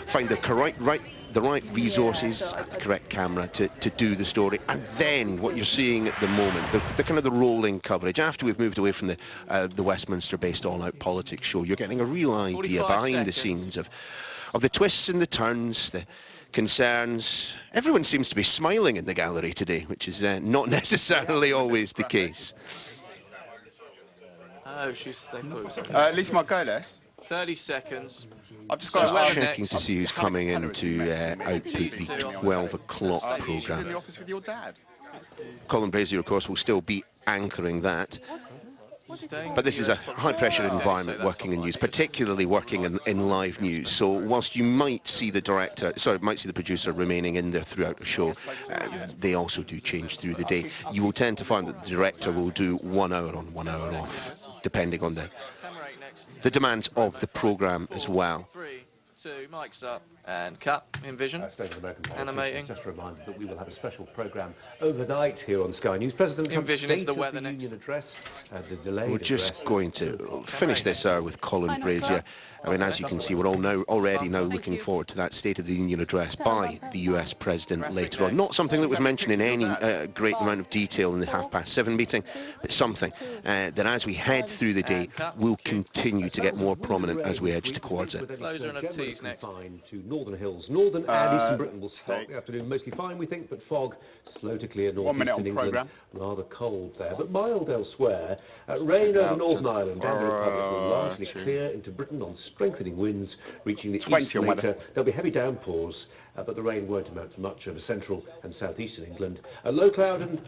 find the right resources, the correct camera to do the story, and then what you're seeing at the moment, the kind of the rolling coverage. After we've moved away from the Westminster-based all-out politics show, you're getting a real idea behind the scenes of the twists and the turns, the concerns. Everyone seems to be smiling in the gallery today, which is not necessarily always the case. Oh, they thought it was okay. Lisa Margolis. 30 seconds. I've just got checking to see who's coming in to output the 12 o'clock programme. in the office with your dad. Colin Brazier, of course, will still be anchoring that. But this is a high-pressure environment working in news, particularly working in live news. So whilst you might see the producer remaining in there throughout the show, they also do change through the day. You will tend to find that the director will do 1 hour on, 1 hour off, depending on the demands of the programme as well. 3, 2, mics up, and cut. Envision. Animating. Just a reminder that we will have a special programme overnight here on Sky News. President Trump's Envision State is the of weather the next. Union address, the delayed We're just address. going to finish this hour with Colin Brazier. I mean, as you can see, we're all already looking forward to that State of the Union address by the US President later on. Not something that was mentioned in any great amount of detail in the 7:30 meeting, but something that as we head through the day will continue to get more prominent as we edge towards it. Closer and a tease next. To northern hills. Northern and eastern Britain will start the afternoon mostly fine, we think, but fog slow to clear northeastern England. Rather cold there, but mild elsewhere. Rain over Northern Ireland and the Republic will largely clear into Britain on strengthening winds reaching the east later. There'll be heavy downpours, but the rain won't amount to much over central and southeastern England. Low cloud and,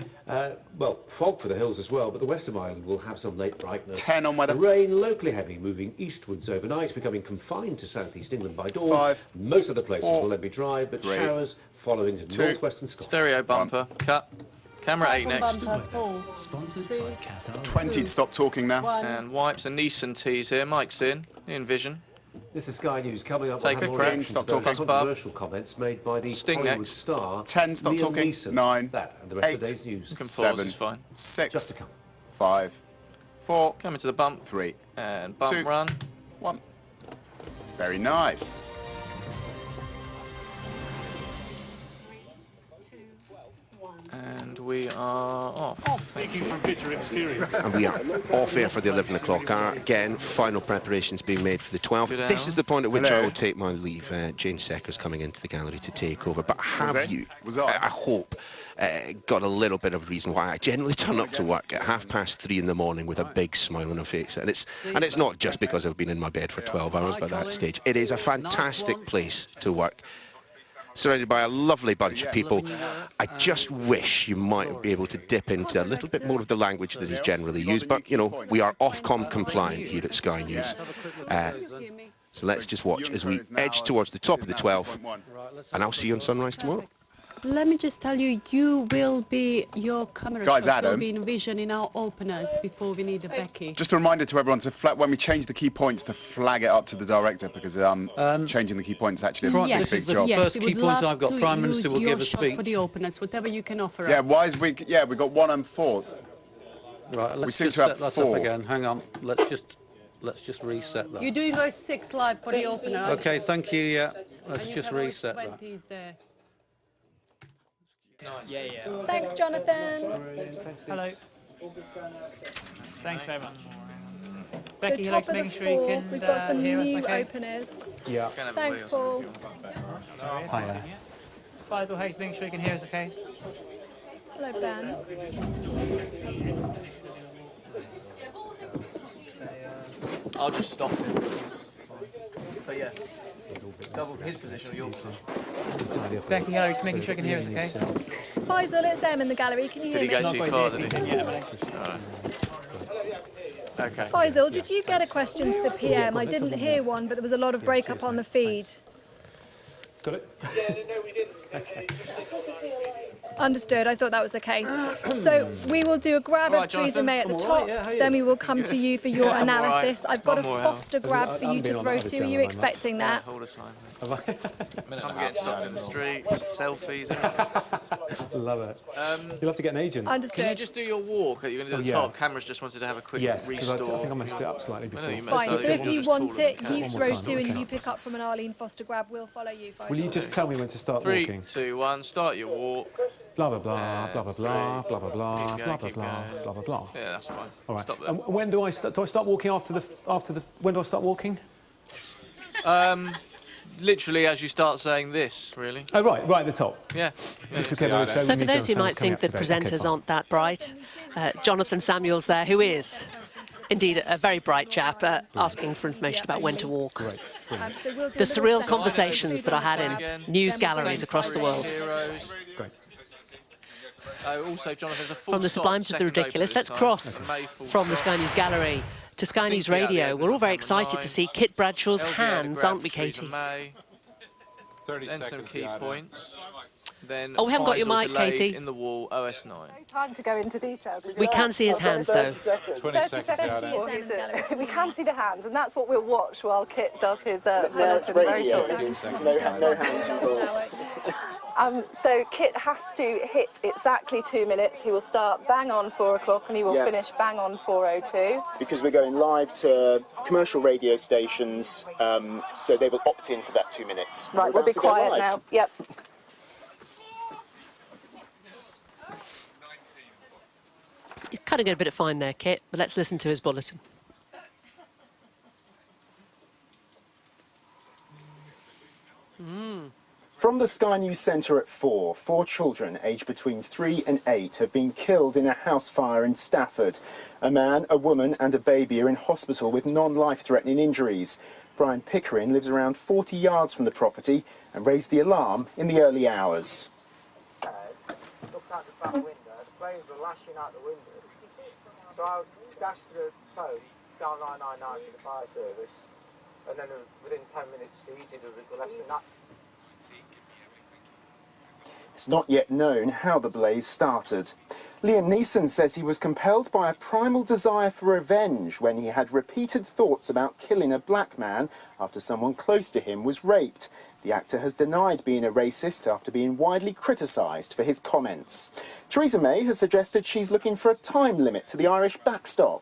well, fog for the hills as well, but the west of Ireland will have some late brightness. 10 on weather. Rain locally heavy, moving eastwards overnight, becoming confined to southeast England by dawn. 5. Most of the places 4, will then be dry, but 3, showers following to 2. northwestern Scotland. Stereo bumper. Cut. Camera 8 next. Sponsored by Qatar. 20 to stop talking now. And wipes and Nissan tees here. Mike's in. Envision. This is Sky News coming up. Take a crack. Stop talking. Controversial comments made by the Hollywood star 10. Stop Liam talking. Neeson. 9. That and the rest 8. of the day's news. Can pause, 7. it's fine. 6. Just to come. 5. 4. Coming to the bump. 3. And bump 2. run. Very nice. And we are off. Speaking from bitter experience. And we are off air for the 11 o'clock hour. Again, final preparations being made for the 12. This is the point at which I will take my leave. Jane Secker's coming into the gallery to take over. But have you, I hope, got a little bit of reason why I generally turn up to work at 3:30 in the morning with a big smile on my face. And it's not just because I've been in my bed for 12 hours by that stage. It is a fantastic place to work, surrounded by a lovely bunch of people. I just wish you might be able to dip into a little bit more of the language that is generally used, but, you know, we are Ofcom compliant here at Sky News. So let's just watch as we edge towards the top of the 12, and I'll see you on Sunrise tomorrow. Let me just tell you, your camera shot will be in vision in our openers before we need a Becky. Just a reminder to everyone to when we change the key points to flag it up to the director, because changing the key points is actually a big job. Yes, first key point I've got. Prime Minister will give a speech for the openers, whatever you can offer us. Why is we got 1 and 4. Right, let's just set that up again. Hang on, let's just reset that. You're doing those 6 live for the opener. Okay, thank you. Yeah, let's just reset that. There. Yeah. Thanks, Jonathan. Hello. Thanks very much. So Becky, top of the 4, we've got some new okay? openers. Yeah. Thanks, Paul. Hiya. Faisal Hayes, making sure you can hear us, okay? Hello, Ben. I'll just stop him. But yeah, double his position or your position. Becky, hello, just making sure you can hear us, okay? Faisal, it's Em in the gallery. Can you hear me? Did he go too far, did he? Yeah, okay. Faisal, did you get a question to the PM? I didn't hear one, but there was a lot of breakup on the feed. Got it? No, we didn't. Okay. Understood. I thought that was the case. So we will do a grab of Theresa May at the top, then we will come to you for your analysis. I've got a Foster grab for you to throw to. Are you expecting that? All the time. I'm getting stopped in the streets, selfies. Love it. You'll have to get an agent. Understood. Can you just do your walk? You're going to do the top. Cameras just wanted to have a quick restore. Yes, I think I messed it up slightly before. Fine. So if you want it, you throw to and you pick up from an Arlene Foster grab. We'll follow you. Will you just tell me when to start walking? 3, 2, 1. Start your walk. Blah blah blah blah blah blah blah blah blah blah blah blah blah. Yeah, that's fine. All right. Stop there. And when do I start? Do I start walking after the? When do I start walking? Literally as you start saying this, really. Oh right, right at the top. Yeah. So for those who might think that presenters aren't that bright, Jonathan Samuel's there, who is indeed a very bright chap, asking for information about when to walk. The surreal conversations that are had in news galleries across the world. Great. Also, Jonathan, a full From the sublime to the ridiculous, let's cross from the Sky News gallery to Sky News Radio. We're all very excited to see Kit Bradshaw's hands, aren't we, Katie? Then some key points. Then we haven't got your mic, Katie. In the wall, OS9. Time to go into detail. We can see his hands, though. 20 seconds. We can see the hands, and that's what we'll watch while Kit does his it's radio. There's no hands involved. So Kit has to hit exactly 2 minutes. He will start bang on 4 o'clock, and he will finish bang on 4:02. Because we're going live to commercial radio stations, so they will opt in for that 2 minutes. Right, we'll be quiet now. Yep. You've kind of got a bit of fine there, Kit, but let's listen to his bulletin. From the Sky News Centre at 4 children aged between 3 and 8 have been killed in a house fire in Stafford. A man, a woman and a baby are in hospital with non-life-threatening injuries. Brian Pickering lives around 40 yards from the property and raised the alarm in the early hours. Looked out the back window, the flames were lashing out the window. So I dashed to the phone, dial 999 for the fire service, and then within 10 minutes, easy to less than that. It's not yet known how the blaze started. Liam Neeson says he was compelled by a primal desire for revenge when he had repeated thoughts about killing a black man after someone close to him was raped. The actor has denied being a racist after being widely criticised for his comments. Theresa May has suggested she's looking for a time limit to the Irish backstop.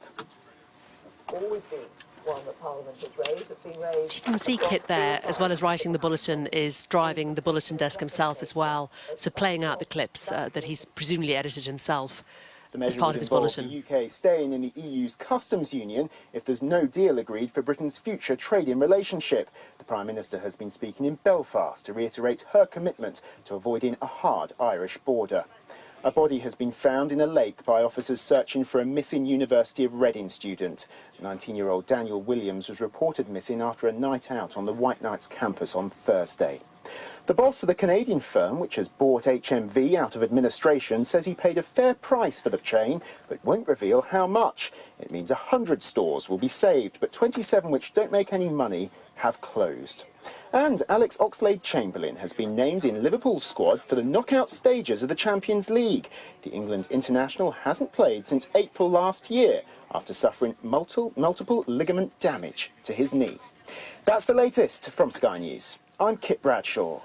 Always been. one that Parliament has raised. It's been raised. You can see Kit there, as well as writing the bulletin, is driving the bulletin desk himself as well, so playing out the clips that he's presumably edited himself as part of his bulletin. The UK staying in the EU's customs union if there's no deal agreed for Britain's future trading relationship. The Prime Minister has been speaking in Belfast to reiterate her commitment to avoiding a hard Irish border. A body has been found in a lake by officers searching for a missing University of Reading student. 19-year-old Daniel Williams was reported missing after a night out on the White Knights campus on Thursday. The boss of the Canadian firm, which has bought HMV out of administration, says he paid a fair price for the chain, but won't reveal how much. It means 100 stores will be saved, but 27 which don't make any money have closed. And Alex Oxlade-Chamberlain has been named in Liverpool's squad for the knockout stages of the Champions League. The England international hasn't played since April last year after suffering multiple ligament damage to his knee. That's the latest from Sky News. I'm Kit Bradshaw.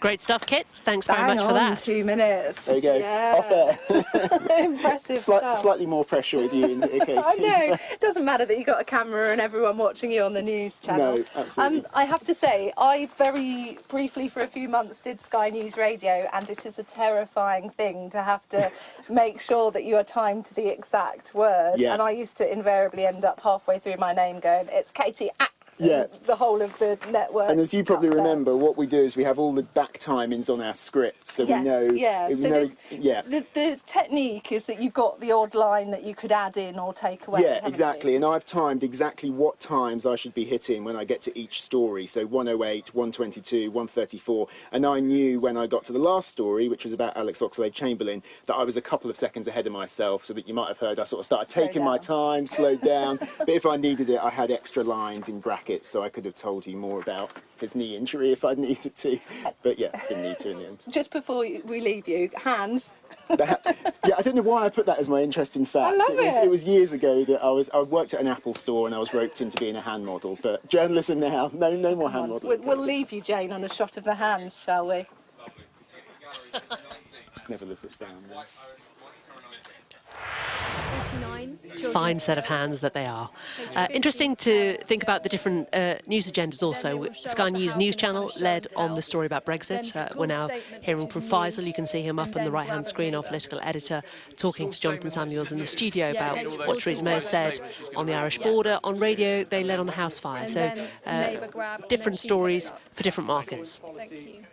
Great stuff, Kit. Thanks very much for that. 2 minutes. There you go. Yeah. Off air. Impressive stuff. Slightly more pressure with you in the case. I know. It doesn't matter that you got a camera and everyone watching you on the news channel. No, absolutely. I have to say, I very briefly for a few months did Sky News Radio, and it is a terrifying thing to have to make sure that you are timed to the exact word. Yeah. And I used to invariably end up halfway through my name going, "It's Katie." Yeah. The whole of the network. And as you probably remember, what we do is we have all the back timings on our script, so yes, we know. Yeah. We know, yeah. The technique is that you've got the odd line that you could add in or take away. Yeah, exactly. And I've timed exactly what times I should be hitting when I get to each story. So 108, 122, 134. And I knew when I got to the last story, which was about Alex Oxlade-Chamberlain, that I was a couple of seconds ahead of myself, so that you might have heard I sort of started taking my time, slowed down. But if I needed it, I had extra lines in brackets, so I could have told you more about his knee injury if I'd needed to. But yeah, didn't need to in the end. Just before we leave you, hands. Yeah, I don't know why I put that as my interesting fact. I love it. It was years ago that I worked at an Apple store and I was roped into being a hand model. But journalism now, no more hand modelling. We'll leave you, Jane, on a shot of the hands, shall we? Never live this down. No. Fine set of hands that they are. Interesting to think about the different news agendas also. Sky News News Channel led on the story about Brexit. We're now hearing from Faisal. You can see him up on the right-hand screen, our political editor, talking to Jonathan Samuels in the studio about what Theresa May has said on the Irish border. On radio, they led on the house fire. So different stories for different markets.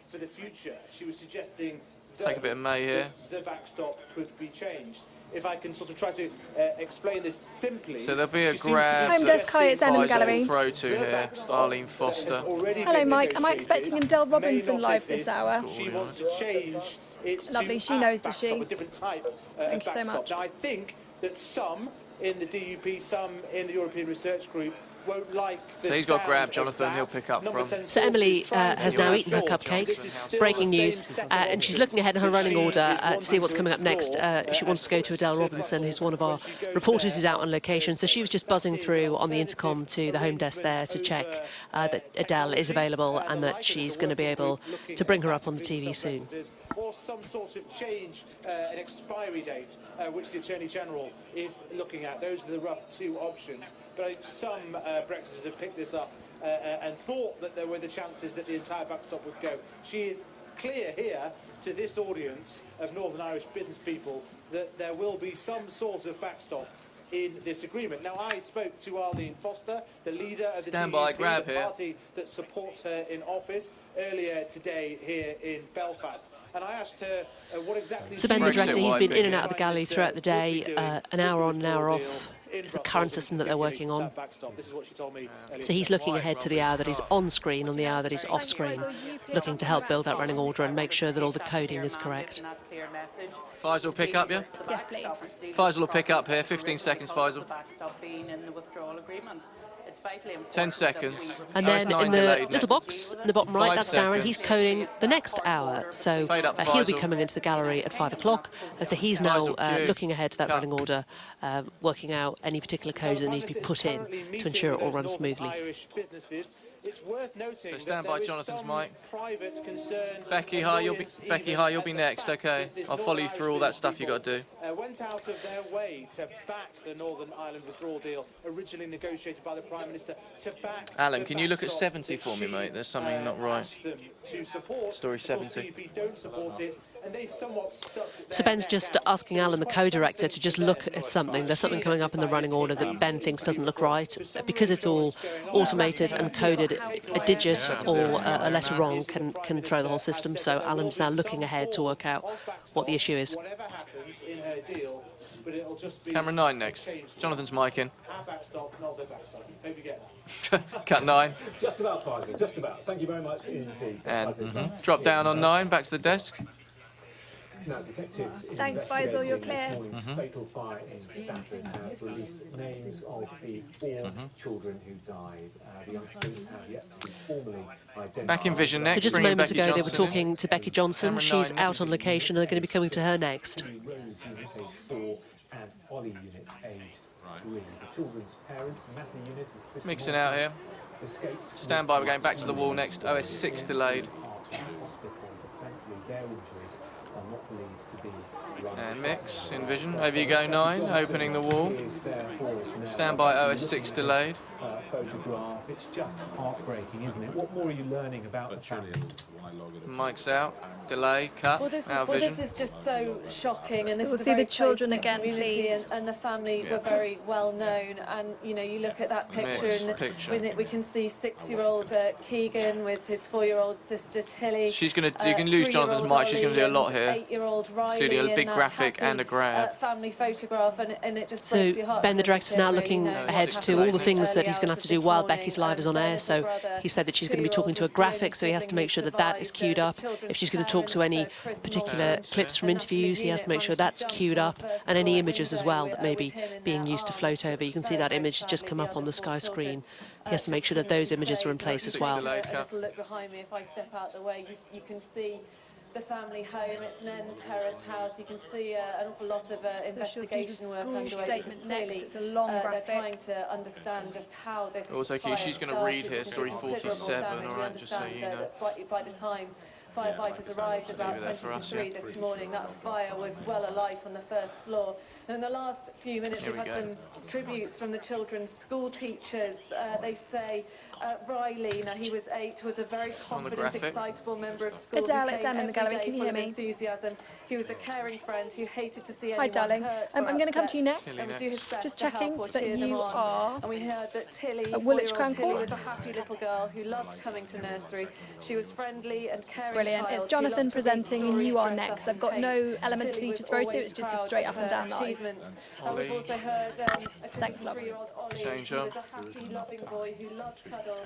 For the future, she was suggesting take a bit of May here. The backstop could be changed. If I can sort of try to explain this simply. So there'll be a grab. Home desk, hi, it's Ellen Gallery. Throw to here, Arlene Foster. Hello, Mike. Am I expecting Adele Robinson live this hour? She wants to change it. Lovely, she knows, does she? A different type Thank you so much. Now, I think that some in the DUP, some in the European Research Group won't like the so he's got grab, Jonathan, he'll pick up from. So Emily has now eaten her cupcake. Breaking news. And she's looking ahead in her running order to see what's coming up next. She wants to go to Adele Robinson, who's one of our reporters who's out on location. So she was just buzzing through on the intercom to the home desk there to check that Adele is available and that she's going to be able to bring her up on the TV soon. Or some sort of change, an expiry date, which the Attorney General is looking at. Those are the rough two options. But I think some Brexiters have picked this up and thought that there were the chances that the entire backstop would go. She is clear here to this audience of Northern Irish business people that there will be some sort of backstop in this agreement. Now, I spoke to Arlene Foster, the leader of the DUP, the party that supports her in office, earlier today here in Belfast. And I asked her what exactly... So Ben, the director, he's been in and out of the gallery throughout the day, an hour on, an hour off. It's the current system that they're working on. So he's looking ahead to the hour that he's on screen and the hour that he's off screen, looking to help build that running order and make sure that all the coding is correct. Faisal will pick up, yeah? Yes, please. Faisal will pick up here. 15 seconds, Faisal. 10 seconds. And then in the little box in the bottom right, that's Darren. He's coding the next hour. So he'll be coming into the gallery at 5 o'clock. So he's now looking ahead to that running order, working out any particular codes that need to be put in to ensure it all runs smoothly. Irish businesses It's worth noting So stand by Jonathan's mic. Private concern. Becky, hi, you'll be next. Okay, I'll follow you through all that stuff you got to do. Went out of their way to back the Northern Ireland withdrawal deal, originally negotiated by the Prime Minister, to back. Alan, can you look at 70 for me, mate? There's something not right. To support. Story 70. Don't support it, and they somewhat stuck. So Ben's just asking Alan, the co-director, to just look at something. There's something coming up in the running order that Ben thinks doesn't look right. Because it's all automated and coded, a digit or a letter wrong can throw the whole system. So Alan's now looking ahead to work out what the issue is. Camera 9 next. Jonathan's mic in. Cut 9. Just about, Faisal, just about. Thank you very much indeed. And drop down on 9, back to the desk. Now, detectives Thanks, Faisal, you're clear. This morning's fatal fire in Stafford have released names of the 4 children who died. The youngsters have yet to be formally identified. Back in vision next. So just a moment ago, they were talking to Becky Johnson. She's out on location, and they're going to be coming to her next. Rose unit aged 4 and Ollie unit aged 3. The children's parents, Matthew unit, Mixing out here. Stand by, we're going back to the wall next. OS6 delayed. And mix in vision. Over you go, 9. Opening the wall. Stand by, OS6 delayed. Photograph. It's just heartbreaking, isn't it? What more are you learning about the family? Mic's out. Delay. Cut. Well, this vision. is just so shocking, and So this we'll is a see the very children close-knit again, community, please. and the family were very well known. And you know, you look at that picture, and we can see 6-year-old Keegan with his 4-year-old sister Tilly. She's gonna. You can lose Jonathan's mic. She's gonna do a lot here. 8-year-old Riley, including a big graphic and a grab. Family photograph, and it just So breaks your heart. Ben, the director's now looking ahead to all the things that he's going to have to do while Becky's live is on air. So he said that she's going to be talking to a graphic, so he has to make sure that that is queued up. If she's going to talk to any particular clips from interviews, he has to make sure that's queued up, and any images as well that may be being used to float over. You can see that image has just come up on the Sky screen. He has to make sure that those images are in place as well. A little look behind me, if I step out the way, you can see the family home. It's an end terrace house. You can see an awful lot of investigation work underway. Statement next. It's a long graphic. They're trying to understand just how this. Also, she's going to read here, story 47. All right, just so you know. By the time firefighters arrived about 20 to 3 this morning, that fire was well alight on the first floor. And in the last few minutes, we've had some tributes from the children's school teachers. They say Riley, now he was 8, was a very confident, excitable member of school. Adele, it's Em in the gallery. Can you hear me? Enthusiasm. He was a caring friend who hated to see anyone Hi, darling. hurt I'm going to come to you next. And would do his best Just to help checking or that cheer them you on. are And we heard that Tilly, at Woolwich 4-year-old Crown Tilly, Court. was a happy little girl who loved coming to nursery. She was friendly and caring. Brilliant. Child. It's Jonathan presenting and you are next. I've got no element for you to throw to. It's just a straight up and down live. And we've also heard a Thanks, love. 3-year-old Ollie, who was a happy, loving boy who loved cuddles.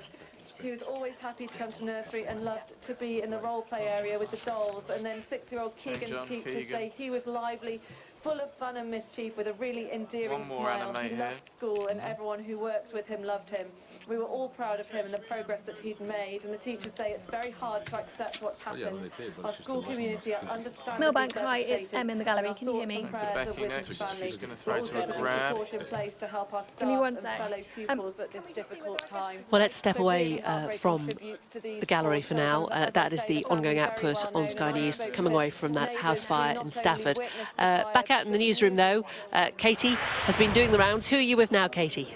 He was always happy to come to nursery and loved to be in the role play area with the dolls. And then 6-year-old Keegan's teachers say he was lively, full of fun and mischief, with a really endearing smile. He loved school, and everyone who worked with him loved him. We were all proud of him and the progress that he'd made, and the teachers say it's very hard to accept what's happened. Our school community are understandably Millbank, hi, it's Em in the gallery. Can you hear me? To Becky next. She's going to throw to a grab. Give me one sec. Well, let's step away from the gallery for now. That is the ongoing output on Sky News, coming away from that house fire in Stafford. Back out in the newsroom, though, Katie has been doing the rounds. Who are you with now, Katie?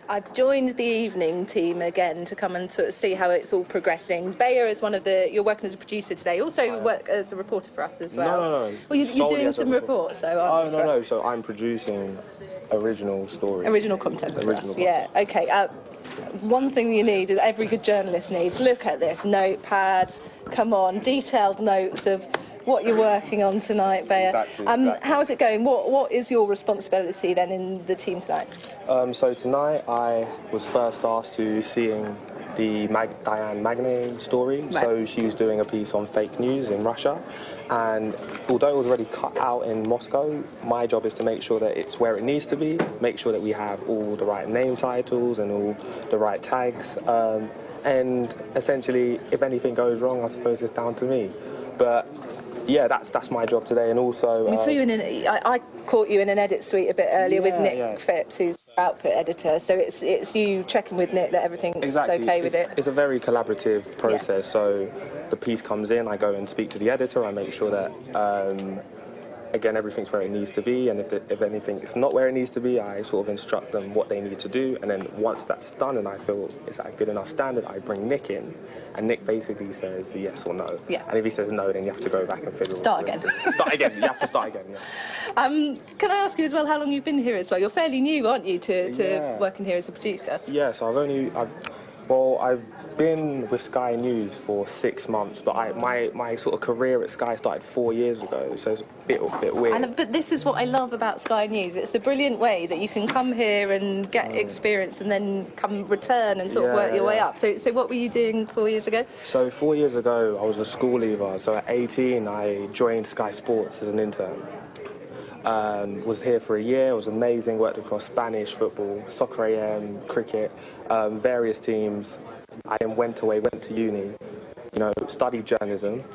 I've joined the evening team again to come and sort of see how it's all progressing. Bayer is one of the... You're working as a producer today. Also work as a reporter for us as well. No. Well, you're doing some reports, though, aren't you? No. So I'm producing original stories. Original content for us. Yeah, OK. One thing you need, is every good journalist needs, look at this notepad. Come on, detailed notes of what you're working on tonight, Bayer. Exactly. How's it going? What is your responsibility then in the team tonight? So tonight I was first asked to seeing the Diane Magnay story. Right. So she was doing a piece on fake news in Russia, and although it was already cut out in Moscow, my job is to make sure that it's where it needs to be, make sure that we have all the right name titles and all the right tags, and essentially if anything goes wrong, I suppose it's down to me. But yeah, that's my job today, and also... We saw you in I caught you in an edit suite a bit earlier with Nick Phipps, who's... output editor, so it's you checking with Nick that everything's okay with it. It's a very collaborative process. So the piece comes in, I go and speak to the editor, I make sure that again everything's where it needs to be, and if anything is not where it needs to be, I sort of instruct them what they need to do, and then once that's done and I feel it's at a good enough standard, I bring Nick in, and Nick basically says yes or no. Yeah. And if he says no, then you have to go back and figure Start again. Start again. You have to start again. Yeah. Can I ask you as well how long you've been here as well? You're fairly new, aren't you, to working here as a producer? Yeah, so I've been with Sky News for 6 months, but my sort of career at Sky started 4 years ago, so it's a bit weird. But this is what I love about Sky News. It's the brilliant way that you can come here and get experience and then return and sort of work your way up. So what were you doing 4 years ago? So 4 years ago, I was a school leaver. So at 18, I joined Sky Sports as an intern. Was here for a year. It was amazing. Worked across Spanish football, soccer AM, cricket, various teams. I then went to uni, studied journalism,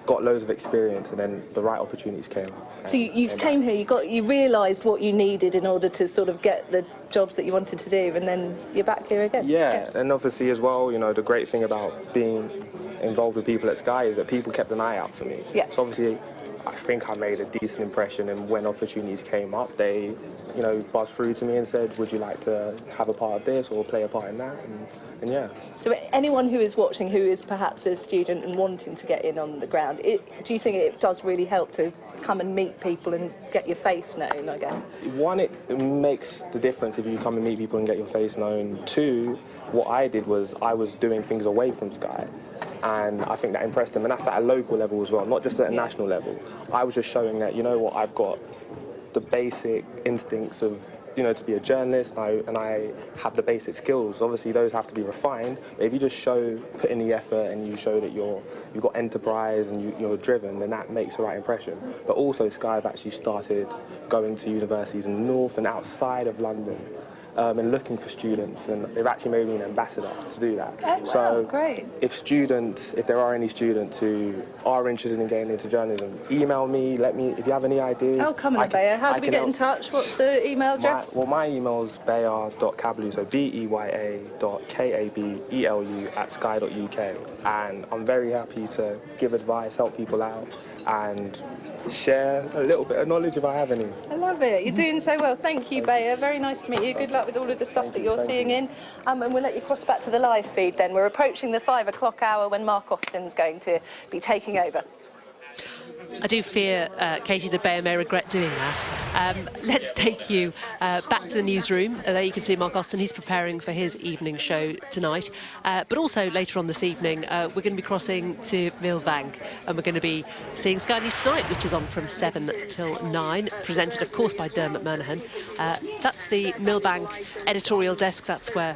got loads of experience, and then the right opportunities came up. So you came here, you realised what you needed in order to sort of get the jobs that you wanted to do, and then you're back here again. Yeah, and obviously as well, the great thing about being involved with people at Sky is that people kept an eye out for me. Yeah. So obviously, I think I made a decent impression, and when opportunities came up, they, buzzed through to me and said, would you like to have a part of this or play a part in that? And yeah. So anyone who is watching who is perhaps a student and wanting to get in on the ground, do you think it does really help to come and meet people and get your face known, I guess? One, it makes the difference if you come and meet people and get your face known. Two, what I did was I was doing things away from Sky. And I think that impressed them, and that's at a local level as well, not just at a national level. I was just showing that, I've got the basic instincts of, to be a journalist, and I have the basic skills. Obviously, those have to be refined, but if you just put in the effort and you show that you've got enterprise and you're driven, then that makes the right impression. But also, Sky have actually started going to universities in the north and outside of London. And looking for students, and they've actually made me an ambassador to do that. Oh, wow, so great. If there are any students who are interested in getting into journalism, email me, if you have any ideas. Oh, come on, Bayer. How do we get in touch? What's the email address? My email's bayer.cabelu, so beya.kabelu@sky.uk, and I'm very happy to give advice, help people out, and share a little bit of knowledge if I have any. I love it. You're doing so well. Thank you, Bayer. Very nice to meet you. Good luck with all of the stuff that you're seeing in. And we'll let you cross back to the live feed then. We're approaching the 5 o'clock hour when Mark Austin's going to be taking over. I do fear, Katie, that Bayer may regret doing that. Let's take you back to the newsroom. There you can see Mark Austin. He's preparing for his evening show tonight. But also later on this evening, we're going to be crossing to Millbank, and we're going to be seeing Sky News Tonight, which is on from 7 till 9, presented, of course, by Dermot Murnahan. That's the Millbank editorial desk. That's where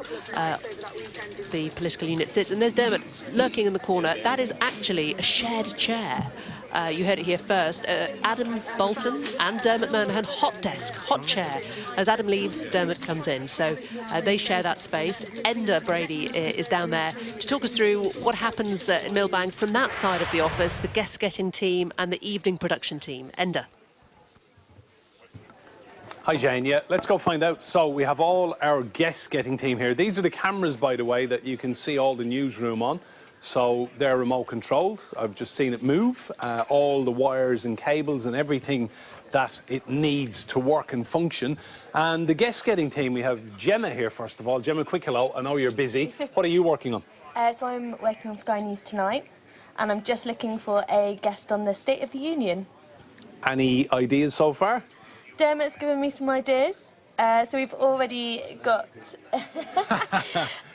the political unit sits. And there's Dermot lurking in the corner. That is actually a shared chair. You heard it here first. Adam Bolton and Dermot Murnahan, hot desk, hot chair. As Adam leaves, Dermot comes in. So they share that space. Enda Brady is down there to talk us through what happens in Millbank from that side of the office, the guest-getting team and the evening production team. Enda. Hi, Jane. Yeah, let's go find out. So we have all our guest-getting team here. These are the cameras, by the way, that you can see all the newsroom on. So they're remote controlled. I've just seen it move. All the wires and cables and everything that it needs to work and function. And the guest-getting team, we have Gemma here, first of all. Gemma, quick hello. I know you're busy. What are you working on? So I'm working on Sky News Tonight, and I'm just looking for a guest on the State of the Union. Any ideas so far? Dermot's given me some ideas. So we've already got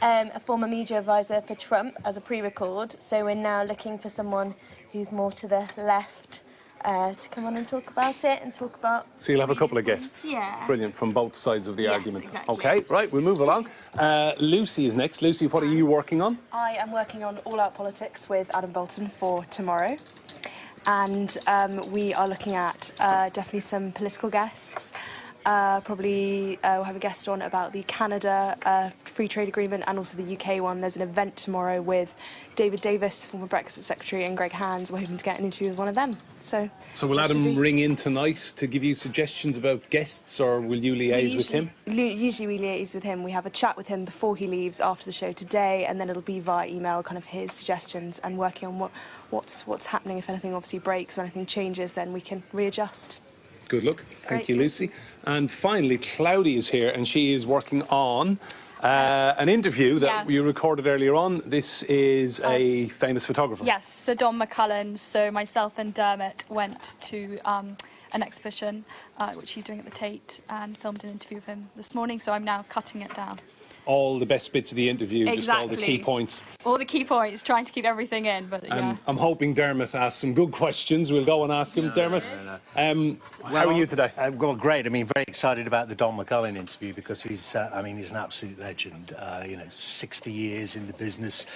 a former media advisor for Trump as a pre-record. So we're now looking for someone who's more to the left to come on and talk about it and talk about... So you'll have a couple of guests? Yeah. Brilliant, from both sides of the argument. Exactly. OK, right, we'll move along. Lucy is next. Lucy, what are you working on? I am working on All Out Politics with Adam Bolton for tomorrow. And we are looking at definitely some political guests. Probably we'll have a guest on about the Canada free trade agreement and also the UK one. There's an event tomorrow with David Davis, former Brexit Secretary, and Greg Hands. We're hoping to get an interview with one of them. So will Adam ring in tonight to give you suggestions about guests, or will you liaise with him? Usually we liaise with him. We have a chat with him before he leaves after the show today, and then it'll be via email, kind of his suggestions and working on what's happening. If anything obviously breaks or anything changes, then we can readjust. Good luck. Thank you, Lucy. And finally, Cloudy is here, and she is working on an interview that you recorded earlier on. This is a famous photographer. Yes, so Don McCullin. So myself and Dermot went to an exhibition which he's doing at the Tate and filmed an interview with him this morning, so I'm now cutting it down. All the best bits of the interview, Exactly. just all the key points. All the key points, trying to keep everything in, but And I'm hoping Dermot asks some good questions. We'll go and ask him. Dermot, how are you today? Well, great. I mean, very excited about the Don McCullin interview because he's, I mean, he's an absolute legend. You know, 60 years in the business.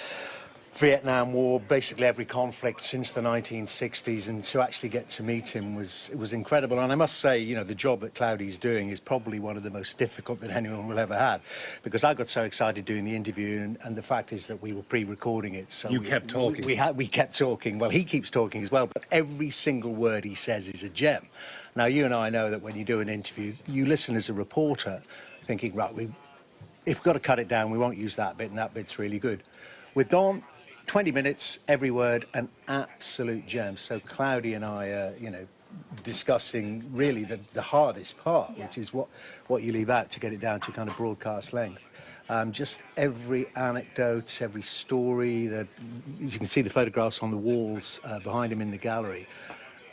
Vietnam War, basically every conflict since the 1960s, and to actually get to meet him was incredible. And I must say, you know, the job that Cloudy's doing is probably one of the most difficult that anyone will ever have, because I got so excited doing the interview, and the fact is that we were pre-recording it. So you kept talking. We kept talking. Well, he keeps talking as well, but every single word he says is a gem. Now, you and I know that when you do an interview, you listen as a reporter, thinking, right, if we've got to cut it down, we won't use that bit, and that bit's really good. With Don, 20 minutes, every word, an absolute gem. So Cloudy and I, you know, discussing really the hardest part, which is what you leave out to get it down to kind of broadcast length. Just every anecdote, every story. You can see the photographs on the walls behind him in the gallery.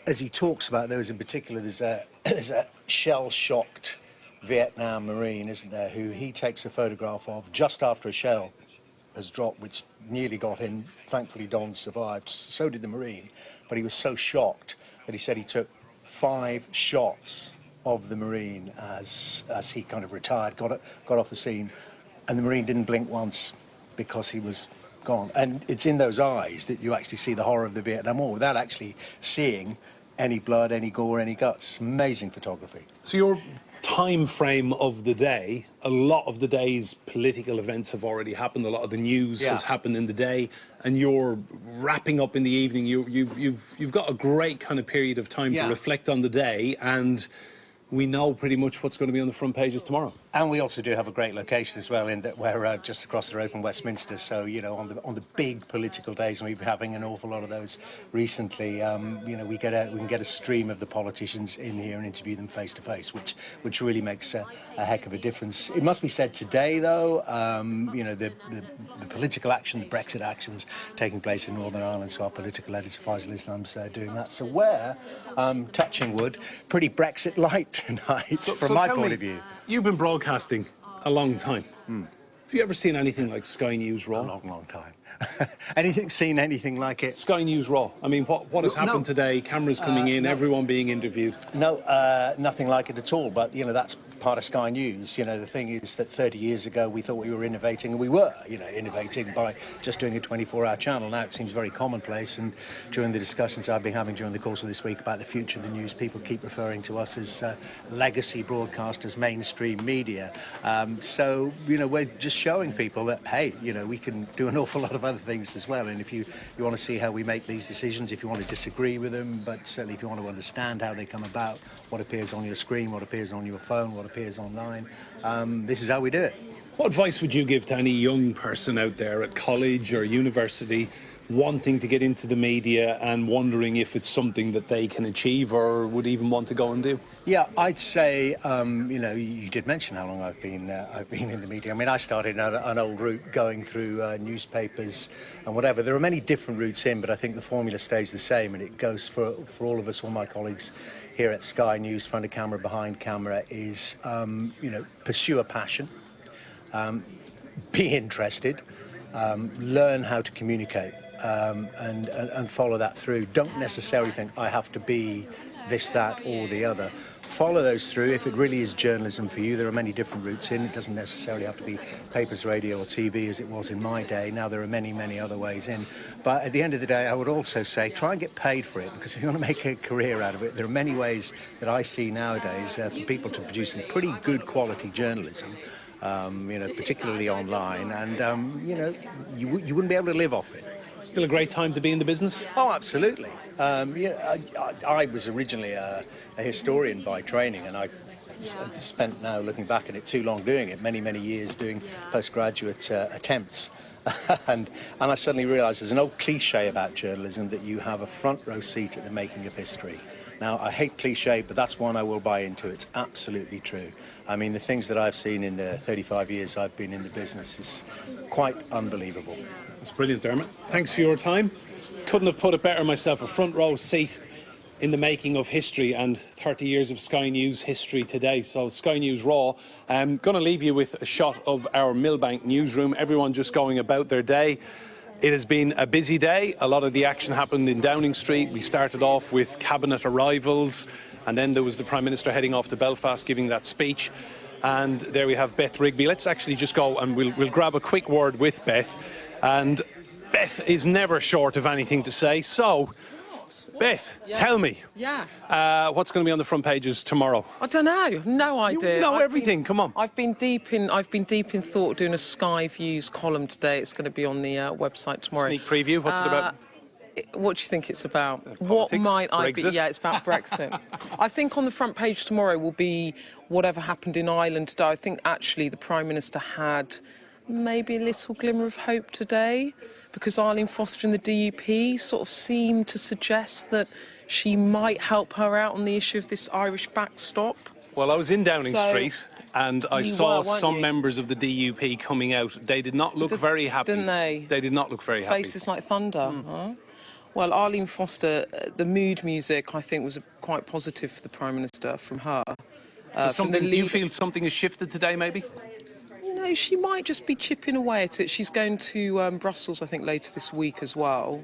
As he talks about those in particular, there's a shell-shocked Vietnam Marine, isn't there, who he takes a photograph of just after a shell has dropped, which nearly got him. Thankfully, Don survived. So did the Marine, but he was so shocked that he said he took 5 shots of the Marine as he kind of retired, got off the scene, and the Marine didn't blink once because he was gone. And it's in those eyes that you actually see the horror of the Vietnam War without actually seeing any blood, any gore, any guts. Amazing photography. So your time frame of the day, a lot of the day's political events have already happened, a lot of the news has happened in the day, and you're wrapping up in the evening. You've got a great kind of period of time to reflect on the day, and we know pretty much what's going to be on the front pages tomorrow. And we also do have a great location as well, in that we're just across the road from Westminster. So, you know, on the big political days, and we've been having an awful lot of those recently, you know, we can get a stream of the politicians in here and interview them face to face, which really makes a heck of a difference. It must be said today, though, you know, the political action, the Brexit actions taking place in Northern Ireland. So our political editor Faisal Islam's doing that. So we're touching wood, pretty Brexit light tonight from my point of view. You've been broadcasting a long time. Have you ever seen anything like Sky News Raw? A long time. Seen anything like it? Sky News Raw. I mean, what has happened today? Cameras coming in, everyone being interviewed. No, nothing like it at all. But, you know, that's part of Sky News. You know, the thing is that 30 years ago we thought we were innovating, and we were, you know, innovating by just doing a 24-hour channel. Now it seems very commonplace, and during the discussions I've been having during the course of this week about the future of the news, people keep referring to us as legacy broadcasters, mainstream media. So, you know, we're just showing people that, hey, you know, we can do an awful lot of other things as well. And if you want to see how we make these decisions, if you want to disagree with them, but certainly if you want to understand how they come about, what appears on your screen, what appears on your phone, what appears online, this is how we do it. What advice would you give to any young person out there at college or university wanting to get into the media and wondering if it's something that they can achieve or would even want to go and do? Yeah, I'd say, you know, you did mention how long I've been in the media. I mean, I started an old route going through newspapers and whatever. There are many different routes in, but I think the formula stays the same, and it goes for all of us, all my colleagues here at Sky News, front of camera, behind camera, is, you know, pursue a passion, be interested, learn how to communicate, and follow that through. Don't necessarily think I have to be this, that, or the other. follow those through. If it really is journalism for you, there are many different routes in. It doesn't necessarily have to be papers, radio or TV as it was in my day. Now there are many, many other ways in. But at the end of the day, I would also say try and get paid for it, because if you want to make a career out of it, there are many ways that I see nowadays for people to produce some pretty good quality journalism. You know, particularly online, and you know, you wouldn't be able to live off it. Still a great time to be in the business? Oh, absolutely. Yeah, I was originally a historian by training, and I spent, now looking back at it, too long doing it, many, many years doing postgraduate attempts. and I suddenly realised there's an old cliche about journalism that you have a front row seat at the making of history. Now, I hate cliche, but that's one I will buy into. It's absolutely true. I mean, the things that I've seen in the 35 years I've been in the business is quite unbelievable. That's brilliant, Dermot. Thanks for your time. Couldn't have put it better myself. A front row seat in the making of history, and 30 years of Sky News history today. So Sky News Raw. I'm going to leave you with a shot of our Millbank newsroom. Everyone just going about their day. It has been a busy day. A lot of the action happened in Downing Street. We started off with cabinet arrivals, and then there was the Prime Minister heading off to Belfast giving that speech. And there we have Beth Rigby. Let's actually just go and we'll grab a quick word with Beth. And Beth is never short of anything to say. So, Beth, tell me. Yeah. What's going to be on the front pages tomorrow? I don't know. No idea. You know everything. Come on. I've been deep in thought, doing a Sky Views column today. It's going to be on the website tomorrow. Sneak preview. What's it about? What do you think it's about? Politics, what might I be? Brexit? Yeah, it's about Brexit. I think on the front page tomorrow will be whatever happened in Ireland today. I think actually the Prime Minister had maybe a little glimmer of hope today, because Arlene Foster and the DUP sort of seemed to suggest that she might help her out on the issue of this Irish backstop. Well, I was in Downing Street and I saw some you? members of the DUP coming out. They did not look very happy. Didn't they? They did not look very happy. Faces like thunder. Huh? Well, Arlene Foster, the mood music, I think, was quite positive for the Prime Minister from her. So do you feel something has shifted today, maybe? No, she might just be chipping away at it. She's going to Brussels, I think, later this week as well.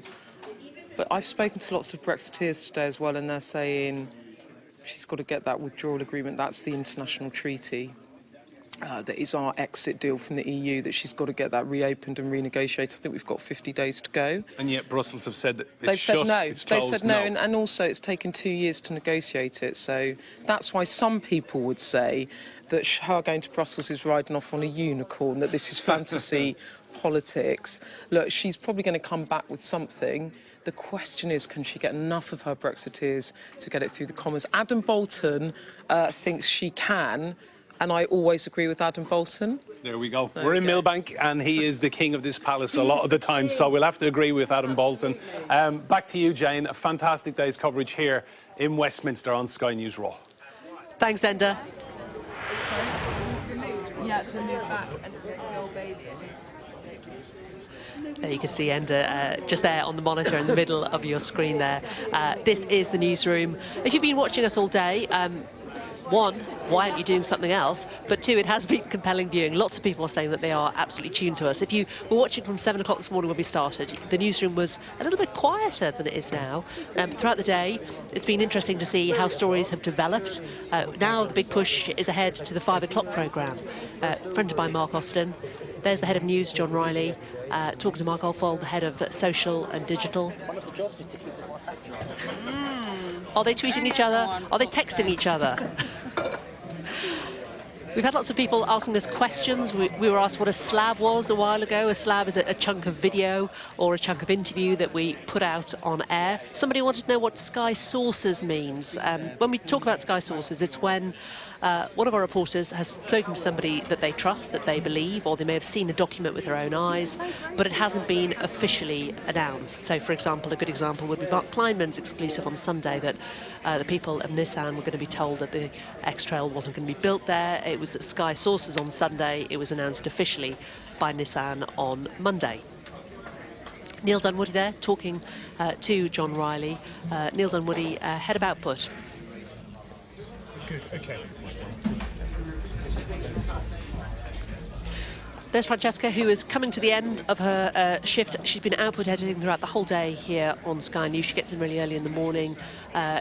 But I've spoken to lots of Brexiteers today as well, and they're saying she's got to get that withdrawal agreement. That's the international treaty. That is our exit deal from the EU, that she's got to get that reopened and renegotiated. I think we've got 50 days to go. And yet Brussels have said that it's They've shut, said no. it's They've closed, said no, and also it's taken 2 years to negotiate it. So that's why some people would say that her going to Brussels is riding off on a unicorn, that this is fantasy politics. Look, she's probably going to come back with something. The question is, can she get enough of her Brexiteers to get it through the Commons? Adam Bolton thinks she can, and I always agree with Adam Bolton. There we go. We're in Millbank, and he is the king of this palace a lot of the time, so we'll have to agree with Adam Bolton. Back to you, Jane. A fantastic day's coverage here in Westminster on Sky News Raw. Thanks, Enda. Yeah, it's been moved back, and it's the old baby. There you can see Enda just there on the monitor in the middle of your screen there. This is the newsroom. If you've been watching us all day, one, why aren't you doing something else? But two, it has been compelling viewing. Lots of people are saying that they are absolutely tuned to us. If you were watching from 7 o'clock this morning when we started, the newsroom was a little bit quieter than it is now. Throughout the day, it's been interesting to see how stories have developed. Now the big push is ahead to the 5 o'clock programme, fronted by Mark Austin. There's the head of news, John Riley, talking to Mark Olfold, the head of social and digital. One of the jobs is to keep the WhatsApp. Are they tweeting each other? Are they texting each other? We've had lots of people asking us questions. We were asked what a slab was a while ago. A slab is a chunk of video or a chunk of interview that we put out on air. Somebody wanted to know what Sky Sources means. When we talk about Sky Sources, it's when one of our reporters has spoken to somebody that they trust, that they believe, or they may have seen a document with their own eyes, but it hasn't been officially announced. So, for example, a good example would be Mark Kleinman's exclusive on Sunday that the people of Nissan were going to be told that the X-Trail wasn't going to be built there. It was at Sky Sources on Sunday. It was announced officially by Nissan on Monday. Neil Dunwoody there talking to John Riley. Neil Dunwoody, head of output. Good, okay. There's Francesca, who is coming to the end of her shift. She's been output editing throughout the whole day here on Sky News. She gets in really early in the morning,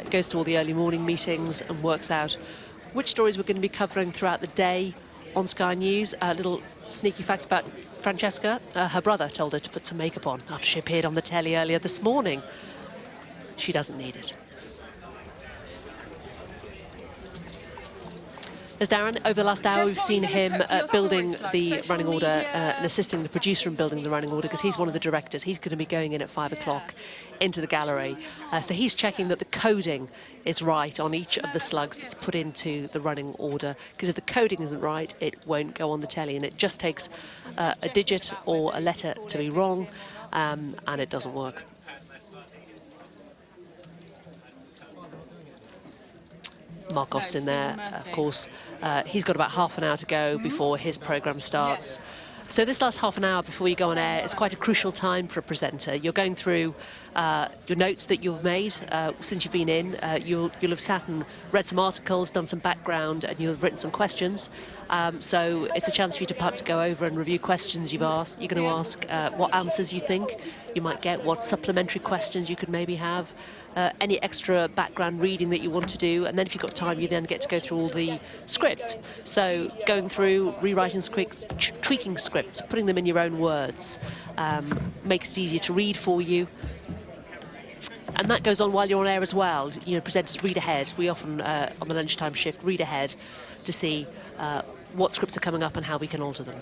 goes to all the early morning meetings and works out which stories we're going to be covering throughout the day on Sky News. A little sneaky fact about Francesca. Her brother told her to put some makeup on after she appeared on the telly earlier this morning. She doesn't need it. As Darren, over the last hour, we've seen him building the running order and assisting the producer in building the running order, because he's one of the directors. He's going to be going in at 5 o'clock into the gallery. So he's checking that the coding is right on each of the slugs that's put into the running order, because if the coding isn't right, it won't go on the telly, and it just takes a digit or a letter to be wrong, and it doesn't work. Mark Austin there, of course. He's got about half an hour to go before his programme starts. So this last half an hour before you go on air is quite a crucial time for a presenter. You're going through your notes that you've made since you've been in. You'll have sat and read some articles, done some background, and you'll have written some questions. So it's a chance for you to perhaps go over and review questions you've asked. You're going to ask what answers you think you might get, what supplementary questions you could maybe have, any extra background reading that you want to do, and then if you've got time, you then get to go through all the scripts. So going through, rewriting scripts, tweaking scripts, putting them in your own words, makes it easier to read for you. And that goes on while you're on air as well. You know, presenters read ahead. We often, on the lunchtime shift, read ahead to see what scripts are coming up and how we can alter them.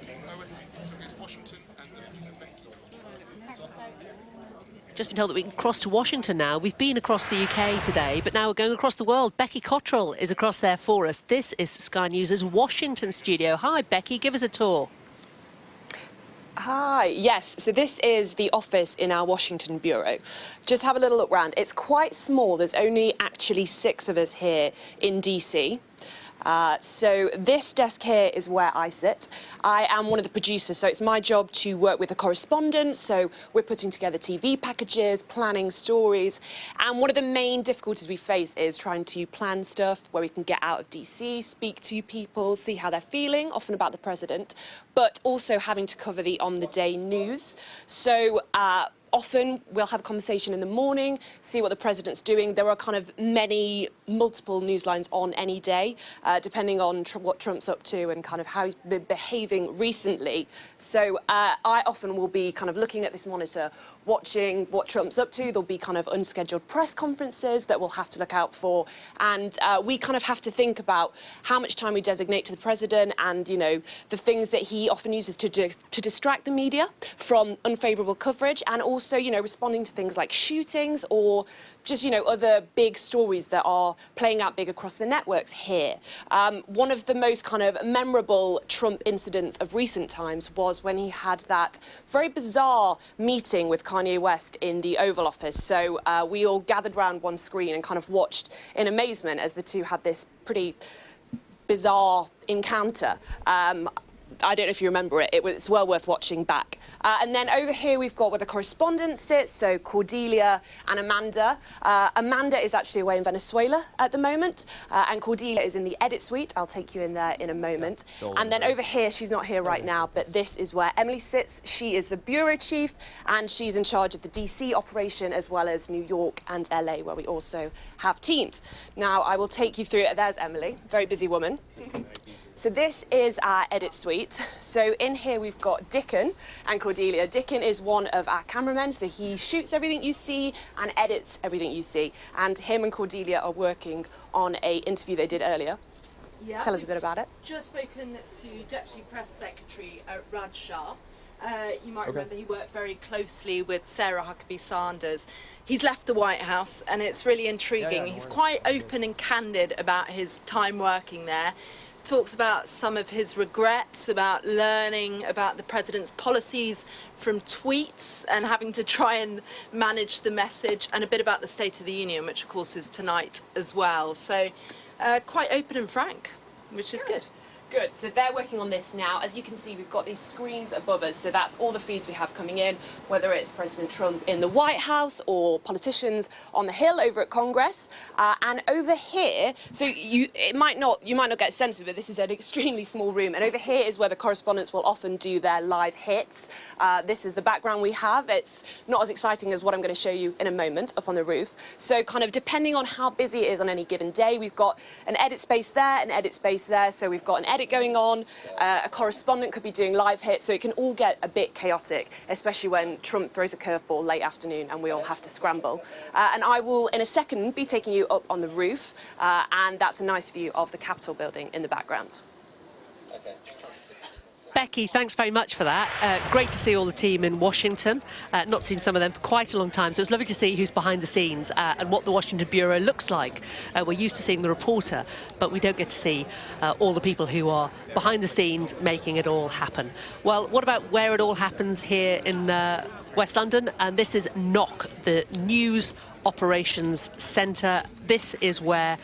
Just been told that we can cross to Washington now. We've been across the UK today, but now we're going across the world. Becky Cottrell is across there for us. This is Sky News' Washington studio. Hi, Becky, give us a tour. Hi, yes, so this is the office in our Washington bureau. Just have a little look round. It's quite small. There's only actually 6 of us here in DC. So this desk here is where I sit. I am one of the producers, so it's my job to work with the correspondents. So we're putting together TV packages, planning stories. And one of the main difficulties we face is trying to plan stuff where we can get out of DC, speak to people, see how they're feeling, often about the president, but also having to cover the on-the-day news. So often we'll have a conversation in the morning, see what the president's doing. There are kind of multiple news lines on any day, depending on what Trump's up to and kind of how he's been behaving recently. So I often will be kind of looking at this monitor, watching what Trump's up to. There'll be kind of unscheduled press conferences that we'll have to look out for. And we kind of have to think about how much time we designate to the president and, you know, the things that he often uses to distract the media from unfavourable coverage, and also, you know, responding to things like shootings or just, you know, other big stories that are playing out big across the networks here. One of the most kind of memorable Trump incidents of recent times was when he had that very bizarre meeting with Kanye West in the Oval Office. So we all gathered around one screen and kind of watched in amazement as the two had this pretty bizarre encounter. I don't know if you remember it. It's well worth watching back. And then over here we've got where the correspondents sit, so Cordelia and Amanda. Amanda is actually away in Venezuela at the moment, and Cordelia is in the edit suite. I'll take you in there in a moment. And then over here, she's not here right now, but this is where Emily sits. She is the bureau chief, and she's in charge of the DC operation, as well as New York and LA, where we also have teams. Now, I will take you through it. There's Emily, very busy woman. So this is our edit suite. So in here we've got Dickon and Cordelia. Dickon is one of our cameramen, so he shoots everything you see and edits everything you see. And him and Cordelia are working on an interview they did earlier. Yeah, tell us a bit about it. Just spoken to Deputy Press Secretary Raj Shah. You might remember he worked very closely with Sarah Huckabee Sanders. He's left the White House, and it's really intriguing. He's quite open and candid about his time working there. Talks about some of his regrets, about learning about the president's policies from tweets and having to try and manage the message, and a bit about the State of the Union, which of course is tonight as well. So quite open and frank, which is good. Good, so they're working on this now. As you can see, we've got these screens above us, so that's all the feeds we have coming in, whether it's President Trump in the White House or politicians on the Hill over at Congress. And over here, so you might not get a sense of it, but this is an extremely small room, and over here is where the correspondents will often do their live hits. This is the background we have. It's not as exciting as what I'm going to show you in a moment up on the roof. So kind of depending on how busy it is on any given day, we've got an edit space there, an edit space there, so we've got an edit going on, a correspondent could be doing live hits, so it can all get a bit chaotic, especially when Trump throws a curveball late afternoon and we all have to scramble. And I will, in a second, be taking you up on the roof, and that's a nice view of the Capitol building in the background. Okay. Becky, thanks very much for that. Great to see all the team in Washington. Not seen some of them for quite a long time, so it's lovely to see who's behind the scenes and what the Washington Bureau looks like. We're used to seeing the reporter, but we don't get to see all the people who are behind the scenes making it all happen. Well, what about where it all happens here in West London? And this is NOC, the News Operations Centre. This is where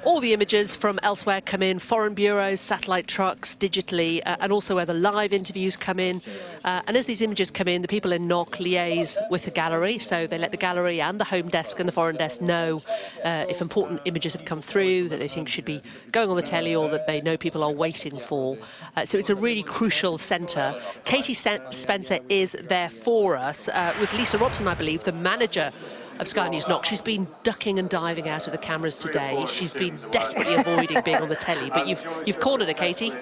all the images from elsewhere come in, foreign bureaus, satellite trucks, digitally, and also where the live interviews come in. And as these images come in, the people in NOC liaise with the gallery, so they let the gallery and the home desk and the foreign desk know if important images have come through that they think should be going on the telly or that they know people are waiting for. So it's a really crucial centre. Katie Spencer is there for us, with Lisa Robson, I believe, the manager of Sky News NOC. She's been ducking and diving out of the cameras today. She's been desperately avoiding being on the telly, but you've cornered her, Katie.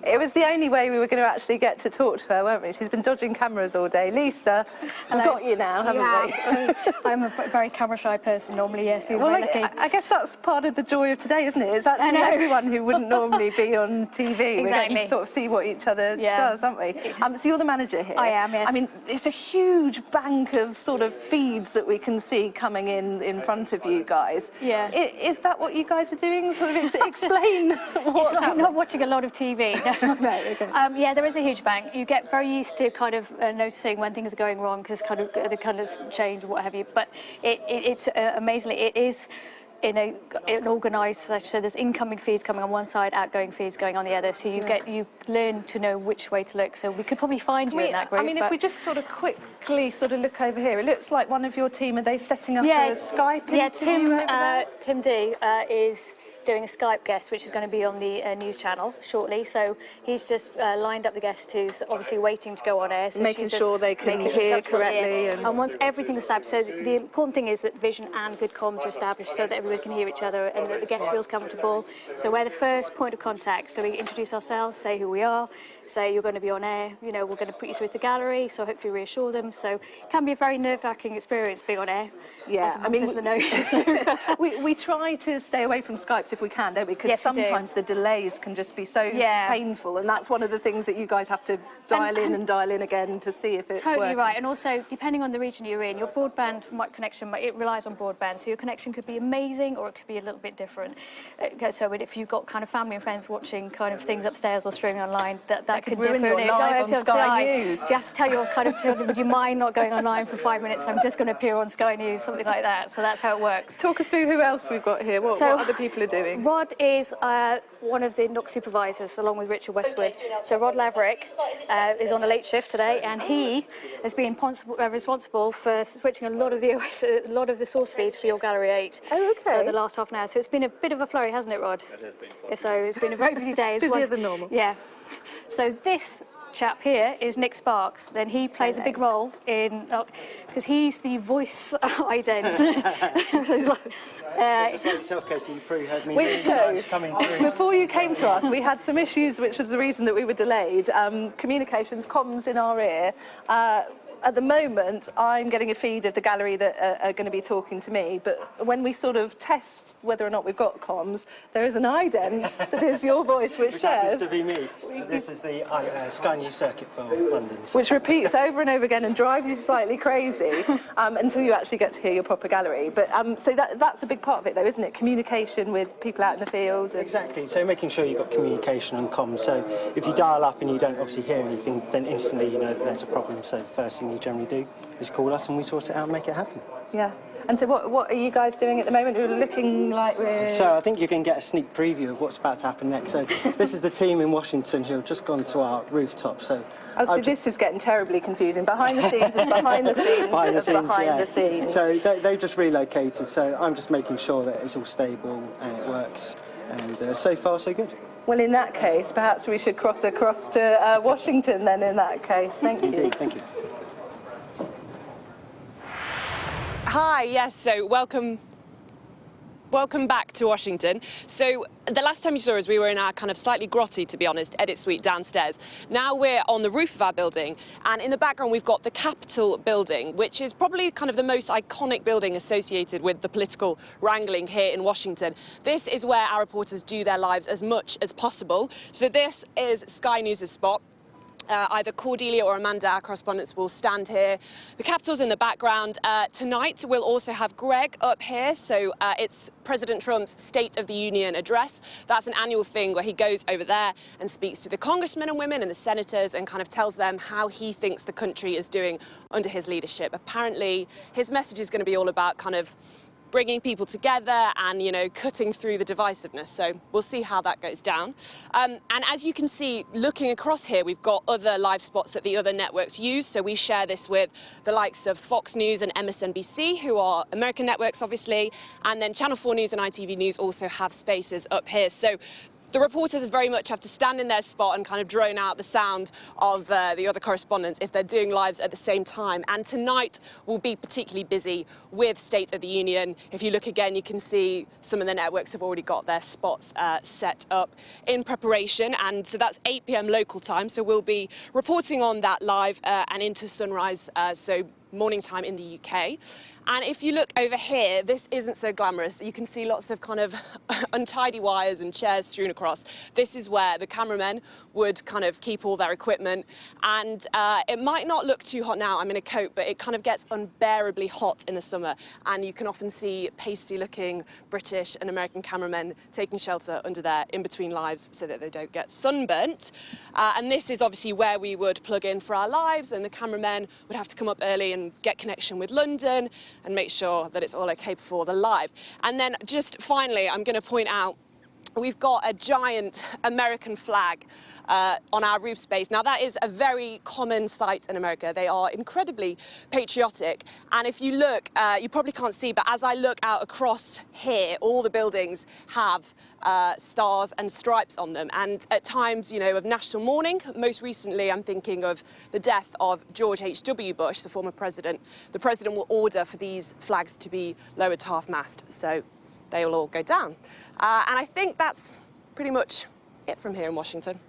It was the only way we were going to actually get to talk to her, weren't we? She's been dodging cameras all day. Lisa, we've got you now, haven't we? I'm a very camera-shy person normally, yes. Well, I guess that's part of the joy of today, isn't it? It's actually everyone who wouldn't normally be on TV. Exactly. We're getting to sort of see what each other does, aren't we? So you're the manager here. I am, yes. I mean, it's a huge bank of sort of feeds that we can see coming in front of you guys. Yeah. Is that what you guys are doing? Sort of explain what's It's like not watching a lot of TV. Right, okay. Yeah, there is a huge bank. You get very used to kind of noticing when things are going wrong because kind of the colours change or what have you. But it's amazingly, it is in an organised section. So there's incoming feeds coming on one side, outgoing feeds going on the other. So you learn to know which way to look. So we could probably find you in that group. I mean, if we just sort of quickly sort of look over here, it looks like one of your team. Are they setting up a Skype interview over there? Tim D is doing a Skype guest, which is going to be on the news channel shortly. So he's just lined up the guest who's obviously waiting to go on air. So making sure they can hear correctly. And once everything's established, so the important thing is that vision and good comms are established so that everybody can hear each other and that the guest feels comfortable. So we're the first point of contact. So we introduce ourselves, say who we are, say you're going to be on air, you know, we're going to put you through the gallery, so hopefully reassure them. So it can be a very nerve-wracking experience being on air. Yeah, I mean, we try to stay away from Skypes if we can, don't we? Because sometimes the delays can just be so painful, and that's one of the things that you guys have to dial in and dial in again to see if it's totally working. Right. And also, depending on the region you're in, your broadband connection, it relies on broadband, so your connection could be amazing or it could be a little bit different. So if you've got kind of family and friends watching kind of things upstairs or streaming online, that could ruin differ. your live on Sky News. You have to tell your kind of children, would you mind not going online for 5 minutes? I'm just going to appear on Sky News, something like that. So that's how it works. Talk us through who else we've got here. What other people are doing? Rod is one of the NOC supervisors, along with Richard Westwood. So Rod Laverick is on a late shift today, and he has been responsible for switching a lot of the source feeds for your Gallery 8. Oh, okay. So the last half an hour. So it's been a bit of a flurry, hasn't it, Rod? It has been. So it's been a very busy day. Busier than normal. Yeah. So this chap here is Nick Sparks, and he plays a big role in because he's the voice ident. Just like yourself, Katie, you probably heard me coming through. Before you came to us, we had some issues, which was the reason that we were delayed. Communications, comms in our ear. At the moment, I'm getting a feed of the gallery that are going to be talking to me, but when we sort of test whether or not we've got comms, there is an ident that is your voice, which says... happens to be me. This is the Sky News circuit for London. Which repeats over and over again and drives you slightly crazy until you actually get to hear your proper gallery. But so that's a big part of it, though, isn't it? Communication with people out in the field. Exactly. So making sure you've got communication and comms. So if you dial up and you don't obviously hear anything, then instantly you know there's a problem. So the first thing you generally do is call us and we sort it out and make it happen. Yeah. And so what are you guys doing at the moment? We're looking like we're... So I think you can get a sneak preview of what's about to happen next. So this is the team in Washington who have just gone to our rooftop. So this is getting terribly confusing. Behind the scenes is behind the scenes behind the scenes. So they've just relocated. So I'm just making sure that it's all stable and it works. And so far, so good. Well, in that case, perhaps we should cross across to Washington then, in that case. Thank you. Indeed, thank you. Hi, yes, so welcome back to Washington. So the last time you saw us, we were in our kind of slightly grotty, to be honest, edit suite downstairs. Now we're on the roof of our building, and in the background we've got the Capitol building, which is probably kind of the most iconic building associated with the political wrangling here in Washington. This is where our reporters do their lives as much as possible. So this is Sky News' spot. Either Cordelia or Amanda, our correspondents, will stand here. The Capitol's in the background. Tonight, we'll also have Greg up here. So it's President Trump's State of the Union address. That's an annual thing where he goes over there and speaks to the congressmen and women and the senators and kind of tells them how he thinks the country is doing under his leadership. Apparently, his message is going to be all about kind of bringing people together and, you know, cutting through the divisiveness. So we'll see how that goes down. And as you can see, looking across here, we've got other live spots that the other networks use. So we share this with the likes of Fox News and MSNBC, who are American networks, obviously. And then Channel 4 News and ITV News also have spaces up here. So the reporters very much have to stand in their spot and kind of drone out the sound of the other correspondents if they're doing lives at the same time. And tonight will be particularly busy with State of the Union. If you look again, you can see some of the networks have already got their spots set up in preparation. And so that's 8 p.m. local time. So we'll be reporting on that live and into sunrise, so morning time in the UK. And if you look over here, this isn't so glamorous. You can see lots of kind of untidy wires and chairs strewn across. This is where the cameramen would kind of keep all their equipment. And it might not look too hot now, I'm in a coat, but it kind of gets unbearably hot in the summer. And you can often see pasty-looking British and American cameramen taking shelter under their in-between lives so that they don't get sunburnt. And this is obviously where we would plug in for our lives, and the cameramen would have to come up early and get connection with London and make sure that it's all okay before the live. And then just finally, I'm going to point out we've got a giant American flag on our roof space. Now, that is a very common sight in America. They are incredibly patriotic. And if you look, you probably can't see, but as I look out across here, all the buildings have stars and stripes on them. And at times, you know, of national mourning, most recently, I'm thinking of the death of George H.W. Bush, the former president. The president will order for these flags to be lowered to half-mast, so they will all go down. And I think that's pretty much it from here in Washington.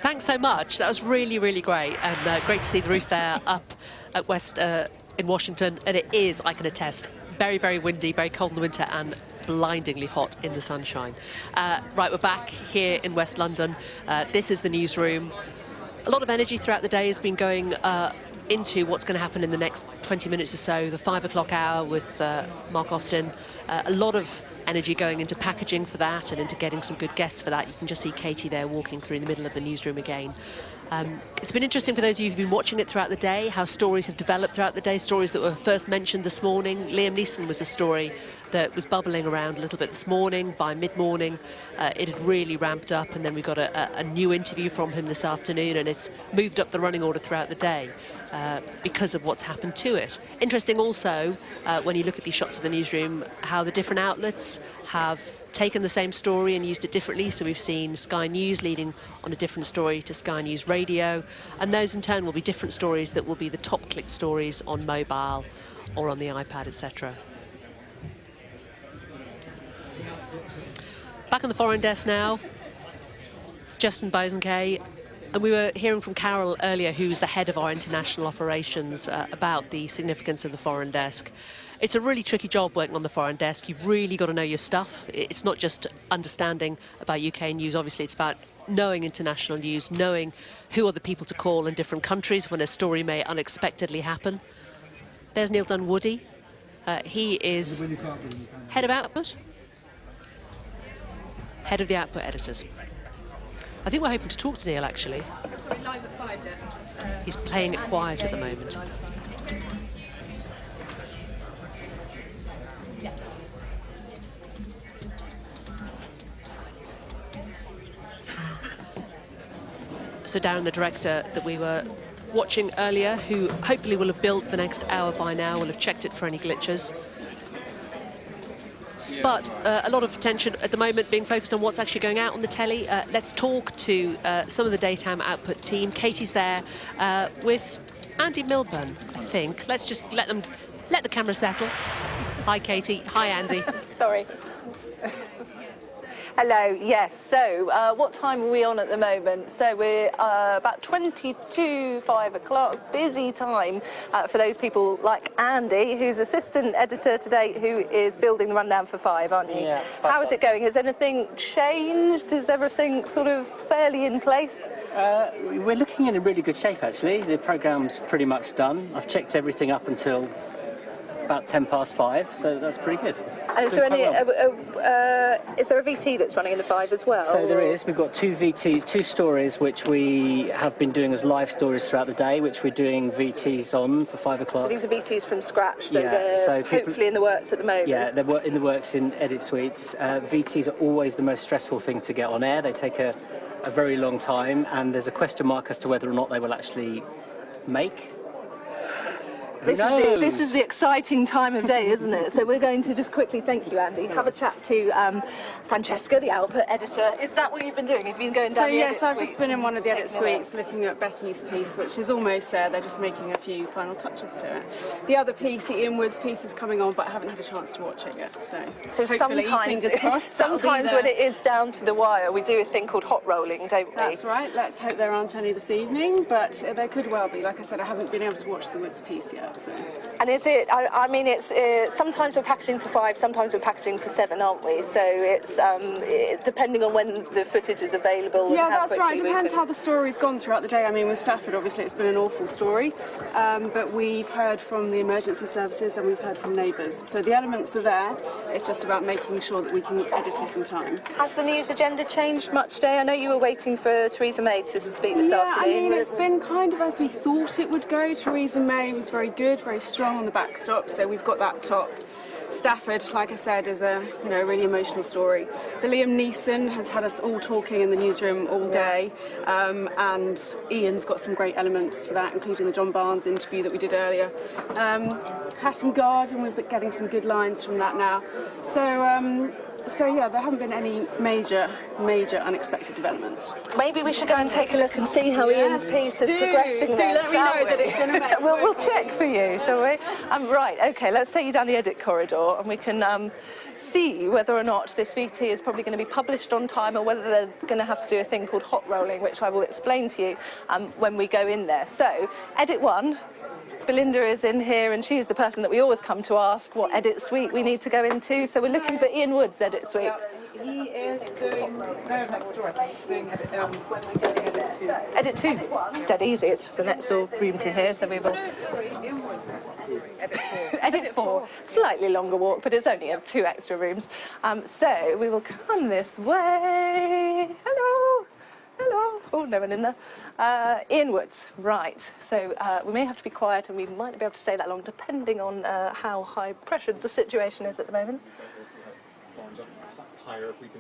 Thanks so much. That was really, really great. And great to see the roof there up at West in Washington. And it is, I can attest, very, very windy, very cold in the winter and blindingly hot in the sunshine. Right, we're back here in West London. This is the newsroom. A lot of energy throughout the day has been going into what's going to happen in the next 20 minutes or so, the 5 o'clock hour with Mark Austin. A lot of energy going into packaging for that and into getting some good guests for that. You can just see Katie there walking through in the middle of the newsroom again. It's been interesting for those of you who've been watching it throughout the day, how stories have developed throughout the day, stories that were first mentioned this morning. Liam Neeson was a story that was bubbling around a little bit this morning. By mid-morning, it had really ramped up, and then we got a new interview from him this afternoon, and it's moved up the running order throughout the day because of what's happened to it. Interesting also, when you look at these shots of the newsroom, how the different outlets have taken the same story and used it differently. So we've seen Sky News leading on a different story to Sky News Radio, and those in turn will be different stories that will be the top clicked stories on mobile or on the iPad, etc. Back on the foreign desk now, it's Justin Bosanquet, and we were hearing from Carol earlier, who's the head of our international operations, about the significance of the foreign desk. It's a really tricky job working on the foreign desk. You've really got to know your stuff. It's not just understanding about UK news, obviously, it's about knowing international news, knowing who are the people to call in different countries when a story may unexpectedly happen. There's Neil Dunwoody. He is head of Output. Head of the Output editors. I think we're hoping to talk to Neil, actually. Sorry, live at 5 then. He's playing it quiet at the moment. also Darren, the director that we were watching earlier, who hopefully will have built the next hour by now, will have checked it for any glitches. But a lot of attention at the moment being focused on what's actually going out on the telly. Let's talk to some of the daytime output team. Katie's there with Andy Milburn, I think. Let's just let the camera settle. Hi, Katie. Hi, Andy. Sorry. Hello, yes. So, what time are we on at the moment? So we're about 5 o'clock, busy time for those people like Andy, who's assistant editor today, who is building the rundown for 5, aren't you? Yeah. How is it going? Has anything changed? Is everything sort of fairly in place? We're looking in a really good shape, actually. The programme's pretty much done. I've checked everything up until about 5:10, so that's pretty good. And is there a VT that's running in the 5 as well? So there is. We've got 2 VTs, 2 stories, which we have been doing as live stories throughout the day, which we're doing VTs on for 5 o'clock. So these are VTs from scratch, so Yeah, they're so people- hopefully in the works at the moment. Yeah, they're in the works in edit suites. VTs are always the most stressful thing to get on air. They take a very long time, and there's a question mark as to whether or not they will actually make. This is the exciting time of day, isn't it? So we're going to just quickly, thank you, Andy, have a chat to Francesca, the output editor. Is that what you've been doing? Have you been going down the edit I've suites? just been in one of the edit Taking a look. suites looking at Becky's piece, which is almost there. They're just making a few final touches to it. The other piece, the Ian Woods piece, is coming on, but I haven't had a chance to watch it yet. So hopefully, fingers crossed, that'll be sometimes there. when it is down to the wire, we do a thing called hot rolling, don't we? That's right. Let's hope there aren't any this evening, but there could well be. Like I said, I haven't been able to watch the Woods piece yet. So. And is it? I mean, it's sometimes we're packaging for 5, sometimes we're packaging for 7, aren't we? So it's depending on when the footage is available. Yeah, and how that's right. It quickly depends we how the story's gone throughout the day. I mean, with Stafford, obviously, it's been an awful story, but we've heard from the emergency services and we've heard from neighbours. So the elements are there. It's just about making sure that we can edit it in time. Has the news agenda changed much today? I know you were waiting for Theresa May to speak this afternoon. I mean, it's been kind of as we thought it would go. Theresa May was very good, very strong on the backstop, so we've got that top. Stafford, like I said, is a really emotional story. The Liam Neeson has had us all talking in the newsroom all day, and Ian's got some great elements for that, including the John Barnes interview that we did earlier. Hatton Garden, we're getting some good lines from that now. So yeah, there haven't been any major unexpected developments. Maybe we should go and take a look and see how Ian's piece is progressing. Let me know that it's going to make. We'll check for you, shall we? Right, okay, let's take you down the edit corridor and we can see whether or not this VT is probably going to be published on time, or whether they're going to have to do a thing called hot rolling, which I will explain to you when we go in there. So, edit 1. Belinda is in here, and she's the person that we always come to ask what edit suite we need to go into. So we're looking for Ian Wood's edit suite. He is doing next door, I think, doing edit 2. Edit 2, dead easy. It's just the next door room to here. So we will. Edit 4, slightly longer walk, but it's only 2 extra rooms. So we will come this way. Hello. Hello. Oh, no one in there. Ian Woods, right. So we may have to be quiet, and we might not be able to stay that long, depending on how high-pressured the situation is at the moment.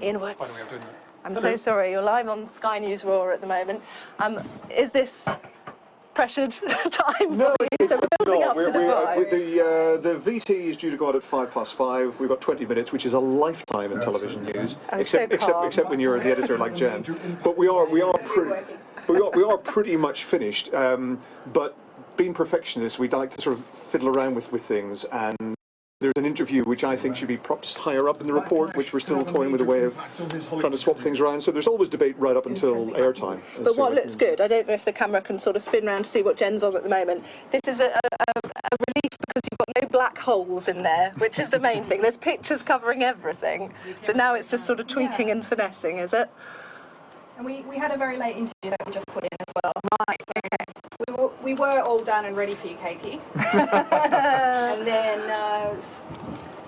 Ian Woods. I'm so sorry, you're live on Sky News Raw at the moment. Is this pressured time? No, it's not. The the VT is due to go out at 5:05. We've got 20 minutes, which is a lifetime in television news, except when you're the editor like Jen. But we are pretty much finished. But being perfectionists, we'd like to sort of fiddle around with things, and there's an interview which I think should be props higher up in the report, which we're still toying with a way of trying to swap things around. So there's always debate right up until airtime. But what looks good, I don't know if the camera can sort of spin round to see what Jen's on at the moment. This is a relief because you've got no black holes in there, which is the main thing. There's pictures covering everything. So now it's just sort of tweaking and finessing, is it? And we had a very late interview that we just put in as well. Right, so we were all done and ready for you, Katie. And then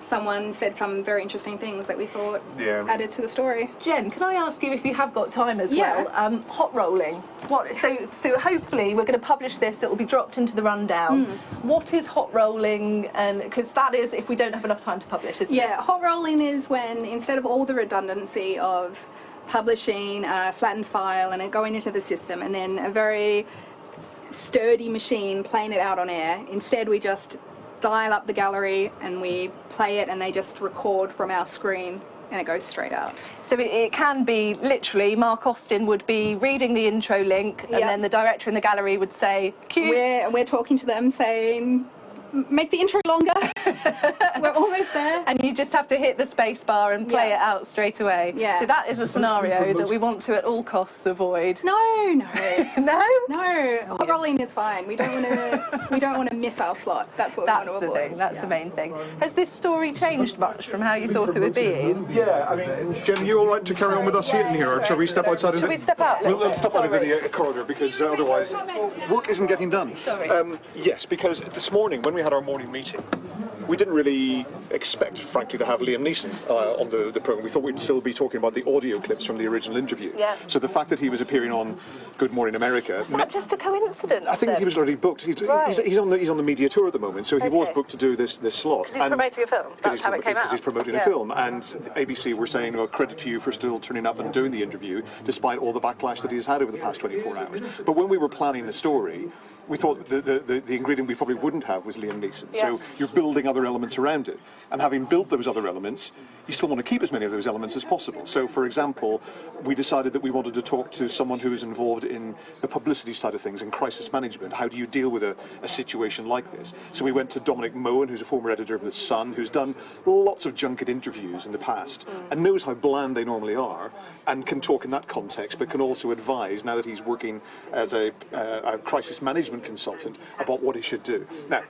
someone said some very interesting things that we thought added to the story. Jen, can I ask you if you have got time as well? Hot rolling. What? So hopefully we're going to publish this. It will be dropped into the rundown. What is hot rolling? And because that is if we don't have enough time to publish, isn't it? Yeah, hot rolling is when instead of all the redundancy of publishing a flattened file and it going into the system, and then a very sturdy machine playing it out on air. Instead, we just dial up the gallery and we play it, and they just record from our screen and it goes straight out. So it can be literally, Mark Austin would be reading the intro link, and then the director in the gallery would say, cue. We're talking to them saying, make the intro longer. We're almost there. And you just have to hit the space bar and play it out straight away. Yeah. So that is a scenario that we want to at all costs avoid. No. No? No. Hot rolling is fine. We don't want to miss our slot. That's what we want to avoid. That's the main thing. Has this story changed much from how you thought it would be? Yeah, I mean, Jen, you all right to carry on with us in here, or shall we step outside? Shall we step out? We'll step out into the corridor, because otherwise work isn't getting done. Sorry. Yes, because this morning when we had our morning meeting, we didn't really expect, frankly, to have Liam Neeson on the programme. We thought we'd still be talking about the audio clips from the original interview. Yeah. So the fact that he was appearing on Good Morning America... Is that just a coincidence? I think he was already booked. He's on the media tour at the moment, so he was booked to do this slot. Because he's promoting a film. That's how it came out. Because he's promoting a film, and ABC were saying, well, credit to you for still turning up and doing the interview, despite all the backlash that he's had over the past 24 hours. But when we were planning the story, we thought the ingredient we probably wouldn't have was Liam Neeson. So you're building other elements around it. And having built those other elements, you still want to keep as many of those elements as possible. So, for example, we decided that we wanted to talk to someone who is involved in the publicity side of things, in crisis management. How do you deal with a situation like this? So we went to Dominic Moen, who's a former editor of The Sun, who's done lots of junket interviews in the past and knows how bland they normally are, and can talk in that context, but can also advise, now that he's working as a crisis management consultant, about what he should do. Now,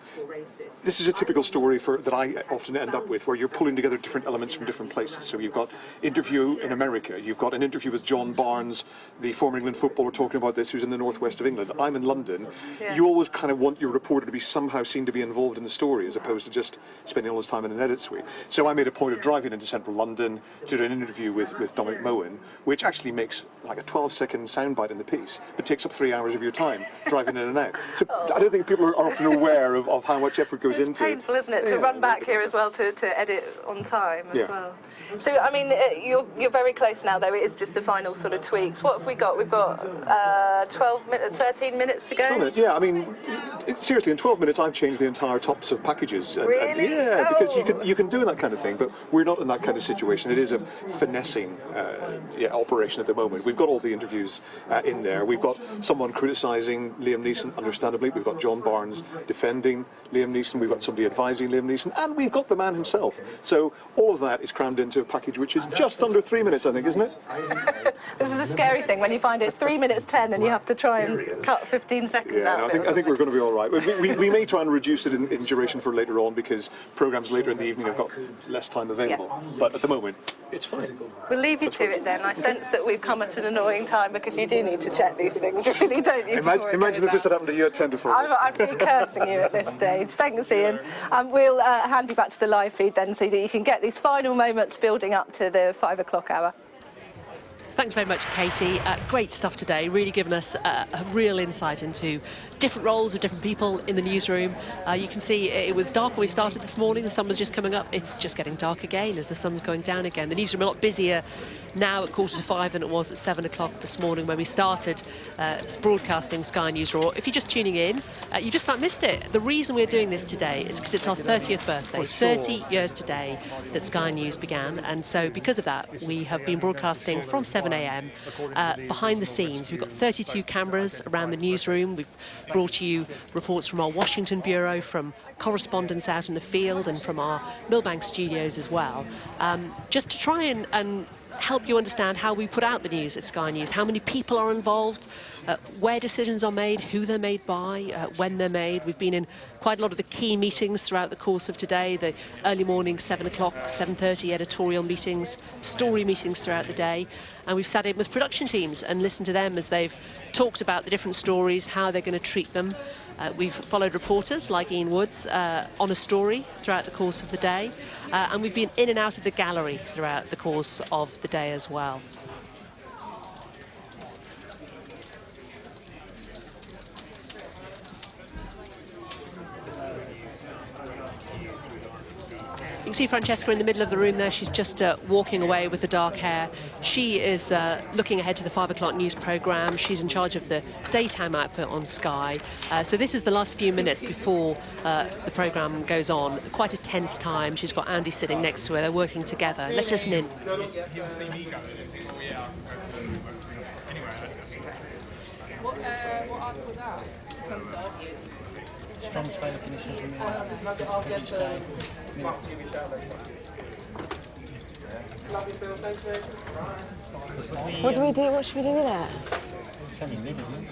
this is a typical story that I often end up with, where you're pulling together different elements from different places. So you've got interview in America, you've got an interview with John Barnes, the former England footballer, talking about this, who's in the northwest of England. I'm in London. You always kind of want your reporter to be somehow seen to be involved in the story, as opposed to just spending all his time in an edit suite. So I made a point of driving into central London to do an interview with Dominic Moen, which actually makes like a 12-second soundbite in the piece, but takes up 3 hours of your time driving in and out. So I don't think people are often aware of how much effort goes into it. It's painful, isn't it, to run back here as well, to edit on time as well. So, I mean, you're very close now, though. It is just the final sort of tweaks. What have we got? We've got 13 minutes to go? 12 minutes, yeah. I mean, seriously, in 12 minutes I've changed the entire tops of packages. Really? Yeah, because you can do that kind of thing, but we're not in that kind of situation. It is a finessing operation at the moment. We've got all the interviews in there. We've got someone criticising Liam Neeson, understandably. We've got John Barnes defending Liam Neeson. We've got somebody advising Liam Neeson, and we've got the man himself. So all of that is crammed into a package which is just under 3 minutes, I think, isn't it? This is the scary thing, when you find it's 3 minutes 10 and you have to try and cut 15 seconds out of it. I think we're going to be all right. We may try and reduce it in duration for later on, because programmes later in the evening have got less time available. But at the moment, it's fine. We'll leave you to it then. I sense that we've come at an annoying time, because you do need to check these things, really, don't you? Imagine if this had happened to you at 10 to 4. I'd be cursing you at this stage. Thanks, Ian. We'll hand you back to the live feed then, so that you can get these final moments building up to the 5 o'clock hour. Thanks very much, Katie. Great stuff today, really given us a real insight into different roles of different people in the newsroom. You can see it was dark when we started this morning, the sun was just coming up. It's just getting dark again as the sun's going down again. The newsroom a lot busier now at 4:45 than it was at 7 o'clock this morning when we started broadcasting Sky News Raw. If you're just tuning in, you just about missed it. The reason we're doing this today is because it's our 30th birthday, 30 years today that Sky News began, and so because of that we have been broadcasting from 7 a.m. Behind the scenes. We've got 32 cameras around the newsroom. We've brought you reports from our Washington bureau, from correspondents out in the field, and from our Millbank studios as well, just to try and help you understand how we put out the news at Sky News, how many people are involved, where decisions are made, who they're made by, when they're made. We've been in quite a lot of the key meetings throughout the course of today, the early morning 7 o'clock, 7:30 editorial meetings, story meetings throughout the day, and we've sat in with production teams and listened to them as they've talked about the different stories, how they're going to treat them. We've followed reporters like Ian Woods on a story throughout the course of the day, and we've been in and out of the gallery throughout the course of the day as well. You can see Francesca in the middle of the room there. She's just walking away with the dark hair. She is looking ahead to the 5 o'clock news programme. She's in charge of the daytime output on Sky. So this is the last few minutes before the programme goes on. Quite a tense time. She's got Andy sitting next to her. They're working together. Let's listen in. What article was that? Strong Taylor conditions in What do we do? What should we do with it? It's only mid, isn't it?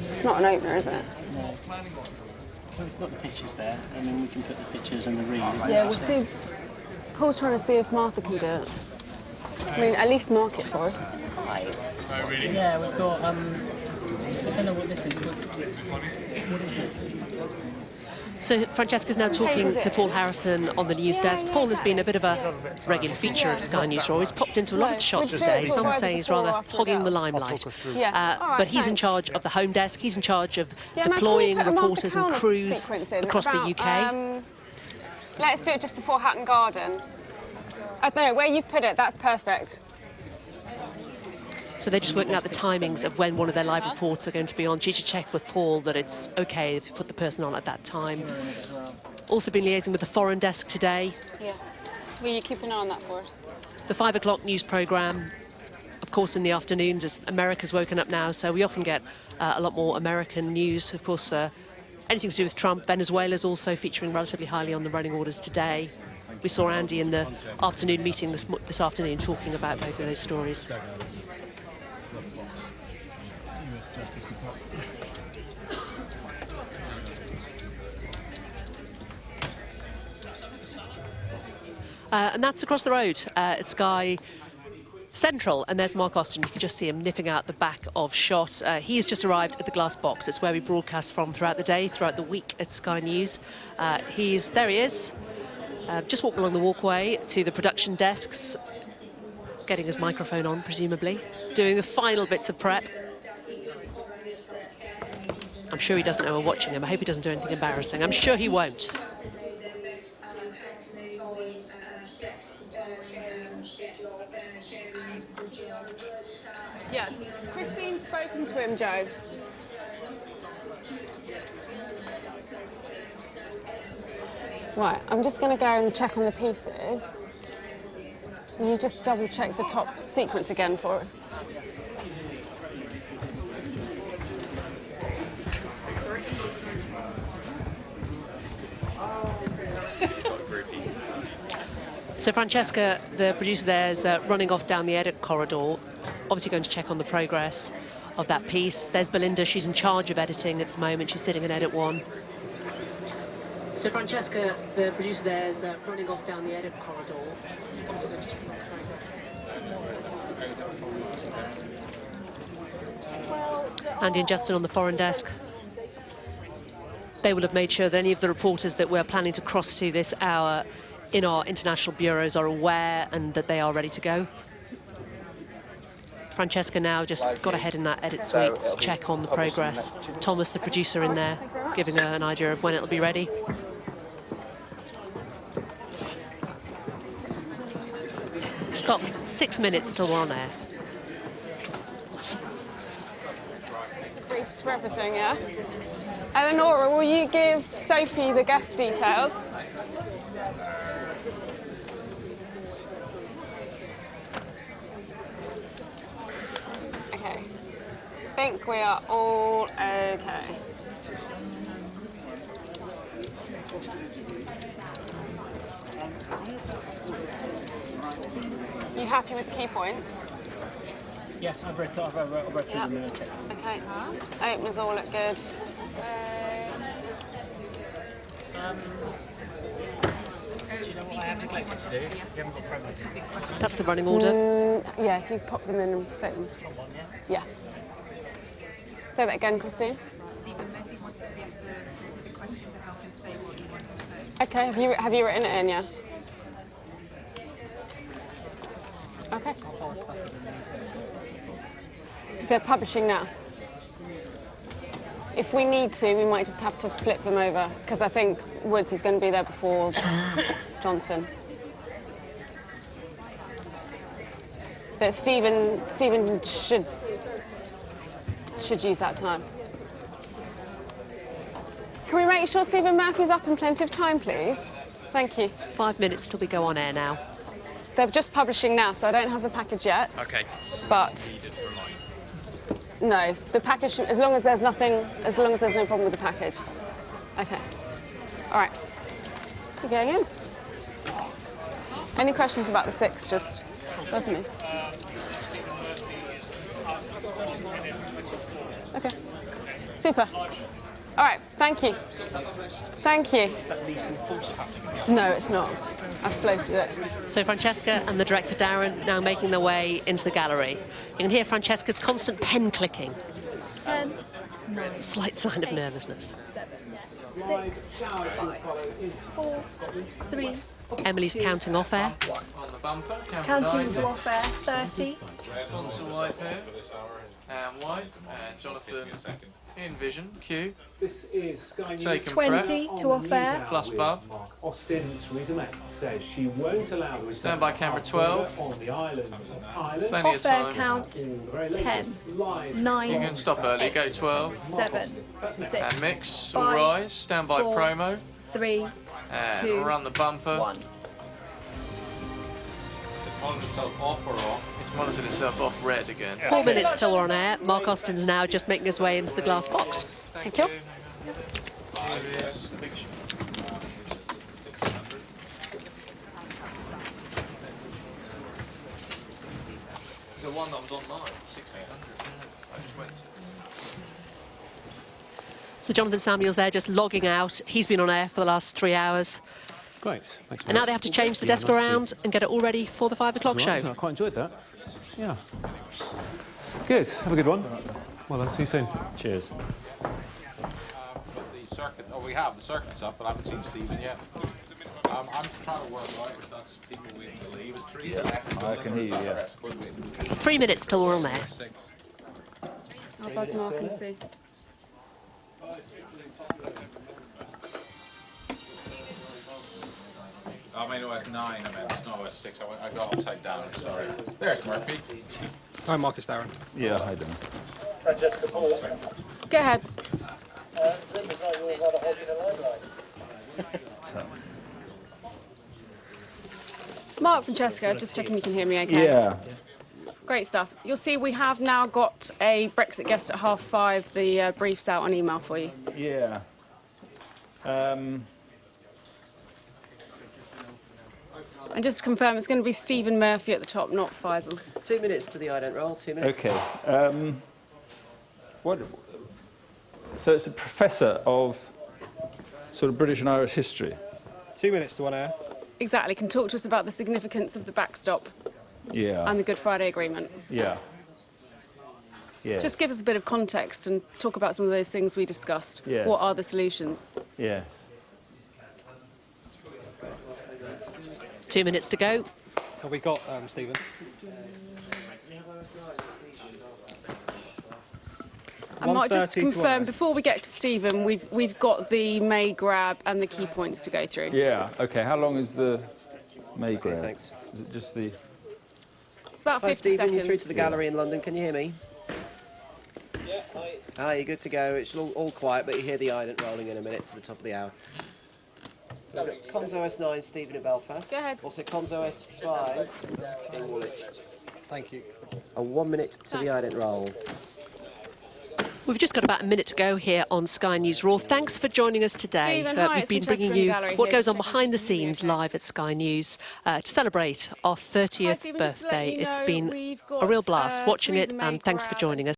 It's not an opener, is it? No. We've got the pictures there, and then we can put the pictures and the read, isn't it? Yeah, we'll see. Paul's trying to see if Martha can do it. I mean, at least mark it for us. Oh, really? Yeah, we've got, I don't know what this is. What is this? So Francesca's now talking to Paul Harrison on the news desk. Paul has been a bit of a regular feature of Sky Newsroom. He's popped into a lot of shots today. Some say he's rather hogging the limelight. But he's in charge of the home desk. He's in charge of deploying reporters and crews across the UK. Let's do it just before Hatton Garden. I don't know, where you put it, that's perfect. So they're just working out the timings of when one of their live reports are going to be on. She should check with Paul that it's OK if you put the person on at that time. Also been liaising with the foreign desk today. Yeah. Will you keep an eye on that for us? The 5 o'clock news programme, of course, in the afternoons, as America's woken up now, so we often get a lot more American news. Of course, anything to do with Trump. Venezuela's also featuring relatively highly on the running orders today. We saw Andy in the afternoon meeting this afternoon talking about both of those stories. And that's across the road at Sky Central, and there's Mark Austin. You can just see him nipping out the back of shot. He has just arrived at the glass box. It's where we broadcast from throughout the day, throughout the week at Sky News. There he is, just walking along the walkway to the production desks, getting his microphone on, presumably, doing the final bits of prep. I'm sure he doesn't know we're watching him. I hope he doesn't do anything embarrassing. I'm sure he won't. Yeah, Christine's spoken to him, Joe. Right, I'm just going to go and check on the pieces. Will you just double check the top sequence again for us? So Francesca, the producer there, is running off down the edit corridor, obviously going to check on the progress of that piece. There's Belinda, she's in charge of editing at the moment. She's sitting in edit 1. So Francesca, the producer there, is running off down the edit corridor, obviously going to check on the progress. Andy and Justin on the foreign desk. They will have made sure that any of the reporters that we're planning to cross to this hour in our international bureaus are aware and that they are ready to go. Francesca now just got ahead in that edit suite to check on the progress. Thomas, the producer, in there, giving her an idea of when it'll be ready. We've got 6 minutes till we're on air. Briefs for everything, yeah? Eleonora, will you give Sophie the guest details? Okay. I think we are all okay. You happy with the key points? Yes, I've read through them and I checked them. Okay. Openers all look good. Do you know what I have neglected to do? You haven't got promos. That's the running order. Yeah, if you pop them in and fit them. Yeah. Say that again, Christine. Okay, have you written it in, yeah? Okay. They're publishing now. If we need to, we might just have to flip them over, because I think Woods is going to be there before Johnson. that Stephen should use that time. Can we make sure Stephen Murphy's up in plenty of time, please? Thank you. 5 minutes till we go on air now. They're just publishing now, so I don't have the package yet. OK. But no, the package, as long as there's no problem with the package. OK. All right. We're going in. Any questions about the 6, just buzz me. OK. Super. All right, thank you. Thank you. No, it's not. I've floated it. So Francesca and the director Darren now making their way into the gallery. You can hear Francesca's constant pen clicking. 10, 9, Slight sign of nervousness. 7, 6, 5, 4, 3. Emily's counting off air. Counting to off air, 30. Sponsor white here, and white, and Jonathan in vision, Q. This is Sky News. Taken 20 prep. to off air. Plus Bob. Austin, Theresa May says she won't allow the Stand by camera 12. on the island of Ireland. Plenty of Off air time. count, 10, 9. You can stop early, go 12. 7, 6. And mix, 5, all rise, stand by 4, promo. 3, And 2, run the bumper. 1. Monitored itself off or off? It's monitored itself off red again. 4 minutes still on air. Mark Austin's now just making his way into the glass box. Thank you. The one that was online, 1600. I just went. So Jonathan Samuels there just logging out. He's been on air for the last 3 hours. Great. Thanks. And now they have to change the desk around and get it all ready for the 5 o'clock show. I quite enjoyed that. Yeah. Good. Have a good one. Well, I'll see you soon. Cheers. The circuit, we have the circuit's up, but I haven't seen Stephen yet. I'm trying to work out if that's people waiting to leave. Is Teresa left? I can hear you, yeah. 3 minutes till we're on air. I'll buzz Mark and see. I mean, it was 9, I meant, no, it was 6. I got upside down, sorry. There's Murphy. Hi, Marcus Darren. Yeah, hi, Dan. Francesca Paul. Go ahead. Mark, Francesca, just checking you can hear me okay. Yeah. Great stuff. You'll see we have now got a Brexit guest at 5:30. The brief's out on email for you. Yeah. And just to confirm, it's going to be Stephen Murphy at the top, not Faisal. 2 minutes to the ident roll, 2 minutes. Okay. So it's a professor of sort of British and Irish history. 2 minutes to 1 hour. Exactly. Can talk to us about the significance of the backstop Yeah. and the Good Friday Agreement. Yeah. Yes. Just give us a bit of context and talk about some of those things we discussed. Yes. What are the solutions? Yes. 2 minutes to go. Have we got Stephen? And Mark, just to confirm, before we get to Stephen, we've got the May grab and the key points to go through. Yeah. Okay. How long is the May grab? Thanks. Is it just the? It's about 50 Hi, Stephen, seconds. you're through to the gallery in London. Can you hear me? Yeah, hi. Hi, you're good to go. It's all quiet, but you hear the ident rolling in a minute to the top of the hour. So we've got Comms OS 9, Stephen in Belfast. Go ahead. Also Comms OS 5 in Woolwich. Thank you. And 1 minute to the ident roll. We've just got about a minute to go here on Sky News Raw. Thanks for joining us today. Stephen, hi, We've it's been Francesca bringing in the you gallery what here, goes on just behind the scenes live at Sky News to celebrate our 30th Stephen, just to let birthday. you It's know, been we've a real got, blast watching Theresa it, May and thanks for grab joining us.